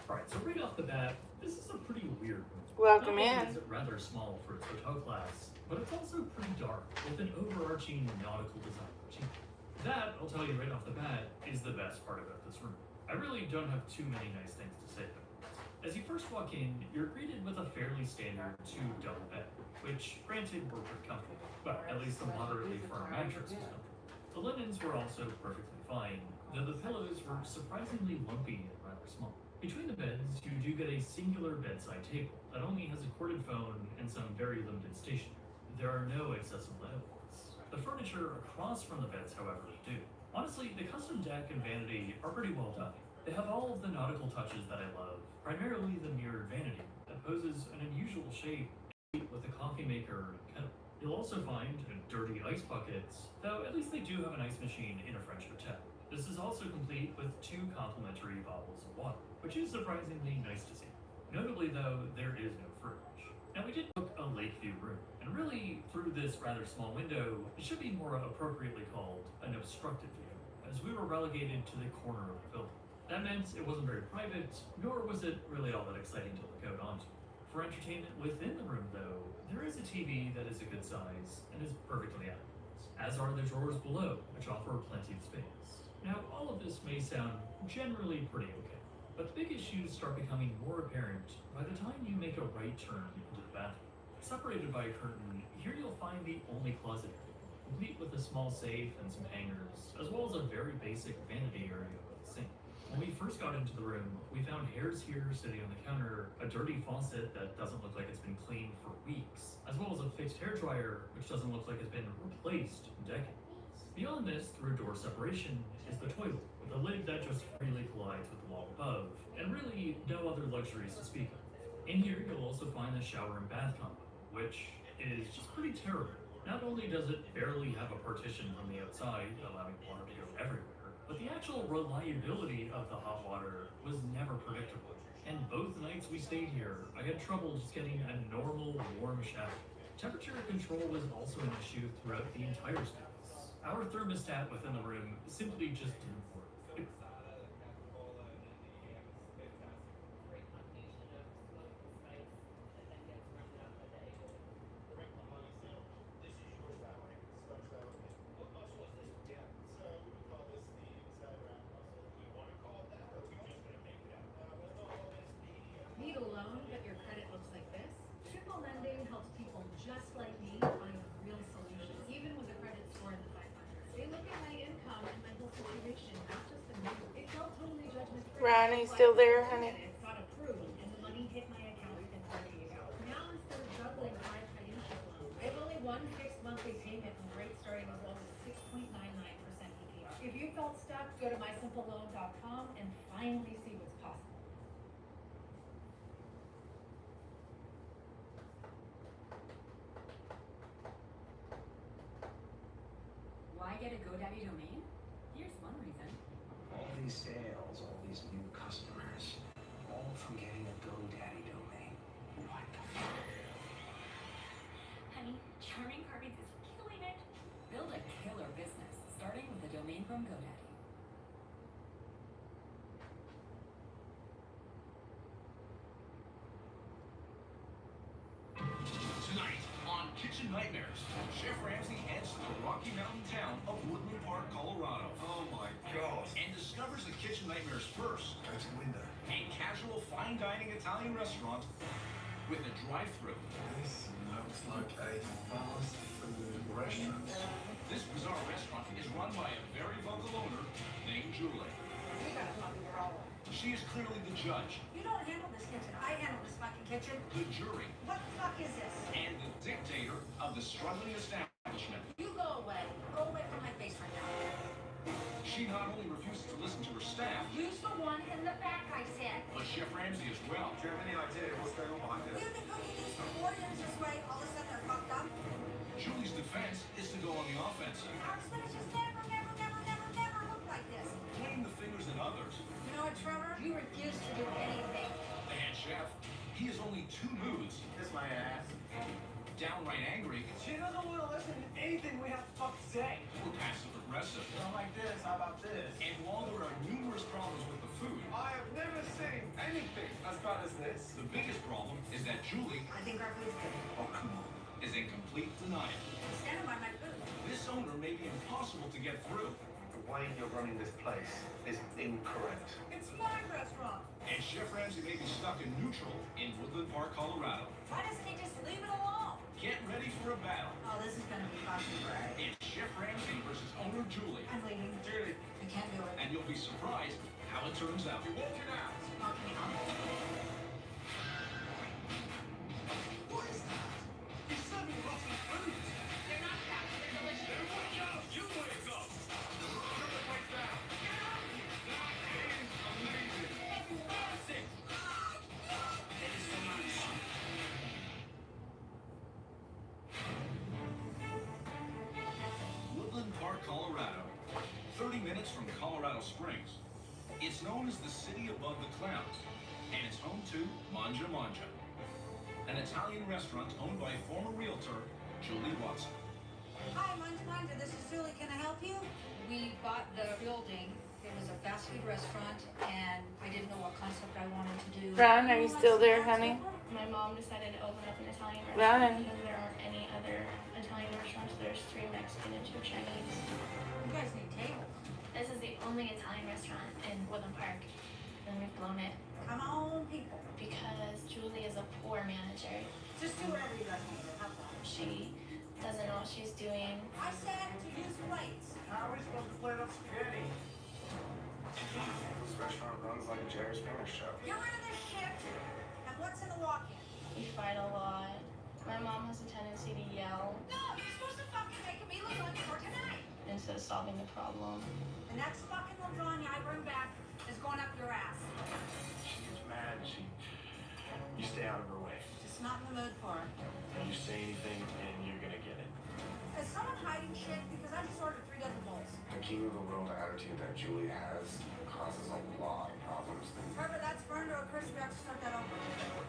Alright, so right off the bat, this is a pretty weird room. Welcome Not in. only is it rather small for its hotel class, but it's also pretty dark, with an overarching nautical design motif. That, I'll tell you right off the bat, is the best part about this room. I really don't have too many nice things to say about it. As you first walk in, you're greeted with a fairly standard 2 double bed, which, granted, were pretty comfortable, but at least the moderately firm mattress was comfortable. The linens were also perfectly fine, though the pillows were surprisingly lumpy and rather small. Between the beds, you do get a singular bedside table that only has a corded phone and some very limited stationery. There are no accessible outlets. The furniture across from the beds, however, do. Honestly, the custom deck and vanity are pretty well done. They have all of the nautical touches that I love, primarily the mirrored vanity that poses an unusual shape with a coffee maker and kettle. You'll also find dirty ice buckets, though at least they do have an ice machine in a French hotel. This is also complete with 2 complimentary bottles of water, which is surprisingly nice to see. Notably though, there is no fridge. Now we did book a lakeview room, and really, through this rather small window, it should be more appropriately called an obstructed view, as we were relegated to the corner of the building. That meant it wasn't very private, nor was it really all that exciting to look out onto. For entertainment within the room though, there is a TV that is a good size and is perfectly adequate, as are the drawers below, which offer plenty of space. Now, all of this may sound generally pretty okay, but the big issues start becoming more apparent by the time you make a right turn into the bathroom. Separated by a curtain, here you'll find the only closet area, complete with a small safe and some hangers, as well as a very basic vanity area with a sink. When we first got into the room, we found hairs here sitting on the counter, a dirty faucet that doesn't look like it's been cleaned for weeks, as well as a fixed hairdryer which doesn't look like it's been replaced in decades. Beyond this, through door separation, is the toilet, with a lid that just freely collides with the wall above, and really no other luxuries to speak of. In here, you'll also find the shower and bath combo, which is just pretty terrible. Not only does it barely have a partition on the outside, allowing water to go everywhere, but the actual reliability of the hot water was never predictable. And both nights we stayed here, I had trouble just getting a normal warm shower. Temperature control was also an issue throughout the entire space. Our thermostat within the room simply just didn't work. Need a loan, but your credit looks like this? Triple lending helps people just like me find real solutions, even with a credit score in the 500s. They look at my income and my whole situation, not just the number. It felt totally judgment-free. Ronnie, still there, honey? It got approved, and the money hit my account within 48 hours. Now instead of juggling 5 financial loans, I have only one fixed monthly payment and the rate starting as low as 6.99% APR. If you felt stuck, go to mysimpleloan.com and finally see what's possible. Why get a GoDaddy domain? Here's one reason. All these sales, all these new customers, all from getting a GoDaddy domain. What the fuck? Honey, Charming Carpets is killing it. Build a killer business, starting with a domain from GoDaddy. Tonight on Kitchen Nightmares, Chef Ramsay heads to the Rocky Mountain town of Woodland Park, Colorado. Oh my god. And discovers the Kitchen Nightmares first. Go to the window. A casual fine dining Italian restaurant with a drive-through. This looks like a fast food restaurant. This bizarre restaurant is run by a very vocal owner named Julie. You got a fucking problem. She is clearly the judge, You don't handle this kitchen. I handle this fucking kitchen. the jury, What the fuck is this? and the dictator of the struggling establishment. You go away. Go away from my face right now. She not only refuses to listen to her staff, Use the one in the back, I said. but Chef Ramsay as well. Do you have any idea what's going on behind You've been cooking these for 4 years this way. All of a sudden they're fucked up. Julie's defense is to go on the offensive, Our spinach has never looked like this. pointing the fingers at others. You know what, Trevor? You refuse to do anything. The head chef, he has only 2 moods. Kiss my ass. Downright angry She doesn't want to listen to anything we have to fucking say. or passive aggressive. Don't like this, how about this? And while there are numerous problems with the food, I have never seen anything as bad as this. the biggest problem is that Julie I think our food's good. oh come on, is in complete denial. I'm standing by my food. This owner may be impossible to get through, The way you're running this place is incorrect. It's my restaurant. and Chef Ramsay may be stuck in neutral in Woodland Park, Colorado. Why doesn't he just leave it alone? Get ready for a battle. Oh, this is gonna be fucking great. It's Chef Ramsay versus owner Julie, I'm leaving. Julie, I can't do it. and you'll be surprised how it turns out. you're walking out. Walking out. What is that? He's serving rotten food. They're not fast. They're delicious. Wake up! You wake up! Shut the place down. That is amazing. Fantastic. Thank you so much. Woodland Park, Colorado. 30 minutes from Colorado Springs. It's known as the city above the clouds, and it's home to Mangia Mangia, an Italian restaurant owned by former realtor Julie Watson. Hi, Manja. This is Julie. Can I help you? We bought the building. It was a fast food restaurant, and I didn't know what concept I wanted to do. Ron, are you still there, honey? My mom decided to open up an Italian Ron. restaurant because there aren't any other Italian restaurants. There's 3 Mexican and 2 Chinese. You guys need tables. This is the only Italian restaurant in Woodland Park, and we've blown it Come on, people. because Julie is a poor manager. Just do whatever you guys want to do. Have fun. She doesn't know what she's doing. I said to use plates. How are we supposed to plate up spaghetti? This restaurant runs like a Jerry Springer show. Get rid of this shit. And what's in the walk-in? We fight a lot. My mom has a tendency to yell No, you're supposed to fucking make a meal of lunch for tonight. instead of solving the problem. The next fucking lasagna I bring back is going up your ass. She gets mad. You stay out of her way. Just not in the mood for it. You say anything, and you're gonna get it. Is someone hiding shit? Because I just ordered 3 dozen bowls. The king of the world attitude that Julie has causes a lot of problems. Trevor, that's burned to a crisp. We have to start that over.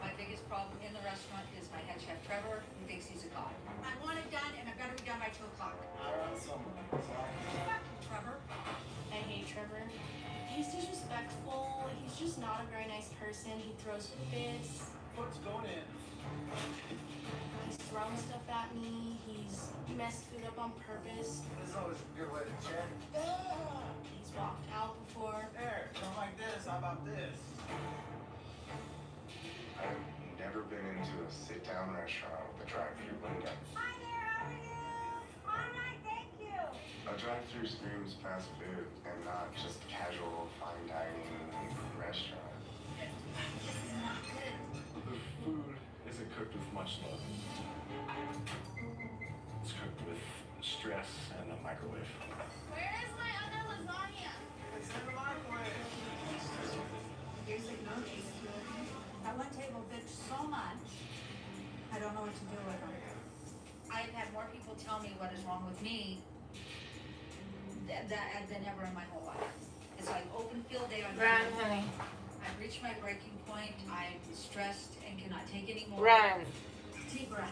My biggest problem in the restaurant is my head chef Trevor, who thinks he's a god. I want it done, and I've got to be done by 2 o'clock. I run somewhere. Sorry. Trevor? I hate Trevor. He's disrespectful. He's just not a very nice person. He throws fits. What's going in? He's thrown stuff at me. He's messed food up on purpose. This is always a good way to check. He's walked out before. There, don't like this. How about this? I've never been into a sit-down restaurant with a drive-through window. Hi there, how are you? All right, thank you. A drive-through screams fast food and not just casual fine dining restaurant. This is not good. The food isn't cooked with much love. It's cooked with stress and a microwave. Where is my other lasagna? It's in the microwave. Here's the emojis. That one table bitched so much. I don't know what to do with them. I've had more people tell me what is wrong with me than ever in my whole life. It's like open field day on Run, honey. I've reached my breaking point. I'm stressed and cannot take any more. Run. Deep breath.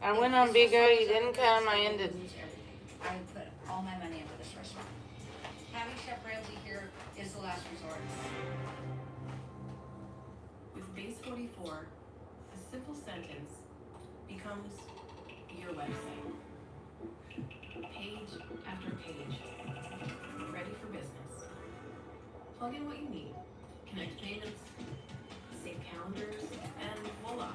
I went on Bigo, you didn't come, I ended. I put all my money into this restaurant. Having Chef Ramsay here is the last resort. With Base 44, a simple sentence becomes your website. Page after page, ready for business. Plug in what you need, connect payments, sync calendars, and voila,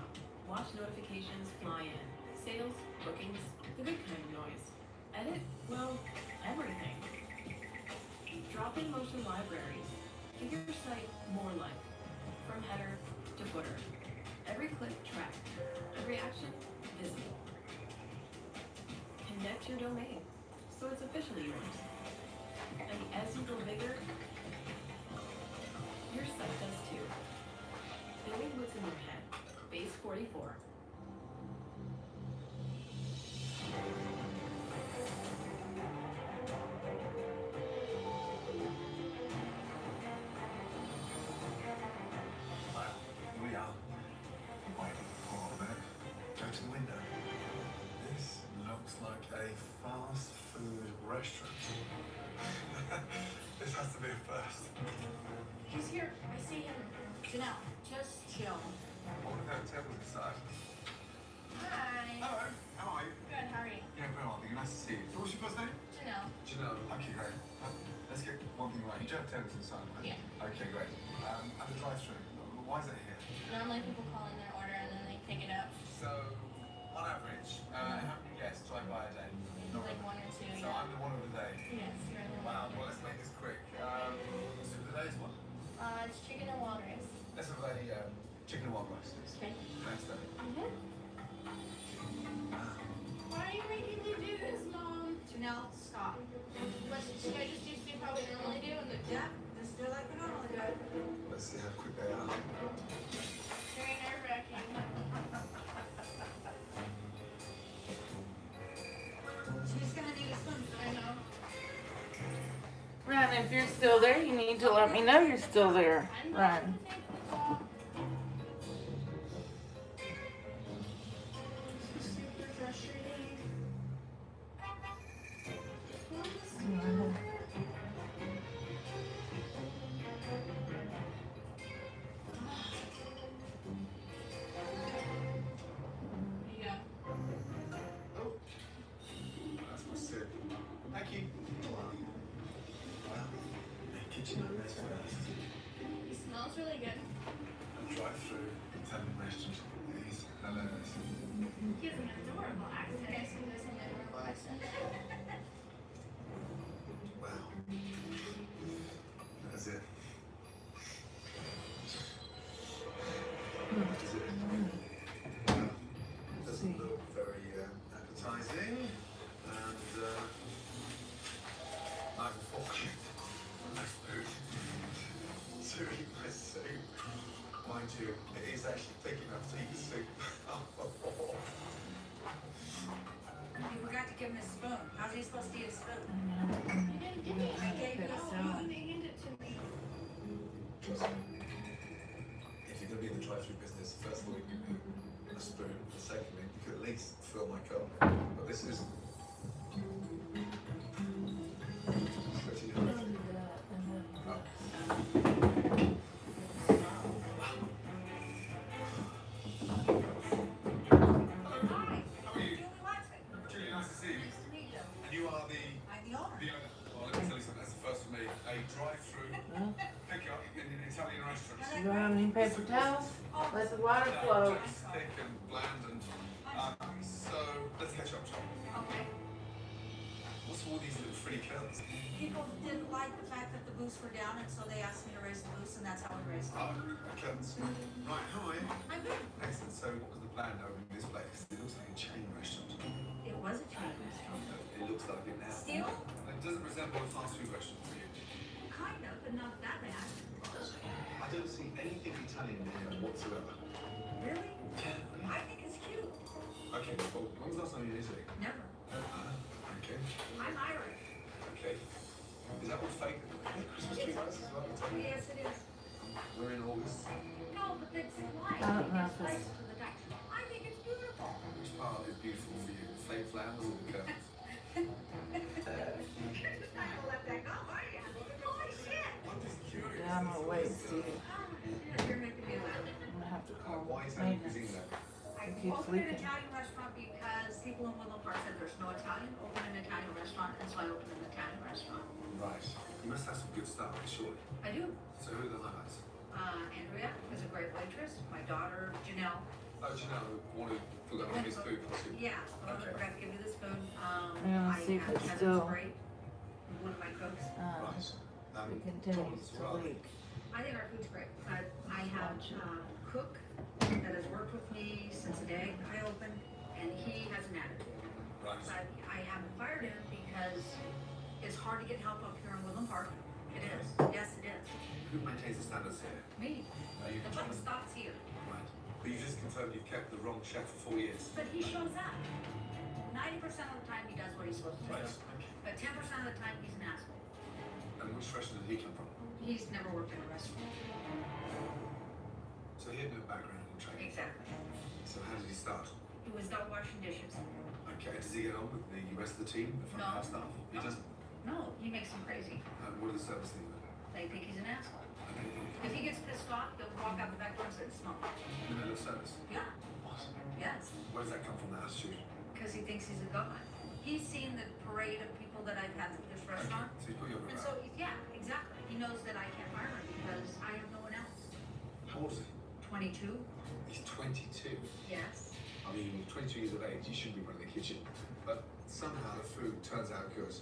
watch notifications fly in. Sales, bookings, the good kind of noise. Edit, well, everything. Drop in motion libraries. Give your site more life. From header to footer. Every click tracked. Every action visible. Connect your domain so it's officially yours. And as you go bigger, your site does too. Build what's in your head. Base 44. We are. Wait, hold on a minute. Go to the window. This looks like a fast food restaurant. This has to be a first. He's here. I see him. Janelle, just chill. I wonder if that table's inside. Hi. Hello, how are you? Good, how are you? Yeah, very well, thank you. Nice to see you. What's your first name? Janelle. Janelle. Okay, great. Let's get one thing right. You do have tables inside, right? Yeah. Okay, great. And the drive-through. Why is it here? Normally people call in their order and then they pick it up. So, on average, how many guests drive by a day? Maybe like 1 or 2. So I'm the one of the day. Yes, you're the Wow, one. well, let's make this quick. So today's what? It's chicken and wild rice. Let's have a chicken and wild rice. Okay. Thanks, Daddy. Why are you making me do this, Mom? Janelle, stop. But should I just do soup how we normally do? And Yeah, just do it like we normally do it. Let's see how quick they are. very nerve-wracking. She's gonna need a spoon. I know. Run, if you're still there, you need to let me know you're still there. Run. Super frustrating. Yeah. Oh, that's my sip. Thank you. Wow. The kitchen and mess first. It smells really good. A drive-through Italian restaurant. These hellos. He has an adorable accent. Yes, he does have an adorable accent. Wow. That's it. That's it. Doesn't look very appetizing. And knife and fork. Nice food. Doing my soup. Mind you, it is actually thick enough to eat soup. You forgot to give him his spoon. How's he supposed to eat a spoon? You didn't give me I gave you a No, spoon. they handed it to me. If you're going to be in the drive-through business, first of all, you can a spoon. The secondly, you could at least fill my cup. But this is pretty hard. Hi. Julie Watson. Julie, nice to see you. Nice to meet you. And you are the I'm the owner. owner. Well, let me tell you something. That's the first for me. A drive-through pickup in an Italian restaurant. You don't have any paper towels? Let the water flow. It's thick and bland and so let's catch up, Tom. Okay. What's all these little pretty curls? People didn't like the fact that the booths were down, and so they asked me to raise the booths, and that's how we raised them. Curtains. Right, how are you? I'm good. Excellent. So what was the plan opening this place? It looks like a chain restaurant. It was a chain restaurant. It looks like it now. Still? It doesn't resemble a fast food restaurant for you. Kind of, but not that bad. I don't see anything Italian in here whatsoever. Really? Yeah. I think it's cute. Okay, well, when was the last time you were in Italy? Never. Okay. I'm Irish. Okay. Is that all fake? Christmas tree lights as well? Yes, it is. We're in August. No, but it's light. I don't know It's if light it's- to the back. I think it's beautiful. Which part is beautiful for you? The fake flowers or the curtains? You're just not gonna let that go, are you? Holy shit! I'm just curious. Yeah, I'm gonna wait and see. You're making me laugh. I'm gonna have to call Why Italian cuisine maintenance. then? I It keeps opened an leaking. Italian restaurant because people in Woodland Park said there's no Italian. Open an Italian restaurant, and so I opened an Italian restaurant. Right. You must have some good stuff, surely. I do. So who are the highlights? Andrea is a great waitress. My daughter, Janelle. Oh, do you know one who forgot to give his food? Yeah, I Okay. forgot to give you the spoon. Yeah, I see if have it's Kevin's still- great. One of my cooks. It continues to leak. I think our food's great. I have a cook that has worked with me since the day I opened, and he has an attitude. Right. But I haven't fired him because it's hard to get help up here in Woodland Park. It is. Yes, it is. Who maintains the standards here? Me. Are you The buck stops here. Right. But you just confirmed you've kept the wrong chef for 4 years. But he shows up. 90% of the time he does what he's supposed to Right. do. But 10% of the time he's an asshole. And which restaurant did he come from? He's never worked in a restaurant. So he had no background in training. Exactly. So how did he start? He was not washing dishes. Okay. Does he get on with the rest of the team, the front No. house staff? He No. doesn't. No, he makes them crazy. What do the service think of it? They think he's an asshole. Okay. If he gets pissed off, he'll walk out the back door and sit and smoke. In the middle of service? Yeah. What? Yes. Where does that come from, that attitude? Because he thinks he's a god. He's seen the parade of people that I've had at this restaurant. So he's put you on the And radar. so, yeah, exactly. He knows that I can't fire him because I have no one else. How old is he? 22? He's 22. Yes. I mean, 22 years of age, you shouldn't be running the kitchen. But somehow the food turns out good.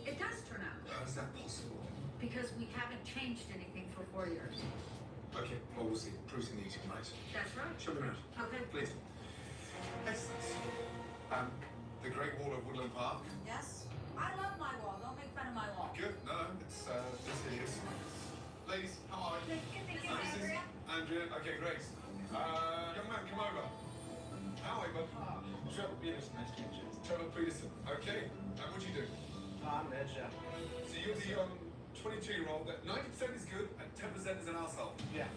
It does turn out good. How is that possible? Because we haven't changed anything for 4 years. Okay, well, we'll see. Proof's in the eating, right? That's right. Show me around. Okay. Please. Excellent. The Great Wall of Woodland Park. Yes? I love my wall. Don't make fun of my wall. Good. No, it's hideous. Ladies, how are you? Thank you, This is Andrea. Andrea. Okay, great. Young man, come over. How are you, bud? Trevor Peterson, nice to meet you. Trevor Peterson. Okay. And what do you do? I'm the head chef. So you're the 22-year-old that 90% is good and 10% is an arsehole. Yeah.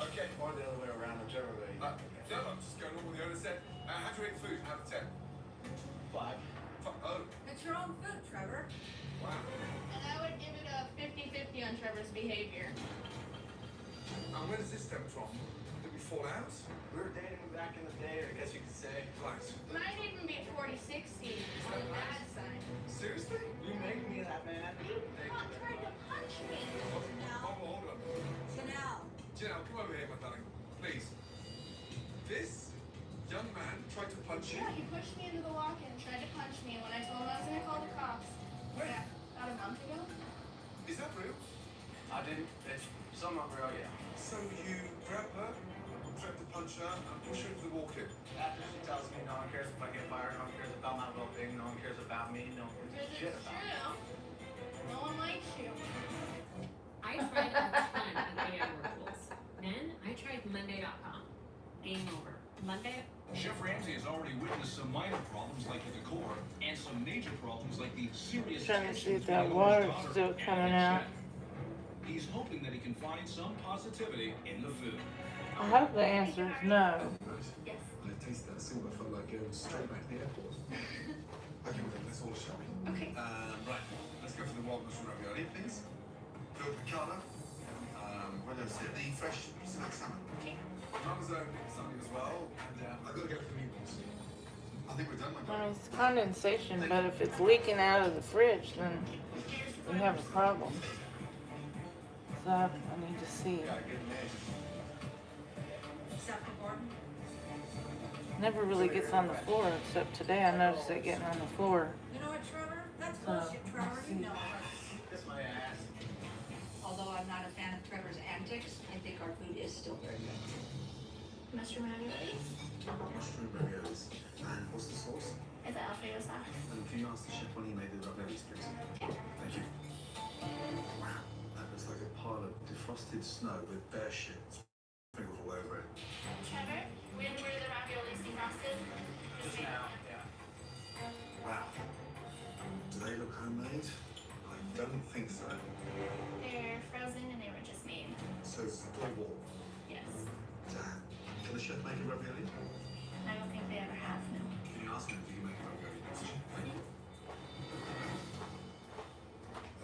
Okay. Or the other way around, whichever way. No, I'm just going on with the owner said. How do you rate the food out of 10? 5. Oh, It's your own food, Trevor. wow. And I would give it a 50-50 on Trevor's behavior. And where does this stem from? Did we fall out? We were dating back in the day, I guess you could say. Right. Might even be 40-60 on the bad side. Seriously? You made me that, man. You tried to punch me. Hold on. Janelle. Janelle, come over here, my darling. Please. This young man tried to punch you. Yeah, he pushed me into the walk-in, tried to punch me. When I told him I was going to call the cops. When? About a month ago. Is that real? I didn't. It's somewhat real, yeah. So you grab her, tried to punch her, and push her into the walk-in. After she tells me no one cares if I get fired, no one cares about my well-being, no one cares about me, no one Because gives a shit it's about me. true. No one likes you. I tried a ton of AI workables. Then I tried Monday.com. Game over. Monday, Chef Ramsay has already witnessed some minor problems like the decor and some major problems like the serious Trying to see tensions if that between water's his daughter still and coming the out. chef. He's hoping that he can find some positivity in the food. I hope the answer is no. Yes. When I tasted that soup, I felt like going straight back to the airport. Okay, well, let's all shall we? Okay. Right, let's go for the wild mushroom ravioli, please. Grilled piccata. What else here? The fresh smoked salmon. Okay. Parmesan something as well. And I've got to go for the meatballs. I think we're done, my Well, friend. it's condensation, but if it's leaking out of the fridge, then we have a problem. So I need to see. Is that for Gordon? Never really gets on the floor, except today I noticed it getting on the floor. You know what, Trevor? That's So, bullshit, Trevor. You know it. Kiss my ass. Although I'm not a fan of Trevor's antics, I think our food is still very good. Mushroom raviolis? Mushroom raviolis. And what's the sauce? Is it Alfredo sauce? And can you ask the chef when he made the raviolis, please? Thank you. Wow, that looks like a pile of defrosted snow with bear shit sprinkled all over it. Trevor, when were the raviolis defrosted? Just now, yeah. Wow. Do they look homemade? I don't think so. They're frozen and they were just made. So it's store-bought. Yes. Damn. Can the chef make a ravioli? I don't think they ever have, no. Can you ask him if he can make a ravioli? Thank you.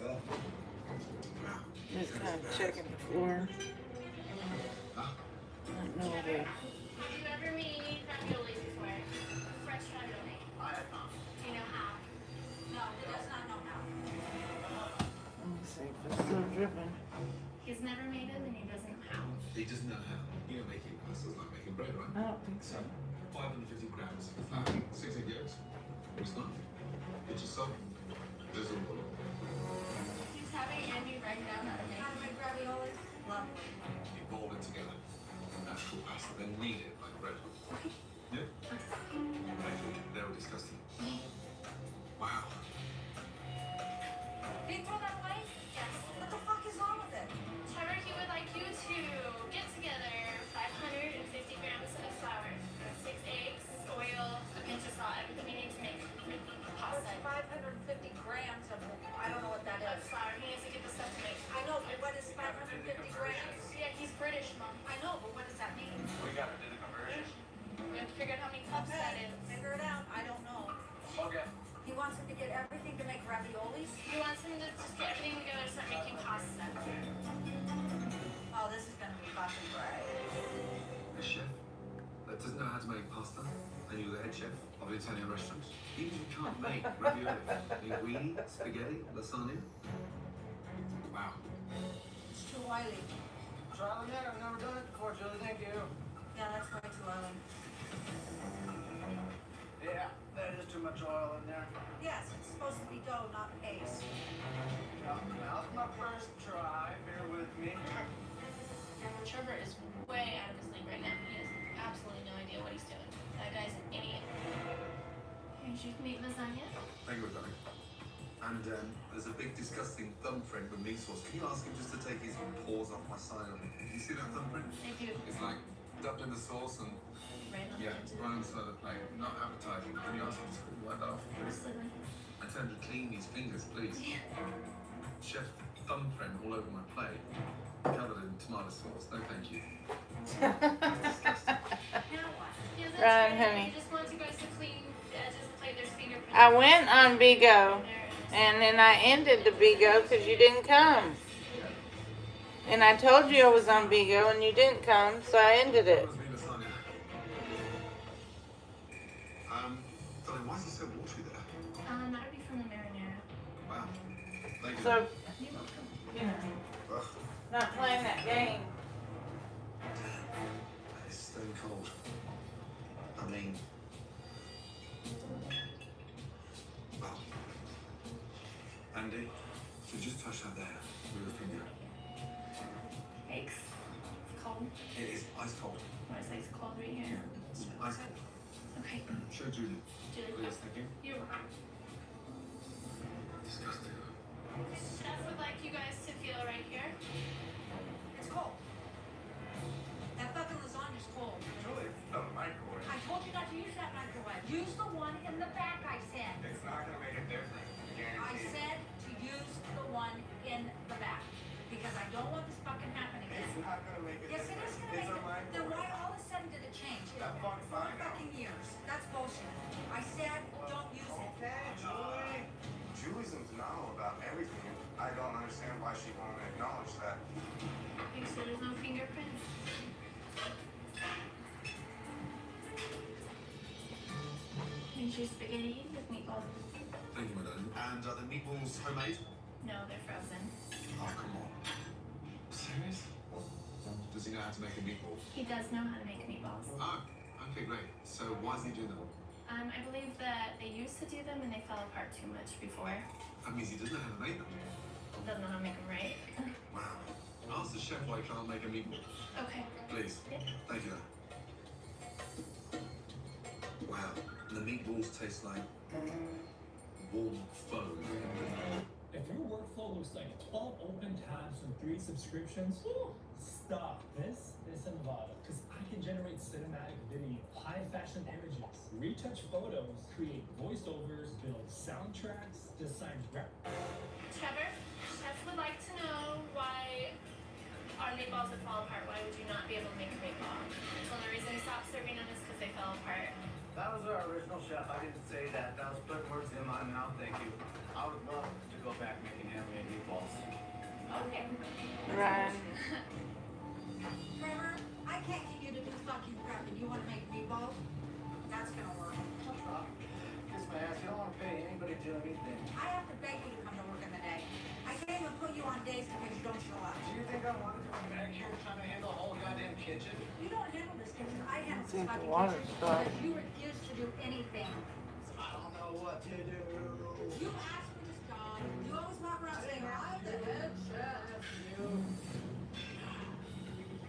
Wow. Just kind of checking the floor. Ah. I don't know the. Have you ever made raviolis before? Fresh ravioli? I have not. Do you know how? No, he does not know how. Let me see if it's still dripping. He's never made them and he doesn't know how. He doesn't know how. You know, making pasta's like making bread, right? I don't think so. 550 grams of flour, 6 egg yolks, it's not. It's just salt. There's a little. He's having Andy write down how to make How to make raviolis? Lovely. You boil it together. Natural pasta, then knead it like bread. Yeah? They were disgusting. Wow. Can you throw that away? Yes. What the fuck is wrong with it? Trevor, he would like you to get together 550 grams of flour, 6 eggs, oil, a pinch of salt, everything you need to make That's pasta. 550 grams of, I don't know what that Of is. flour, he needs to get the stuff to make. I know, but what is 550 grams? Yeah, he's British, Mom. I know, but what does that mean? We gotta do the conversion. We have to figure out how many cups that is. Figure it out. I don't know. Okay. He wants him to get everything to make raviolis. He wants him to just get everything together and start making pasta. Oh, this is gonna be fucking great. A chef that doesn't know how to make pasta, and you're the head chef of an Italian restaurant. Even if you can't make ravioli, linguine, spaghetti, lasagna. Wow. It's too oily. Try it again. I've never done it before, Julie. Thank you. Yeah, that's way too oily. Yeah, there's too much oil in there. Yes, it's supposed to be dough, not paste. That was my first try. Bear with me. Trevor is way out of his league right now. He has absolutely no idea what he's doing. That guy's an idiot. Here's your meat lasagna. Thank you, darling. And there's a big disgusting thumbprint with meat sauce. Can you ask him just to take his paws off my side of it? Do you see that thumbprint? I do. It's like dubbed in the sauce and Right on yeah, the right on the side of the plate. Not appetizing. Can you ask him to just wipe that off, please? Absolutely. And tell him to clean his fingers, please. Chef thumbprint all over my plate, covered in tomato sauce. No, thank you. Now what? He doesn't Right, try it. honey. He just wants you guys to clean the edges of the plate. There's fingerprints. I went on Bigo, and then I ended the Bigo because you didn't come. And I told you I was on Bigo, and you didn't come, so I ended it. Darling, why is it so watery there? That would be from the marinara. Wow. Thank you. So, You're welcome. you know, Ugh, not playing that game. that is stone cold. I mean, well, Andy, so just touch that there with a finger. Thanks. It's cold. It is ice cold. Why is it cold right here? It's ice cold. Okay. Show Julie. Julie, Please, thank you. you're welcome. Disgusting. Chef would like you guys to feel right here. It's cold. That fucking lasagna's cold. Julie, the microwave. I told you not to not gonna make a Yes, it difference. is gonna make It's a it. Then microwave. why all of a sudden did it change? That fuck's 4 fine now. fucking years. That's bullshit. I said, don't use it. Okay, Julie. Julie's in denial about everything. I don't understand why she won't acknowledge that. Make sure there's no fingerprints. Here's your spaghetti with meatballs. Thank you, madam. And are the meatballs homemade? No, they're frozen. Oh, come on. Serious? Does he know how to make a meatball? He does know how to make meatballs. Oh, okay, great. So why is he doing that? I believe that they used to do them and they fell apart too much before. That means he doesn't know how to make them. Doesn't know how to make them right. Wow. Ask the chef why he can't make a meatball. Okay. Please. Yep. Thank you. Wow. And the meatballs taste like warm foam. If your workflow looks like 12 open tabs and 3 subscriptions, stop. This is Nevada, because I can generate cinematic video, high fashion images, retouch photos, create voiceovers, build soundtracks, design Trevor, chef would like to know why our meatballs would fall apart. Why would you not be able to make a meatball? So the reason he stopped serving them is because they fell apart. That was our original chef. I didn't say that. That was putting words in my mouth. Thank you. I would love to go back making handmade meatballs. Okay. Ryan. Trevor, I can't get you to do fucking prep and you want to make meatballs? That's gonna work. Kiss my ass. You don't want to pay anybody to do anything. I have to beg you to come to work in the day. I can't even put you on days because you don't show up. Do you think I want to come back here trying to handle the whole goddamn kitchen? You don't handle this kitchen. I handle this See if the fucking water's kitchen dry. because you refuse to do anything. I don't know what to do. You ask for this job. You always walk around saying, I'm the head chef.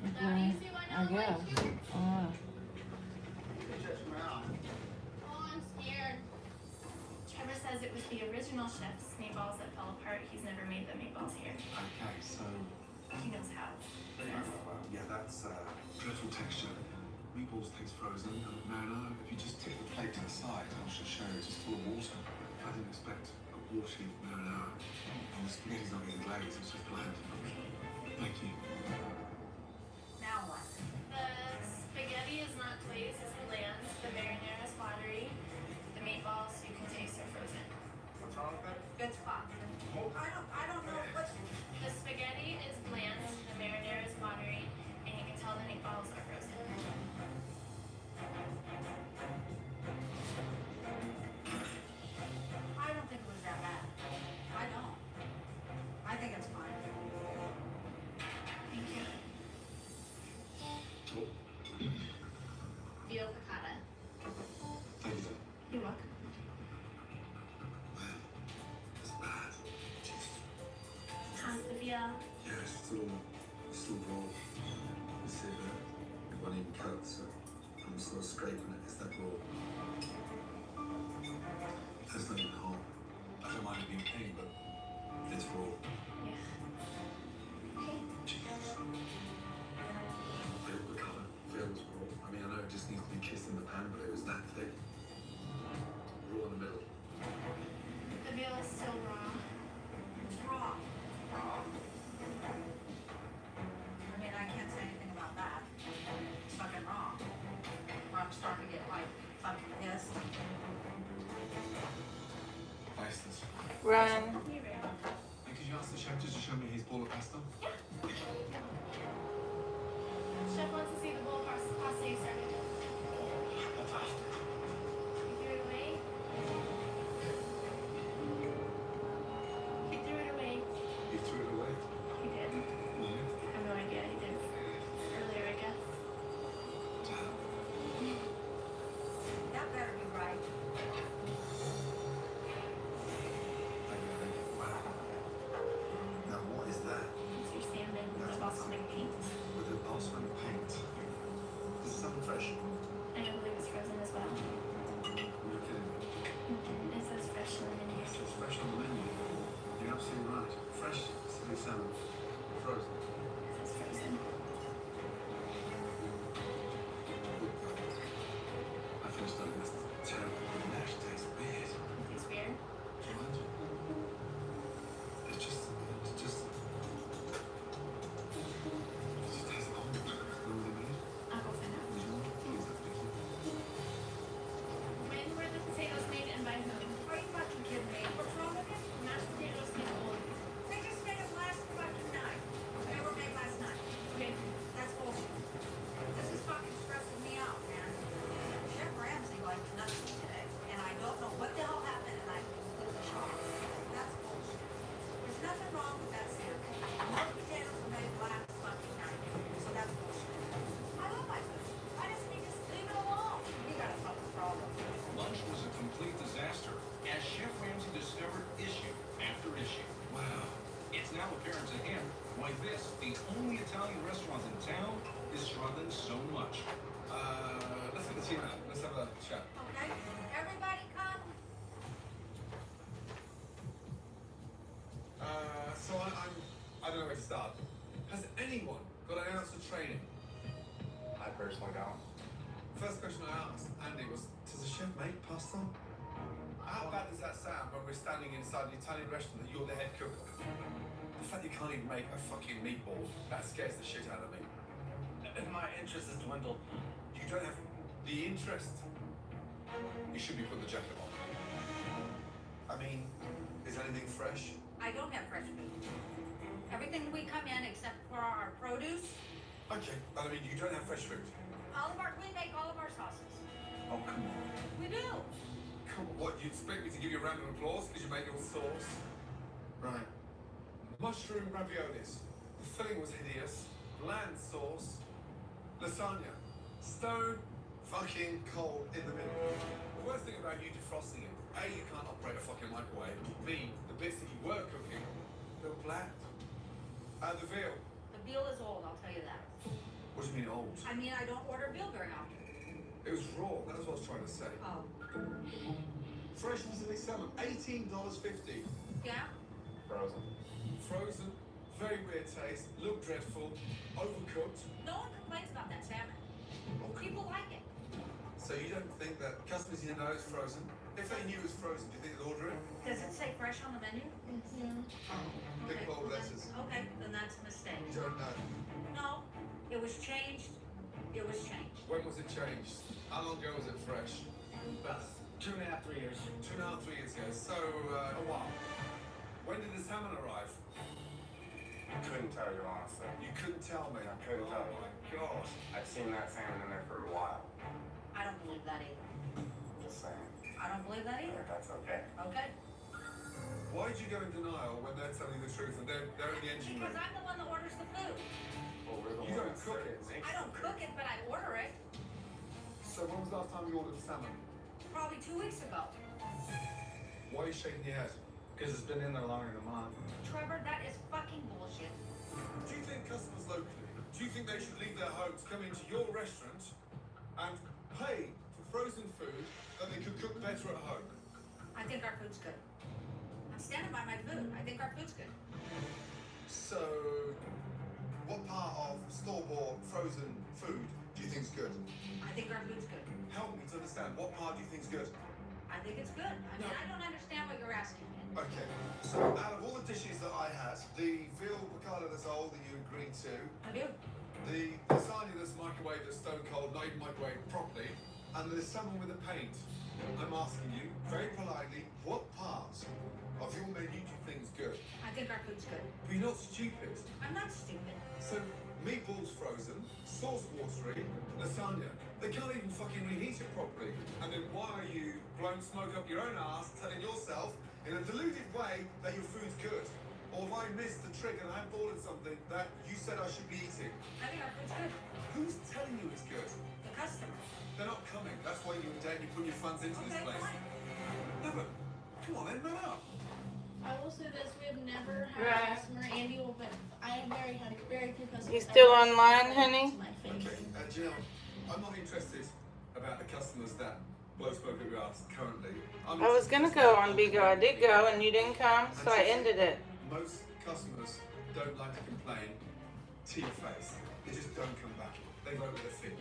Okay. I guess. Oh, I'm scared. Trevor says it was the original chef's meatballs that fell apart. He's never made the meatballs here. Okay, so He knows how. yeah, that's dreadful texture. Meatballs taste frozen, and marinara, if you just tip the plate to the side, I'll just show you, it's just full of water. I didn't expect a watery marinara. And the spaghetti's not getting glazed, it's just bland. Thank you. Now what? The spaghetti is not glazed, it's bland. The marinara is watery. The meatballs, you can taste, are frozen. What's wrong with that? Good spot. I don't know what's. The spaghetti is bland, the marinara is watery, and you can tell the meatballs are frozen. I don't think it was that bad. I don't. I think it's fine. Thank you. Veal piccata. Thank you, You're welcome. It's bad. How's the veal? Yeah, it's still raw. You see that? It won't even cut, so I'm sort of scraping it. It's that raw. There's not even hot. I don't mind it being pain, but it's raw. Jesus. Veal piccata. Veal's raw. I mean, I know it just needs to be kissed in the pan, but it was that thick. Raw in the middle. The veal is still raw. It's raw. I mean, I can't say anything about that. It's fucking raw. I'm starting to get like fucking pissed. Priceless. Ryan. Could you ask the chef just to show me his bowl of pasta? Chef wants to see the bowl of pasta you started. You threw it away? He threw it away. You threw it away? He did. I have no idea. He did earlier, I guess. That better be right. Wow. Now what is that? It's your salmon with the balsamic paint. With the balsamic paint. This is something fresh. And I believe it's frozen as well. You're kidding me. It says fresh on the menu. It says fresh on the menu. You're absolutely right. Fresh silly salmon. Frozen. It says frozen. I finished eating this terrible. It actually tastes weird. It's weird. Do you mind? It just tastes parents at him why this, the only Italian restaurant in town, is struggling so much. Let's get the team out. Let's have a chat. Okay, everybody come. So I don't know where to start. Has anyone got an ounce of training? I personally don't. First question I asked Andy was, does the chef make pasta? How bad does that sound when we're standing inside an Italian restaurant that you're the head cook of? The fact you can't even make a fucking meatball, that scares the shit out of me. If my interest has dwindled, You don't have the interest. You should be putting the jacket on. I mean, is anything fresh? I don't have fresh food. Everything we come in except for our produce, Okay, but I mean, you don't have fresh food. we make all of our sauces. Oh, come on. We do. Come on, what, you expect me to give you a round of applause because you made your sauce? Right. Mushroom raviolis. The filling was hideous. Bland sauce. Lasagna. Stone fucking cold in the middle. The worst thing about you defrosting it, A, you can't operate a fucking microwave. B, the bits that you were cooking, they were bland. The veal. The veal is old, I'll tell you that. What do you mean old? I mean, I don't order veal very often. It was raw, that's what I was trying to say. Oh. Fresh Pacific salmon, $18.50. Yeah? Frozen. Frozen, very weird taste, look dreadful, overcooked. No one complains about that salmon. People like it. So you don't think that customers need to know it's frozen? If they knew it was frozen, do you think they'd order it? Does it say fresh on the menu? Big bold letters. Okay, then that's a mistake. You don't know. No, it was changed. It was changed. When was it changed? How long ago was it fresh? about 2.5, 3 years. 2.5, 3 years ago. So, a while. When did the salmon arrive? I couldn't tell you honestly. You couldn't tell me. I couldn't tell you. Oh my god. I've seen that salmon in there for a while. I don't believe that either. Just saying. I don't believe that either. That's okay. Okay? Why did you go in denial when they're telling you the truth and they're in the engine Because room? I'm the one that orders the food. Well, we're the You ones don't that cook say it. makes I don't cook it, but I order it. So when was the last time you ordered salmon? Probably 2 weeks ago. Why are you shaking your head? Because it's been in there longer than a month. Trevor, that is fucking bullshit. Do you think customers locally, do you think they should leave their homes, come into your restaurant and pay for frozen food that they could cook better at home? I think our food's good. I'm standing by my food. I think our food's good. So, what part of store-bought frozen food do you think's good? I think our food's good. Help me to understand, what part do you think's good? I think it's good. I mean, I don't understand what you're asking me. Okay, so out of all the dishes that I had, the veal piccata that's old that you agreed to, I do. the lasagna that's microwaved that's stone cold, not even microwaved properly, and the salmon with the paint, I'm asking you, very politely, what part of your menu do you think is good? I think our food's good. But you're not stupid. I'm not stupid. So, meatballs frozen, sauce watery, lasagna. They can't even fucking reheat it properly. And then why are you blowing smoke up your own ass, telling yourself in a deluded way that your food's good? Or have I missed the trick and I haven't ordered something that you said I should be eating? I think our food's good. Who's telling you it's good? The customer. They're not coming. That's why you're in debt. You put your funds into this Okay, place. fine. No, but come on, then, man up. I will say this, we have never had Right. a customer, Andy will, but I have had very few customers. You still online, honey? To my face. Okay, Jill, I'm not interested about the customers that blow smoke up your ass currently. I was gonna go on Bigo. I did go, and you didn't come, so I ended it. Most customers don't like to complain to your face. They just don't come back. They vote with their feet.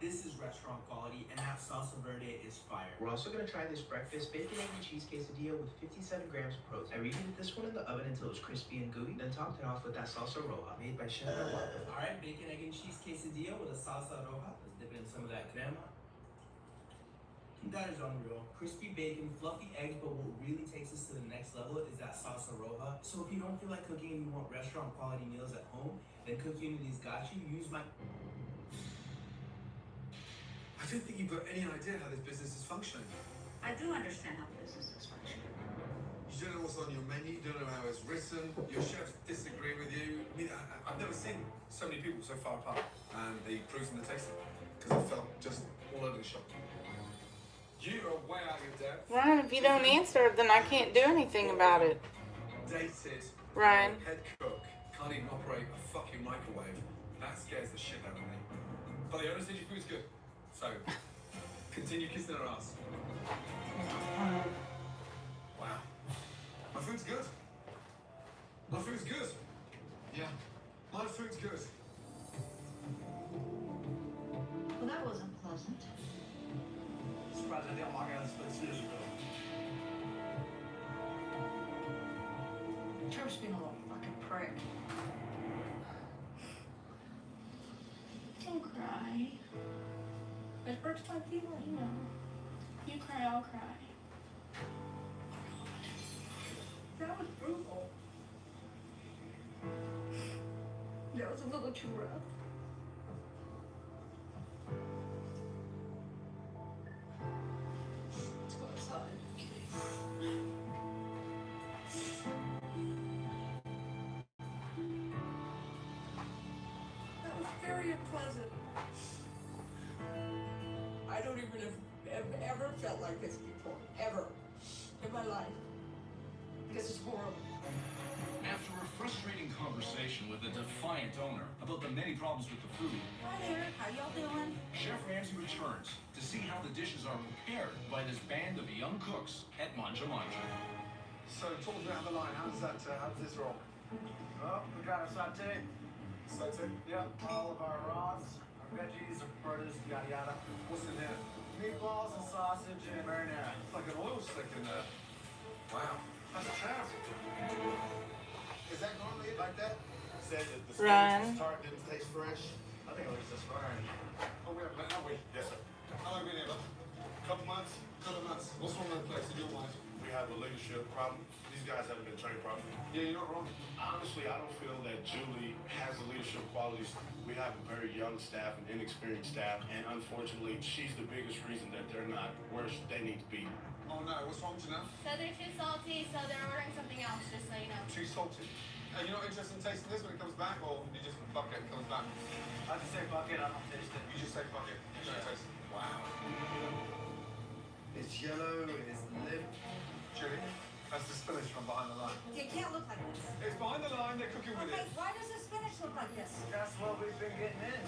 This is restaurant quality, and that salsa verde is fire. We're also going to try this breakfast bacon, egg, and cheese quesadilla with 57 grams of protein. I reheated this one in the oven until it was crispy and gooey, then topped it off with that salsa roja made by Chef Eduardo. Alright, bacon, egg, and cheese quesadilla with a salsa roja. Let's dip it in some of that crema. That is unreal. Crispy bacon, fluffy eggs, but what really takes us to the next level is that salsa roja. So if you don't feel like cooking and you want restaurant quality meals at home, then Cook Unity's got you. Use my... I don't think you've got any idea how this business is functioning. I do understand how the business is functioning. You don't know what's on your menu, you don't know how it's written, your chefs disagree with you. I mean, I've never seen so many people so far apart. And the proof's in the tasting, because I felt just all over the shop. You are way out of your depth. Ryan, if you don't answer, then I can't do anything about it. Dated, Ryan. Head cook can't even operate a fucking microwave. That scares the shit out of me. But the owner said your food's good. So, continue kissing her ass. Wow. My food's good. My food's good. Yeah. My food's good. Well, that wasn't pleasant. Surprised I didn't walk out of this place years ago. Trevor's being a little fucking prick. Don't cry. It hurts my feelings. You cry, I'll cry. That was brutal. That was a little too rough. Let's go outside. That was very unpleasant. I don't even have ever felt like this before, ever, in my life. This is horrible. After a frustrating conversation with a defiant owner about the many problems with the food, Hi there, how y'all doing? Chef Ramsay returns to see how the dishes are prepared by this band of young cooks at Manja Manja. So, talk to me about the line. How does this roll? Well, we got our satay. Satay? Yep, all of our raws, our veggies, our produce, yada yada. What's in here? Meatballs and sausage and marinara. It's like an oil slick in there. Wow. That's terrible. Is that normally like that? Said that the Ryan. tart didn't taste fresh. I think it looks just fine. Oh, we haven't, have we? Yes, sir. How long have you been here, bud? Couple months. Couple of months. What's wrong with the place in your mind? We have a leadership problem. These guys haven't been trained properly. Yeah, you're not wrong. Honestly, I don't feel that Julie has the leadership qualities. We have a very young staff and inexperienced staff, and unfortunately, she's the biggest reason that they're not where they need to be. Oh no, what's wrong to know? So they're too salty, so they're ordering something else, just so you know. Too salty. And you're not interested in tasting this when it comes back, or you just fuck it, it comes back? I just say fuck it, I don't taste it. You just say fuck it, you don't taste it. Wow. It's yellow, it's limp. Julie, that's the spinach from behind the line. It can't look like this. It's behind the line, they're cooking with Okay, it. why does the spinach look like this? That's what we've been getting in.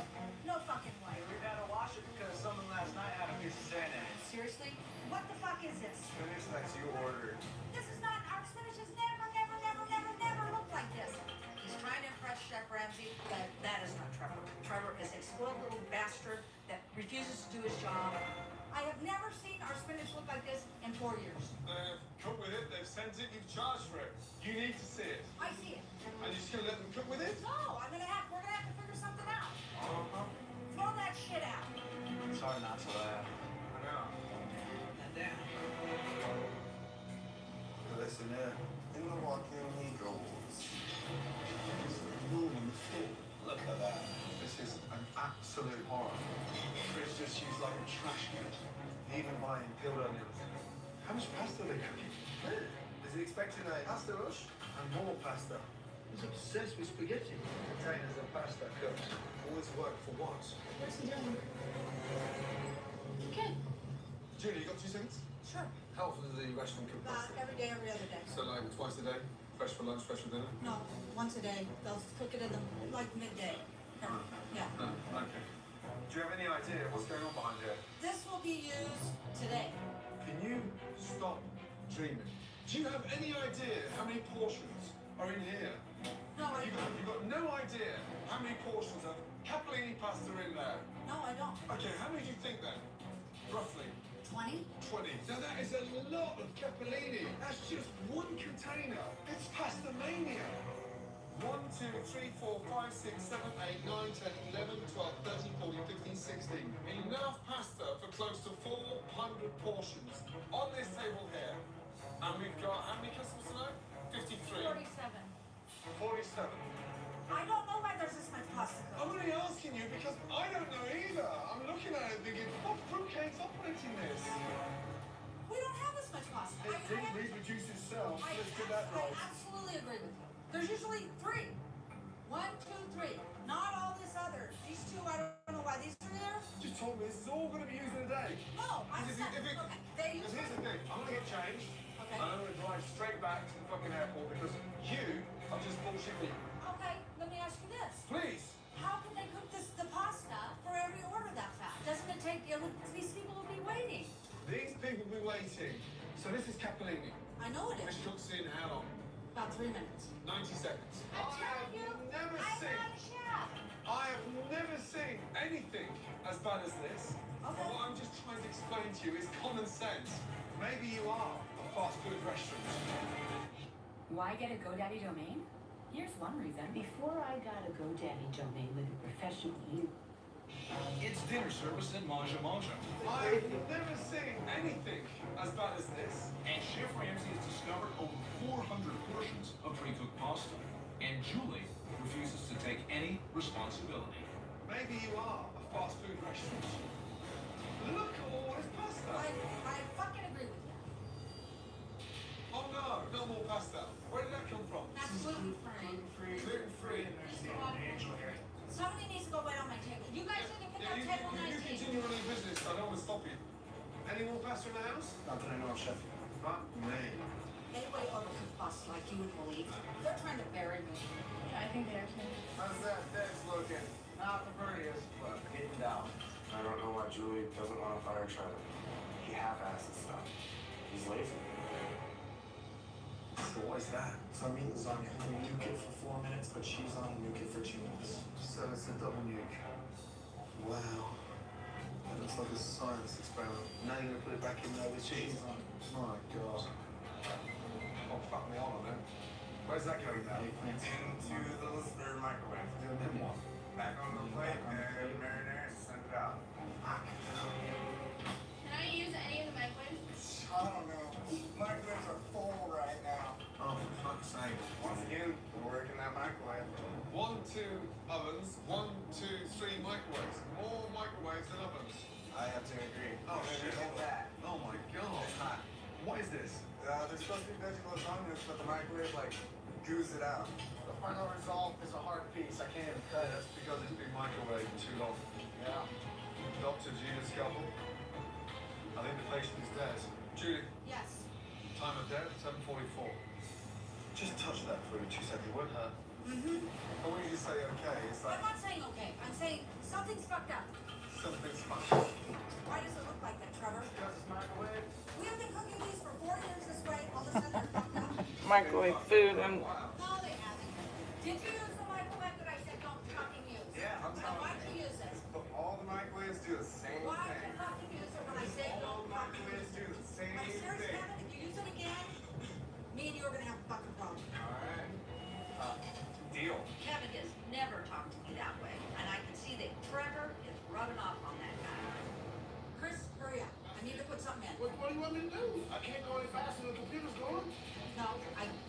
No fucking way. We gotta wash it because someone last night had a piece of sand in it. Seriously? What the fuck is this? Spinach that you ordered. This is not, our spinach has never looked like this. He's trying to impress Chef Ramsay, but that is not Trevor. Trevor is a spoiled little bastard that refuses to do his job. I have never seen our spinach look like this in 4 years. They've cooked with it, they've sent it, you've charged for it. You need to see it. I see it. And you're just gonna let them cook with it? No, we're gonna have to figure something out. Throw that shit out. It's hard not to laugh. I know. And then, Listen there. In the walk-in he goes. There's a room on the floor. Look at that. This is an absolute horror. Chris just used like a trash can. Even buying peeled onions. How much pasta are they cooking? Is he expecting a pasta rush? And more pasta. He's obsessed with spaghetti. Containers of pasta cooked. All this work for what? What's he doing? Good. Julie, you got 2 seconds? sure. How often does the restaurant cook pasta? Every day, every other day. So like twice a day? Fresh for lunch, fresh for dinner? No, once a day. They'll cook it in the, like midday. Yeah. No, okay. Do you have any idea what's going on behind here? This will be used today. Can you stop dreaming? Do you have any idea how many portions are in here? No, I don't. You've got no idea how many portions of capellini pasta in there? No, I don't. Okay, how many do you think then? Roughly? 20? 20. Now that is a lot of capellini. That's just one container. It's pasta mania. 1, 2, 3, 4, 5, 6, 7, 8, 9, 10, 11, 12, 13, 14, 15, 16. Enough pasta for close to 400 portions on this table here. And we've got how many customers tonight? 53. 47. 47. I don't know why there's this much pasta cooked. I'm only asking you because I don't know either. I'm looking at it thinking, what fruitcake's operating this? We don't have this much pasta. It didn't reproduce itself. Let's get that I right. absolutely agree with you. There's usually 3. 1, 2, 3. Not all this other. These 2, I don't know why these 3 there. Just told me this is all going to be used in a day. No, I said, okay, they use Because here's the thing, I'm going to get changed. Okay. And I'm going to drive straight back to the fucking airport because you are chicken. Okay, let me ask you this. Please. How can they cook the pasta for every order that fast? Doesn't it take, these people will be waiting. These people will be waiting. So this is capellini. I know it This is. cooks in how long? About 3 minutes. 90 seconds. I'm telling you, never I'm seen. not a chef. I have never seen anything as bad as this. Okay. What I'm just trying to explain to you is common sense. Maybe you are a fast food restaurant. Why get a GoDaddy domain? Here's one reason. Before I got a GoDaddy domain with a professional eater. It's dinner service at Maja Maja. I've never seen anything as bad as this. And Chef Ramsay has discovered over 400 portions of pre-cooked pasta. And Julie refuses to take any responsibility. Maybe you are a fast food restaurant. Look at all this pasta. I fucking agree with you. Oh no, no more pasta. Where did that come from? That's gluten-free. Gluten-free. Somebody needs to go wait on my table. You guys need to pick up table You 19. continue running your business. I don't want to stop you. Any more pasta in the house? Not that I know of, chef. Fuck me. Anybody overcooked pasta like you would believe? They're trying to bury me. Yeah, I think they are too. How's that desk looking? Not the prettiest, but getting down. I don't know why Julie doesn't want to fire Trevor. He half-asses stuff. He's lazy. So what is that? So I mean lasagna. Nuke it for 4 minutes, put cheese on, nuke it for 2 minutes. So it's a double nuke. Wow. That looks like a science experiment. Now you're gonna put it back in there with cheese on. My God. Oh, fuck me on it. Where's that going now? Into the microwave. And then what? Back on the plate and marinate, send it out. Can I use any of the microwaves? I don't know. Microwaves are full right now. Oh, for fuck's sake. Once again, we're working that microwave. 1, 2 ovens, 1, 2, 3 microwaves. More microwaves than ovens. I have to agree. Oh, shit. that. Oh my God. It's hot. What is this? There's supposed to be vegetable lasagna, but the microwave, goos it out. The final result is a hard piece. I can't even cut it. That's because it's been microwaved too long. Yeah. Dr. Judah Scalpel. I think the patient is dead. Judy, Yes. time of death, 7:44. Just touch that for 2 seconds, it won't hurt. Mm-hmm. And when you say okay, it's I'm like not saying okay. I'm saying something's fucked up. something's fucked up. Why does it look like that, Trevor? Because it's microwave. We have been cooking these for 4 years this way. All of a sudden they're fucked up. Microwave food and No, they haven't. Did you use the microwave that I said don't fucking use? Yeah, I'm Then telling why'd you use it? But all the microwaves do the same Why'd thing. you fucking use it when I say All don't the fucking use microwaves do the it? same I'm serious, thing. Kevin. If you use it again, me and you are gonna have a fucking problem. Alright. Deal. Kevin has never talked to me that way, and I can see that Trevor is rubbing off on that guy. Chris, hurry up. I need to put something in. What do you want me to do? I can't go any faster than the computer's going. No,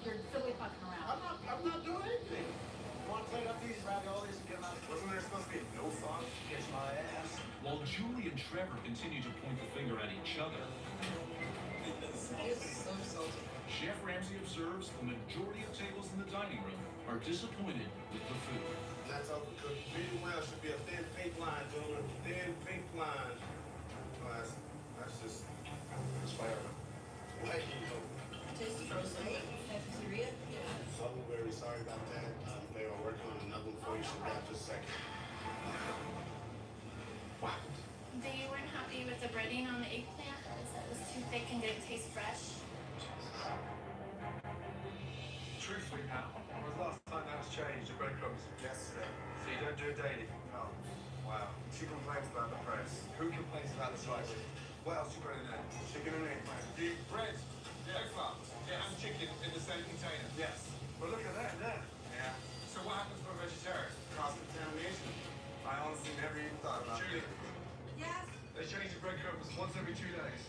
you're silly fucking around. I'm not doing anything. You want to clean up these raviolis and get them out of the Wasn't there supposed to be no sauce? Kiss my ass. While Julie and Trevor continue to point the finger at each other, It's so salty. Chef Ramsay observes the majority of tables in the dining room are disappointed with the food. That's overcooked. Medium well should be a thin pink line, gentlemen. Thin pink line. Well, that's just, it's whatever. Like, you know. Tasty rosé, cafeteria, yeah. So very sorry about that. They are working on another one for you. Should be out just a second. Wow. They weren't happy with the breading on the eggplant. They said it was too thick and didn't taste fresh. Truthfully now, when was the last time that was changed, the breadcrumbs? Yesterday. So you don't do it daily? No. Wow. She complains about the price. Who complains about the price? What else you got in there? Chicken and eggplant. The bread, the eggplant, and chicken in the same container. Yes. Well, look at that there. Yeah. So what happens for a vegetarian? Cross-contamination. I honestly never even thought about Julie, it. Yes? they change the breadcrumbs once every 2 days.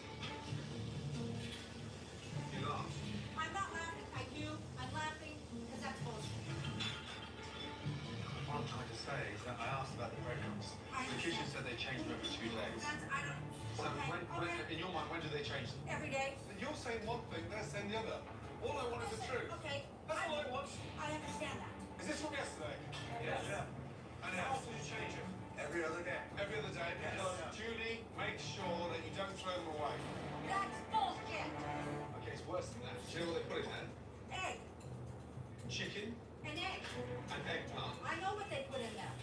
You laugh. I'm not laughing. I do. I'm laughing because that's bullshit. What I'm trying to say is that I asked about the breadcrumbs. The kitchen said they changed them every 2 days. That's, I don't. So Okay, okay. in your mind, when do they change them? Every day. You're saying one thing, they're saying the other. All I want is the truth. Okay. That's all I want. I understand that. Is this from yesterday? Yes. Yeah. And how often do you change it? Every other day. Every other day, because Julie makes sure that you don't throw them away. That's bullshit. Okay, it's worse than that. Do you know what they put in there? Egg. Chicken, An egg. An eggplant. I know what they put in there.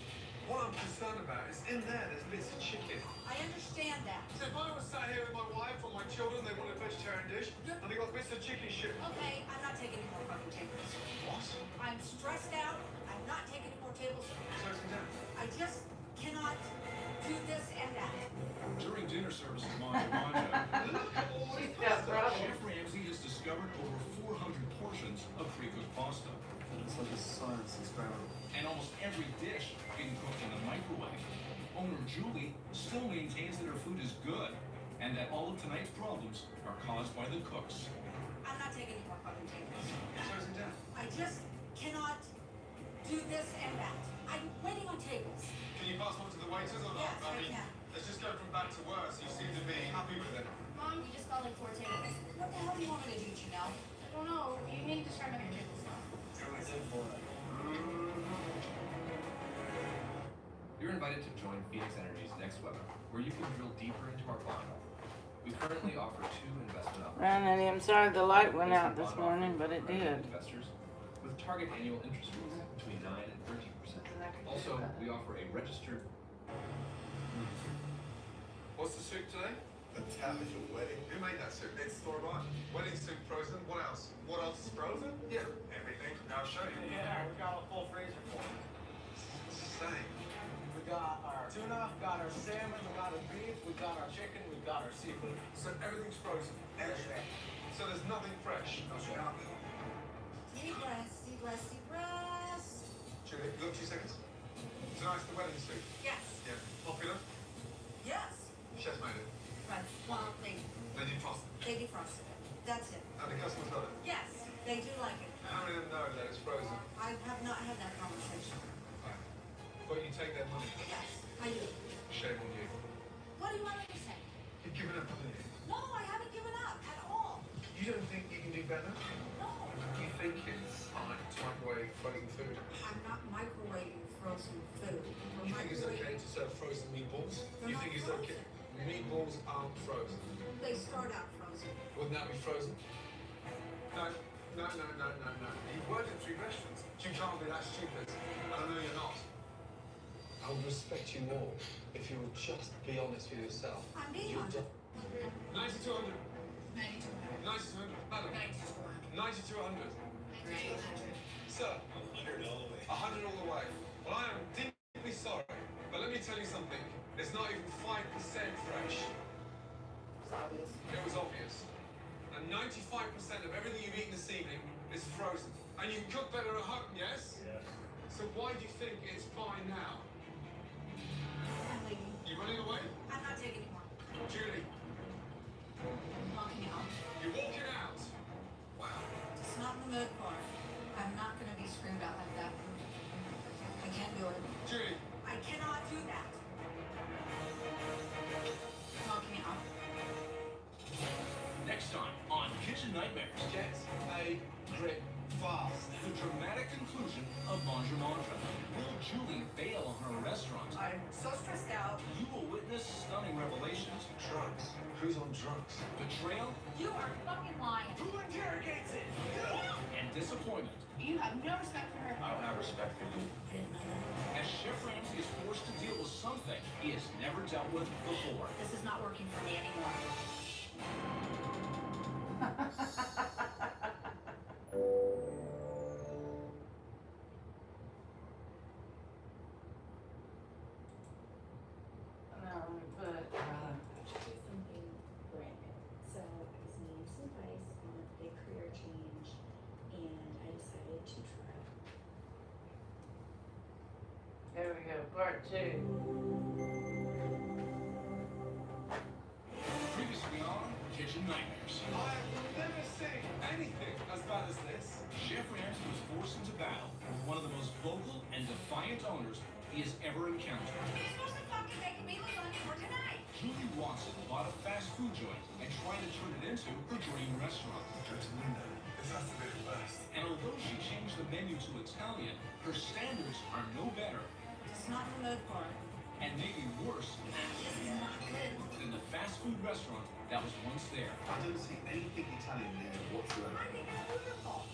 What I'm concerned about is in there's bits of chicken. I understand that. So if I was sat here with my wife or my children, they want a vegetarian dish, and they got bits of chicken shit. Okay, I'm not taking any more fucking tables. What? I'm stressed out. I'm not taking any more tables. So it's down. I just cannot do this and that. During dinner service at Manja Manja, Chef Ramsay has discovered over 400 portions of pre-cooked pasta. It's like a science experiment. And almost every dish being cooked in the microwave. Owner Julie still maintains that her food is good and that all of tonight's problems are caused by the cooks. I'm not taking any more fucking tables. So it's down. I just cannot do this and that. I'm waiting on tables. Can you pass on to the waiters or not? Yes, I mean, can. let's just go from bad to worse. You seem to be happy with it. Mom, you just got like 4 tables. What the hell do you want me to do, Janelle? I don't know. You need to start having tables now. You're invited to join Phoenix Energy's next webinar, where you can drill deeper into our bond offer. We currently offer 2 investment opportunities. I'm sorry the light went out this morning, but it did. Investors with target annual interest rates between 9 and 13%. Also, we offer a registered. What's the soup today? Italian wedding. Who made that soup? It's store-bought. Wedding soup frozen. What else? What else is frozen? Yeah, everything. I'll show you. Yeah, we got a full freezer for you. What's the same? We got our tuna, got our salmon, we got our beef, we got our chicken, we got our seafood. So everything's frozen. Everything. So there's nothing fresh. Okay. Deep breaths, deep breaths, deep breaths. Julie, you got 2 seconds? Tonight's the wedding soup. Yes. Yeah. Popular? Yes. Chef's made it. Right. Well, they defrosted. they defrosted it. That's it. And the customers got it. Yes, they do like it. How many of them know that it's frozen? I have not had that conversation. Right. But you take their money. Yes, I do. Shame on you. What do you want me to say? You've given up on it. No, I haven't given up at all. You don't think you can do better? No. You think it's fine to microwave frozen food? I'm not microwaving frozen food. You think it's okay to serve frozen meatballs? They're You not think it's frozen. okay? Meatballs aren't frozen. They start out frozen. Wouldn't that be frozen? No. You've worked in 3 restaurants. You can't be that stupid. And I know you're not. I would respect you more if you would just be honest with yourself. I'm being You're honest. 9200. 9200. 9200. Madam. 9200. 9200. Sir. 100 all the way. 100 all the way. Well, I am deeply sorry, but let me tell you something. It's not even 5% fresh. It was obvious. And 95% of everything you've eaten this evening is frozen. And you can cook better at home, yes? Yes. So why do you think it's fine now? I'm leaving. You running away? I'm not taking any more. Julie, Walking out. you're walking out. Wow. It's not in the mood for it. I'm not going to be screamed out like that. I can't do it. Julie, I cannot do that. Walking out. Next time on Kitchen Nightmares, get a grip fast. the dramatic conclusion of Manja Manja. Will Julie bail on her restaurant? I'm so stressed out. You will witness stunning revelations, Drugs. Who's on drugs? betrayal, You are fucking lying. Who interrogates it? and disappointment. You have no respect for her. I don't have respect for you. I didn't know that. As Chef Ramsay is forced to deal with something he has never dealt with before. This is not working for me anymore. Something brand new. So I was needing some advice on a big career change, and I decided to try. There we go, part 2. Previously on Kitchen Nightmares, I have never seen anything as bad as this. Chef Ramsay was forced into battle with one of the most vocal and defiant owners he has ever encountered. You're supposed to fucking make me lasagna for tonight. Julie Watson bought a fast food joint and tried to turn it into her dream restaurant. Go to window. This has to be the best. And although she changed the menu to Italian, her standards are no better It's not in the mood for it. and maybe worse This is not good. than the fast food restaurant that was once there. I don't see anything Italian there whatsoever. I think it's wonderful.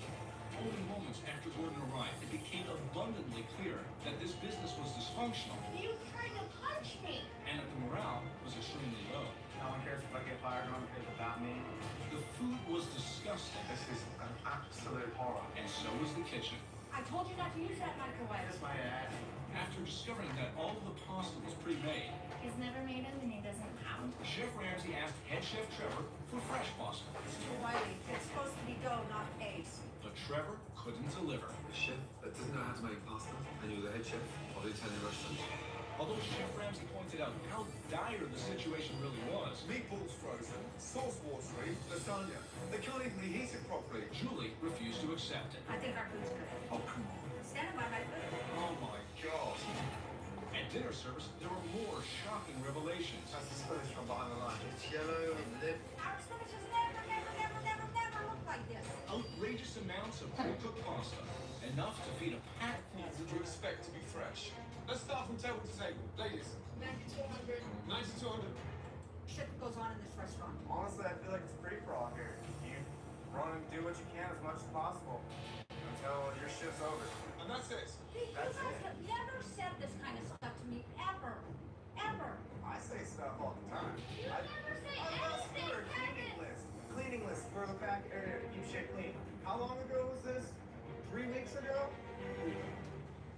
Only moments after Gordon arrived, it became abundantly clear that this business was dysfunctional. You tried to punch me. And that the morale was extremely low. No one cares if I get fired, no one cares about me. The food was disgusting. This is an absolute horror. And so was the kitchen. I told you not to use that microwave. That's my ad. After discovering that all of the pasta was pre-made, He's never made it and he doesn't have. Chef Ramsay asked head chef Trevor for fresh pasta. Mr. Wiley, it's supposed to be dough, not paste. But Trevor couldn't deliver. A chef that doesn't know how to make pasta, and you're the head chef of the Italian restaurant. Although Chef Ramsay pointed out how dire the situation really was, Meatballs frozen, sauce watery, lasagna. They can't even reheat it properly. Julie refused to accept it. I think our food's good. Oh, come on. Standing by my food. Oh my God. At dinner service, there were more shocking revelations. That's the spinach from behind the line. It's yellow and lit. Our spinach has never looked like this. Outrageous amounts of pre-cooked pasta. Enough to feed a pack full. What do you expect to be fresh? Let's start from table to table. Ladies. 9,200. 9,200. Shit goes on in this restaurant. Honestly, I feel like it's free for all here. You run and do what you can as much as possible until your shift's over. And that's it. You That's guys it. have never said this kind of stuff to me, ever. Ever. I say stuff all the time. You never say anything, cleaning Kevin. list. Cleaning list for the back area to keep shit clean. How long ago was this? 3 weeks ago?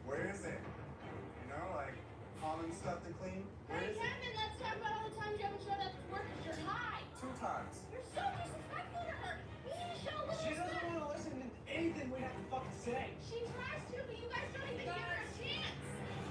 Where is it? You know, like common stuff to clean. Where Hey is it? Kevin, let's talk about all the times you haven't showed up to work because you're high. 2 times. You're so disrespectful to her. You need to show a little She doesn't respect. want to listen to anything we have to fucking say. She tries to, but you guys don't even give her a chance.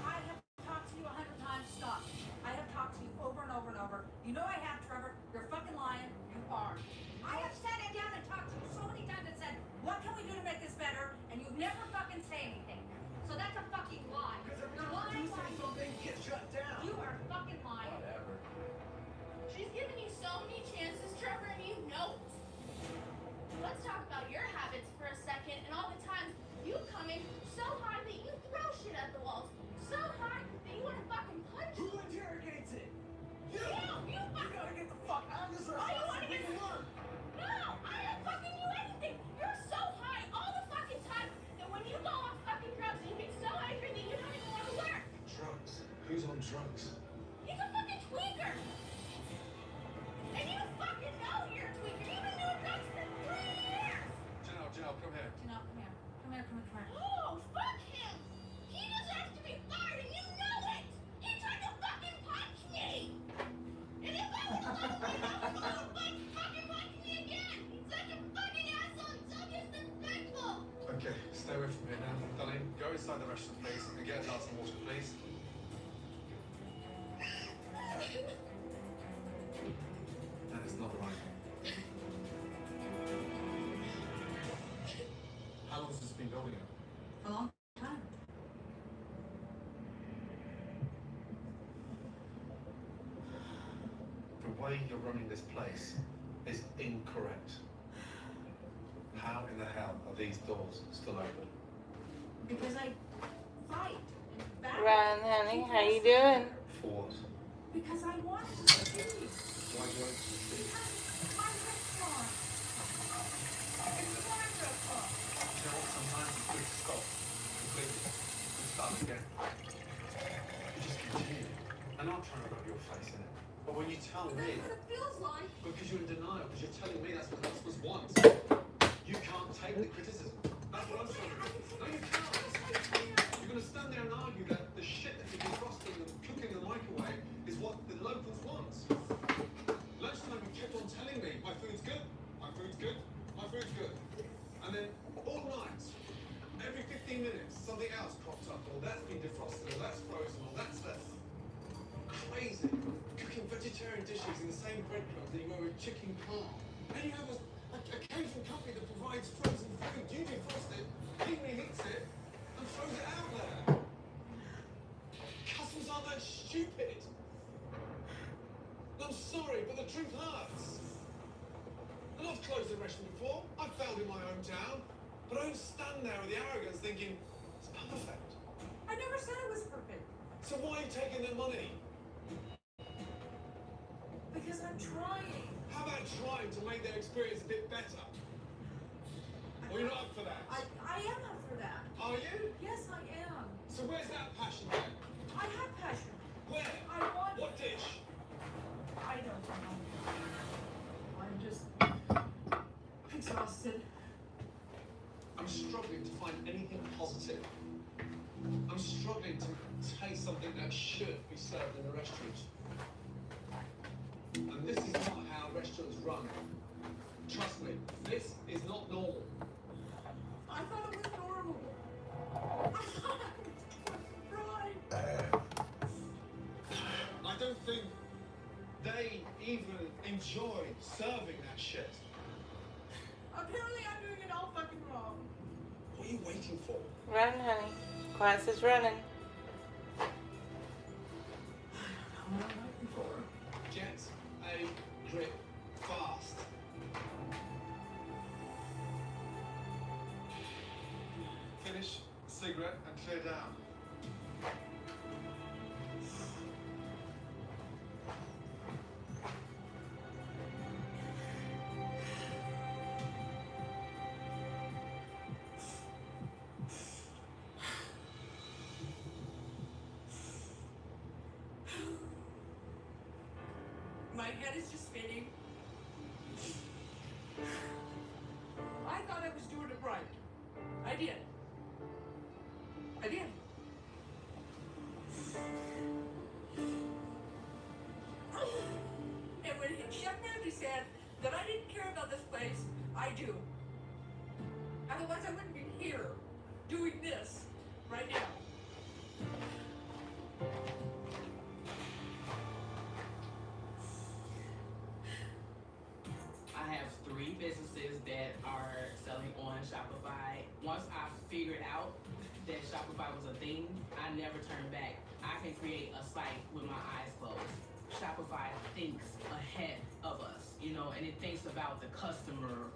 I have talked to you 100 times. Stop. I have talked to you over and over and over. You know I have, Trevor. You're fucking lying. You are. I have sat down and talked to you so many times and said, what can we do to make this better? And you never fucking say anything. So that's a fucking lie. You're lying. something, get shut down. You are fucking lying. Whatever. She's given you so many chances, Trevor, and you know it. Let's talk about your habits for a second and all the times you come in so high that you throw shit at the walls. So high that you want to fucking punch. Who interrogates it? You You gotta get the fuck out of this Oh, you wanna get restaurant. Learn. No, I didn't fucking do anything. You're so high all the fucking time that when you go off fucking drugs, you get so angry that you don't even want to work. Drugs? Who's on drugs? He's a fucking tweaker. And you fucking know you're a tweaker. You've been doing drugs for 3 years. Janelle, come here. Janelle, come here. Come here, come here, come here. Oh, fuck him. He deserves to be fired and you know it. He tried to fucking punch me. And if I would have let him, I would fucking punch me again. He's such a fucking asshole and so disrespectful. Okay, stay away from here now. Darling, go inside the restaurant, please, and get a glass of water, please. That is not right. How long has this been building up? A long time. The way you're running this place is incorrect. How in the hell are these doors still open? Because I fight and battle. Ryan, honey, how you doing? For what? Because I want to succeed. Why do you want to succeed? Because it's my restaurant. It's my restaurant. You know what? Sometimes it's good to stop completely and start again. You just continue. And I'm trying to rub your face in it. But when you tell That's me, what it feels like. because you're in denial, because you're telling me that's what customers want, you can't take the criticism. That's what I'm saying. No, you can't. You're going to stand there and argue that the shit that you're defrosting and cooking in the microwave is what the locals want. Lunchtime, you kept on telling me, my food's good, my food's good, my food's good. And then all night, every 15 minutes, something else cropped up, or that's been defrosted, or that's frozen, or that's crazy. Cooking vegetarian dishes in the same breadcrumbs that you were with chicken parm. And you have a Cajun company that provides frozen food. You defrost it, he reheats it, and throws it out there. Customers aren't that stupid. I'm sorry, but the truth hurts. And I've closed a restaurant before. I've failed in my hometown. But I don't stand there with the arrogance thinking, it's perfect. I never said it was perfect. So why are you taking their money? Because I'm trying. How about trying to make their experience a bit better? I Or you're not up for that? I am up for that. Are you? Yes, I am. So where's that passion then? I have passion. Where? I want. What dish? I don't know. I'm just exhausted. I'm struggling to find anything positive. I'm struggling to taste something that should be served in a restaurant. And this is not how restaurants run. Trust me, this is not normal. I thought it was normal. I thought it was right. I don't think they even enjoy serving that shit. Apparently I'm doing it all fucking wrong. What are you waiting for? Run, honey. Class is running. What am I waiting for? Get a grip fast. Finish cigarette and clear down. My head is just spinning. I thought I was doing it right. I did. I did. And when Chef Ramsay said that I didn't care about this place, I do. Otherwise I wouldn't be here doing this right now. I have 3 businesses that are selling on Shopify. Once I figured out that Shopify was a thing, I never turned back. I can create a site with my eyes closed. Shopify thinks ahead of us, and it thinks about the customer.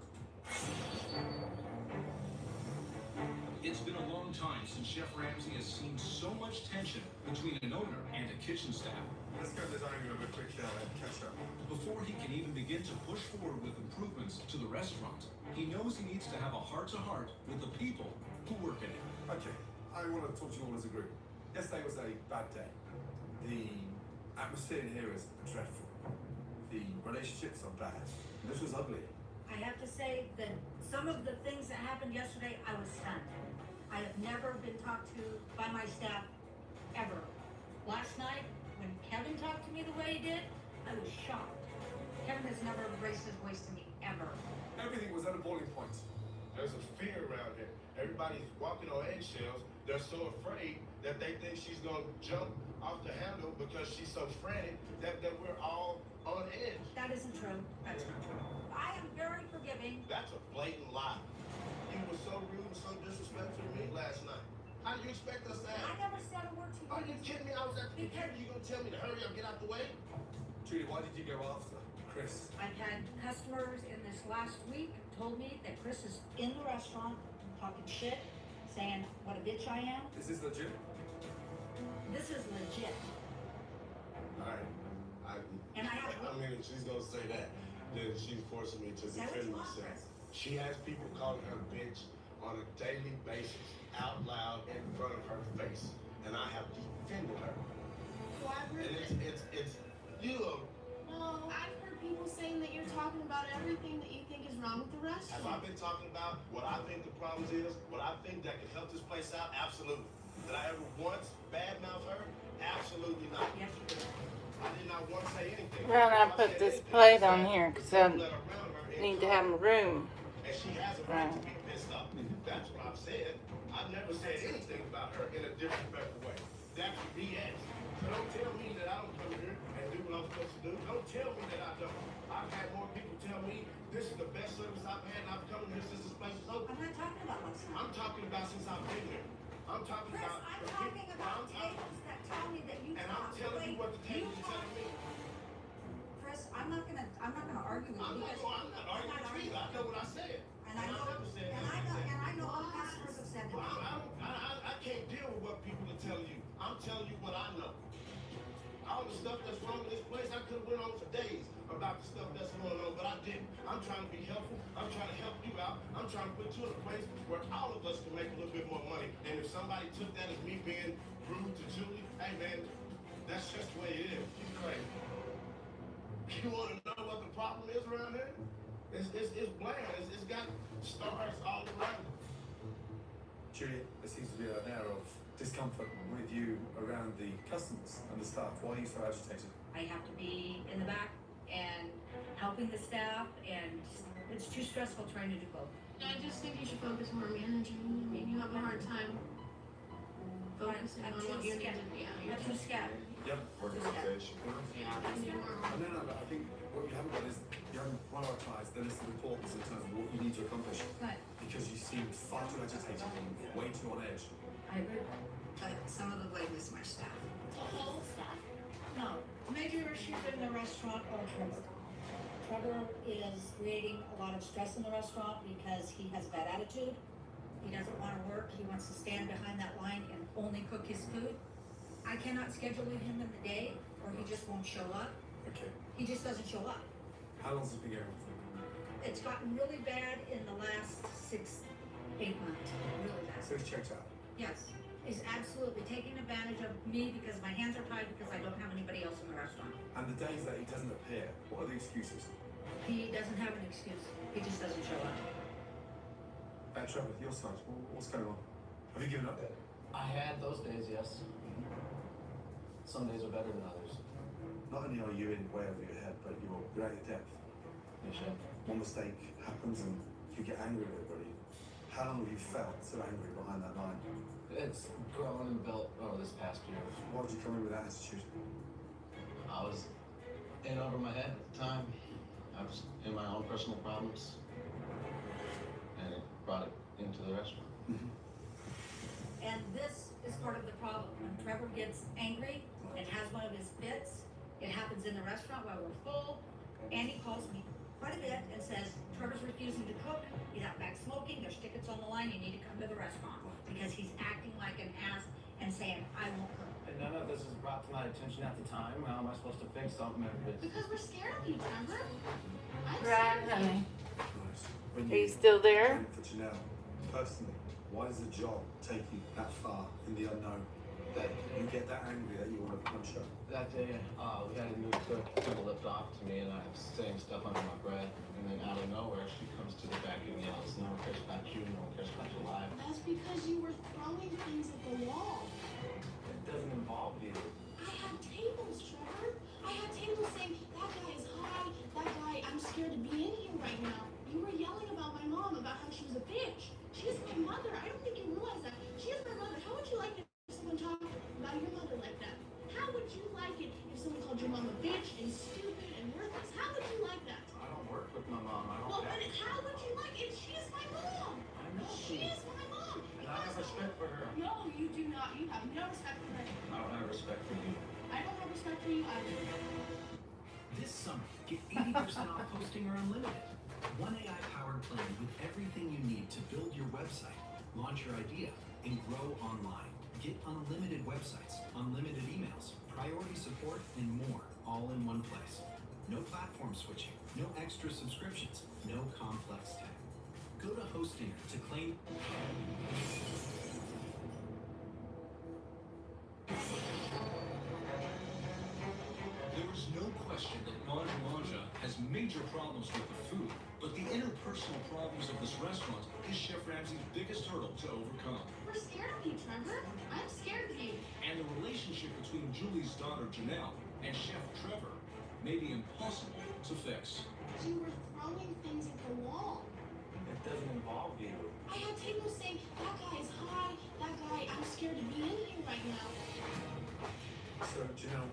It's been a long time since Chef Ramsay has seen so much tension between an owner and a kitchen staff. Let's go to the dining room a quick catch up. Before he can even begin to push forward with improvements to the restaurant, he knows he needs to have a heart-to-heart with the people who work in it. Okay, I want to talk to you all as a group. Yesterday was a bad day. The atmosphere in here is dreadful. The relationships are bad. This was ugly. I have to say that some of the things that happened yesterday, I was stunned. I have never been talked to by my staff, ever. Last night, when Kevin talked to me the way he did, I was shocked. Kevin has never raised his voice to me, ever. Everything was at a boiling point. There's a fear around here. Everybody's walking on eggshells. They're so afraid that they think she's gonna jump off the handle because she's so frantic that we're all on edge. That isn't true. That's not true. I am very forgiving. That's a blatant lie. You were so rude and so disrespectful to me last night. How do you expect us to I act? never said a word to you. Are you kidding me? I was at the computer. You gonna tell me to hurry up, get out the way? Julie, why did you go after Chris? I've had customers in this last week told me that Chris is in the restaurant talking shit, saying what a bitch I am. Is this legit? This is legit. Alright. And I have. I mean, if she's gonna say that, then she's forcing me to Say what defend you want, myself. Chris. She has people calling her bitch on a daily basis, out loud in front of her face, and I have defended her. Well, I've heard And it's you. No, I've heard people saying that you're talking about everything that you think is wrong with the Have restaurant. I been talking about what I think the problems is? What I think that could help this place out? Absolutely. Did I ever once badmouth her? Absolutely not. Yes, you did. I did not once say anything. Well, I put this plate on here because I need to have a room. And she has a right to be pissed off. That's what I've said. I've never said anything about her in a disrespectful way. That's BS. So don't tell me that I don't come here and do what I'm supposed to do. Don't tell me that I don't. I've had more people tell me this is the best service I've had and I've come here since this place is open. I'm not talking about last night. I'm talking about since I've been here. I'm talking Chris, about I'm the talking people- about I'm talking- tables that tell me that you And talk I'm the telling way you what the tables you are telling me. Chris, I'm not gonna argue with I'm you. not arguing with you. I know what I said. And I know, never said and I anything. know all customers have said that. I can't deal with what people are telling you. I'm telling you what I know. all the stuff that's wrong with this place, I could have went on for days about the stuff that's going on, but I didn't. I'm trying to be helpful. I'm trying to help you out. I'm trying to put you in a place where all of us can make a little bit more money. And if somebody took that as me being rude to Julie, hey man, that's just the way it is. She's crazy. You want to know what the problem is around here? It's bland. It's got stars all around it. Juliet, there seems to be an air of discomfort with you around the customers and the staff. Why are you so agitated? I have to be in the back and helping the staff, and it's too stressful trying to do both. I just think you should focus more on managing. I mean, you have a hard time focusing on what you need to do. Yeah, I'm too scattered. Yep. Organization. Yeah, that's normal. No, but I think what you haven't done is you haven't prioritised the list of importance in terms of what you need to accomplish. Right. Because you seem far too agitated and way too on edge. I agree. But some of the blame is my staff. The whole stuff. No, major issue in the restaurant or Trevor. Trevor is creating a lot of stress in the restaurant because he has a bad attitude. He doesn't want to work. He wants to stand behind that line and only cook his food. I cannot schedule him in the day or he just won't show up. Okay. He just doesn't show up. How long's it been going for? It's gotten really bad in the last 6-8 months. Really bad. So he's checked out. Yes. He's absolutely taking advantage of me because my hands are tied because I don't have anybody else in the restaurant. And the days that he doesn't appear, what are the excuses? He doesn't have an excuse. He just doesn't show up. Trevor, your side, what's going on? Have you given up? I had those days, yes. Some days are better than others. Not only are you in way over your head, but you're at your depth. Yes, chef. One mistake happens and you get angry with everybody. How long have you felt so angry behind that line? It's grown and built over this past year. Why did you come in with that attitude? I was in over my head at the time. I was in my own personal problems. And it brought it into the restaurant. And this is part of the problem. When Trevor gets angry and has one of his fits, it happens in the restaurant while we're full. Andy calls me quite a bit and says, Trevor's refusing to cook. He's out back smoking. There's tickets on the line. You need to come to the restaurant. Because he's acting like an ass and saying, I won't cook. And none of this was brought to my attention at the time. How am I supposed to fix something if it's... Because we're scared of you, Trevor. I'm Right, scared of you. honey. When Are you still there? For Janelle, personally, why does the job take you that far in the unknown? That you get that angry that you want to punch her? That day, we had a new cook who lipped off to me, and I was saying stuff under my breath. And then out of nowhere, she comes to the back and yells, "No one cares about you. No one cares about your life." That's because you were throwing things at the wall. It doesn't involve you. I had tables, Trevor. I had tables saying, that guy is high, that guy, I'm scared to be in here right now. You were yelling about my mom, about how she was a bitch. She is my mother. I don't think you realize that. She is my mother. How would you like it if someone talked about your mother like that? How would you like it if someone called your mom a bitch and stupid and worthless? How would you like that? I don't work with my mom. I don't Well, have... then how would you like it? She is my mom. I know She is my mom. And I have respect for her. No, you do not. You have no respect for her. I don't have respect for you. I don't have respect for you either. This summer, get 80% off hosting or unlimited. One AI-powered plan with everything you need to build your website, launch your idea, and grow online. Get unlimited websites, unlimited emails, priority support, and more, all in one place. No platform switching, no extra subscriptions, no complex tech. Go to Hostinger to claim... There is no question that Manja has major problems with the food, but the interpersonal problems of this restaurant is Chef Ramsay's biggest hurdle to overcome. We're scared of you, Trevor. I'm scared of you. And the relationship between Julie's daughter Janelle and Chef Trevor may be impossible to fix. You were throwing things at the wall. It doesn't involve you. I had tables saying, that guy is high, that guy, I'm scared to be in here right now. So, Janelle,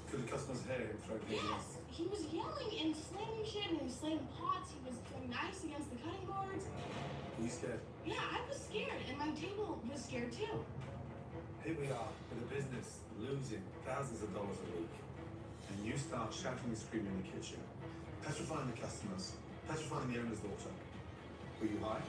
could the customers hear him throw things? Yes, he was yelling and slamming shit and slamming pots. He was throwing knives against the cutting boards. Were you scared? Yeah, I was scared, and my table was scared too. Here we are with a business losing thousands of dollars a week, and you start shouting and screaming in the kitchen, petrifying the customers, petrifying the owner's daughter. Were you high?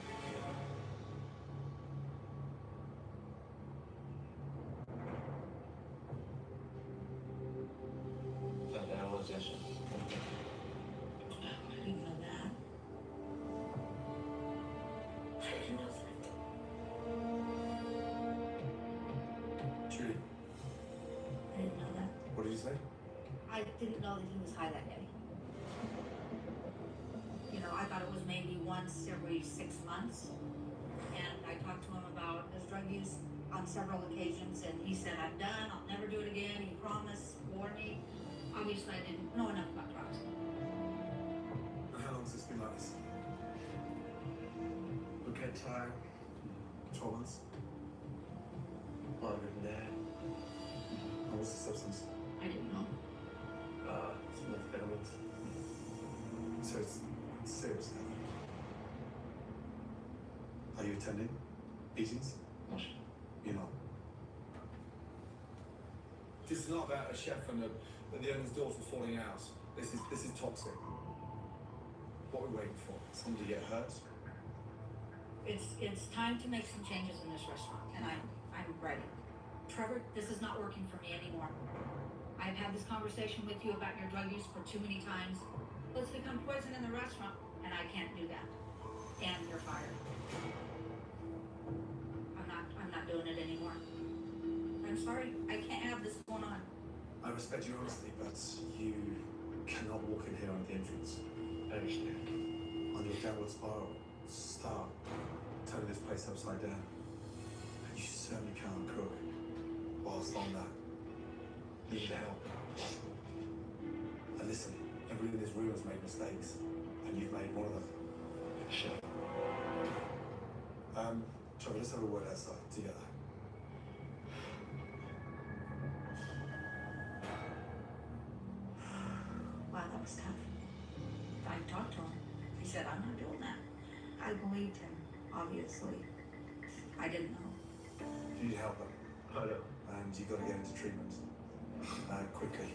you say? I didn't know that he was high that day. You know, I thought it was maybe once every 6 months. And I talked to him about his drug use on several occasions, and he said, I'm done, I'll never do it again. He promised, warned me. Obviously, I didn't know enough about drugs. And how long has this been like this? Look at time. 12 months. Longer than that. And what's the substance? I didn't know. Some amphetamines. So it's serious now. Are you attending meetings? You're not. This is not about a chef and the owner's daughter falling out. This is toxic. What are we waiting for? Somebody to get hurt? It's time to make some changes in this restaurant, and I'm ready. Trevor, this is not working for me anymore. I've had this conversation with you about your drug use for too many times. Let's become poison in the restaurant, and I can't do that. And you're fired. I'm not doing it anymore. I'm sorry, I can't have this going on. I respect your honesty, but you cannot walk in here on the entrance. I understand. On your downward spiral, start turning this place upside down. And you certainly can't cook whilst on that. You need help. And listen, everyone in this room has made mistakes, and you've made one of them. Sure. Trevor, let's have a word outside together. Wow, that was tough. I talked to him. He said, I'm not doing that. I believed him, obviously. I didn't know. You need help, I know. and you've got to get into treatment quickly.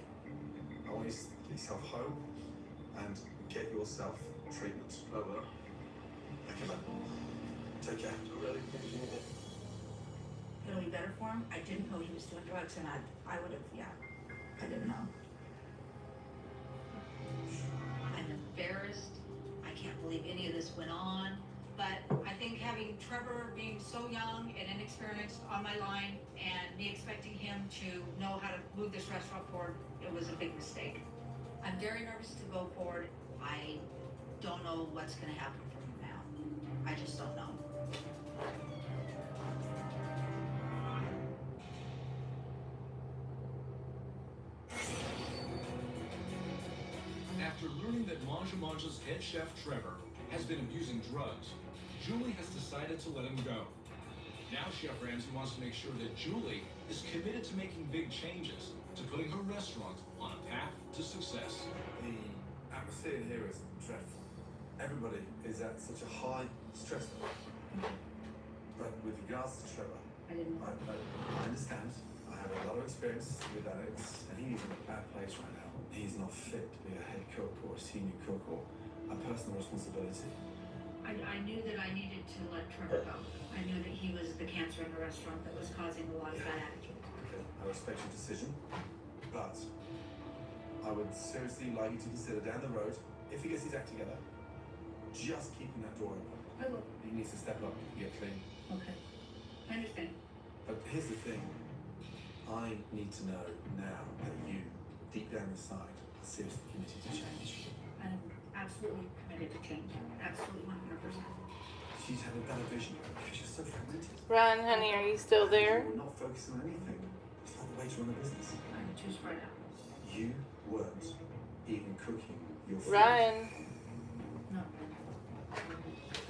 I want you to get yourself home and get yourself treatment. I will. Okay, man. Take care. I really appreciate it. It'll be better for him. I didn't know he was doing drugs, and I would have, yeah. I didn't know. I'm embarrassed. I can't believe any of this went on. But I think having Trevor being so young and inexperienced on my line and me expecting him to know how to move this restaurant forward, it was a big mistake. I'm very nervous to go forward. I don't know what's going to happen from here now. I just don't know. After learning that Manja Manja's head chef Trevor has been abusing drugs, Julie has decided to let him go. Now Chef Ramsay wants to make sure that Julie is committed to making big changes, to putting her restaurant on a path to success. The atmosphere in here is dreadful. Everybody is at such a high stress level. But with regards to Trevor, I understand. I have a lot of experience with addicts, and he's in a bad place right now. He's not fit to be a head cook or a senior cook or a personal responsibility. I knew that I needed to let Trevor go. I knew that he was the cancer in the restaurant that was causing a lot of bad attitude. Okay, I respect your decision, but I would seriously like you to consider down the road, if he gets his act together, just keeping that door open. I will. He needs to step up and get clean. Okay. I understand. But here's the thing. I need to know now that you, deep down inside, are seriously committed to change. I'm absolutely committed to change. Absolutely 100%. She's had a better vision because you're so fragmented. Ryan, honey, are you still there? You're not focusing on anything. It's not the way to run a business. I'm too spread out. You weren't even cooking your food. Ryan. No.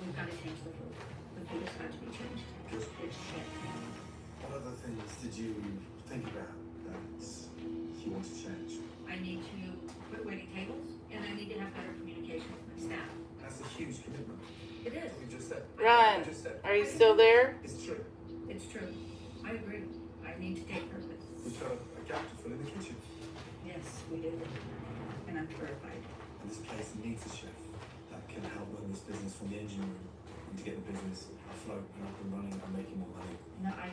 We've got to change the food. The food has got to be changed. Good. It's shit. What other things did you think about that you want to change? I need to quit waiting tables, and I need to have better communication with my staff. That's a huge commitment. It is. We just said. Ryan, are you still there? It's true. It's true. I agree. I need to take care of this. We've got a gap to fill in the kitchen. Yes, we do. And I'm terrified. And this place needs a chef that can help run this business from the engine room and to get the business afloat and up and running and making more money. No, I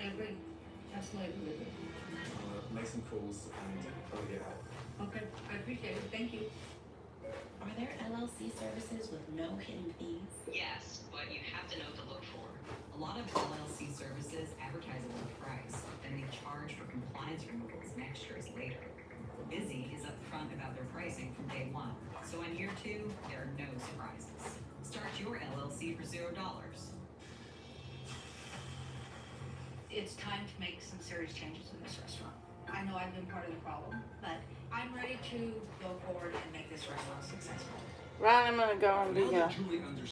agree. Absolutely agree with you. Make some calls and try to get out. Okay, I appreciate it. Thank you. Are there LLC services with no hidden fees? Yes, but you have to know what to look for. A lot of LLC services advertise a low price, then they charge charge for compliance removals next year is later. Busy is upfront about their pricing from day one, so in year 2, there are no surprises. Start your LLC for $0. It's time to make some serious changes in this restaurant. I know I've been part of the problem, but I'm ready to go forward and make this restaurant successful. Right, I'm gonna go and be Now that Julie understands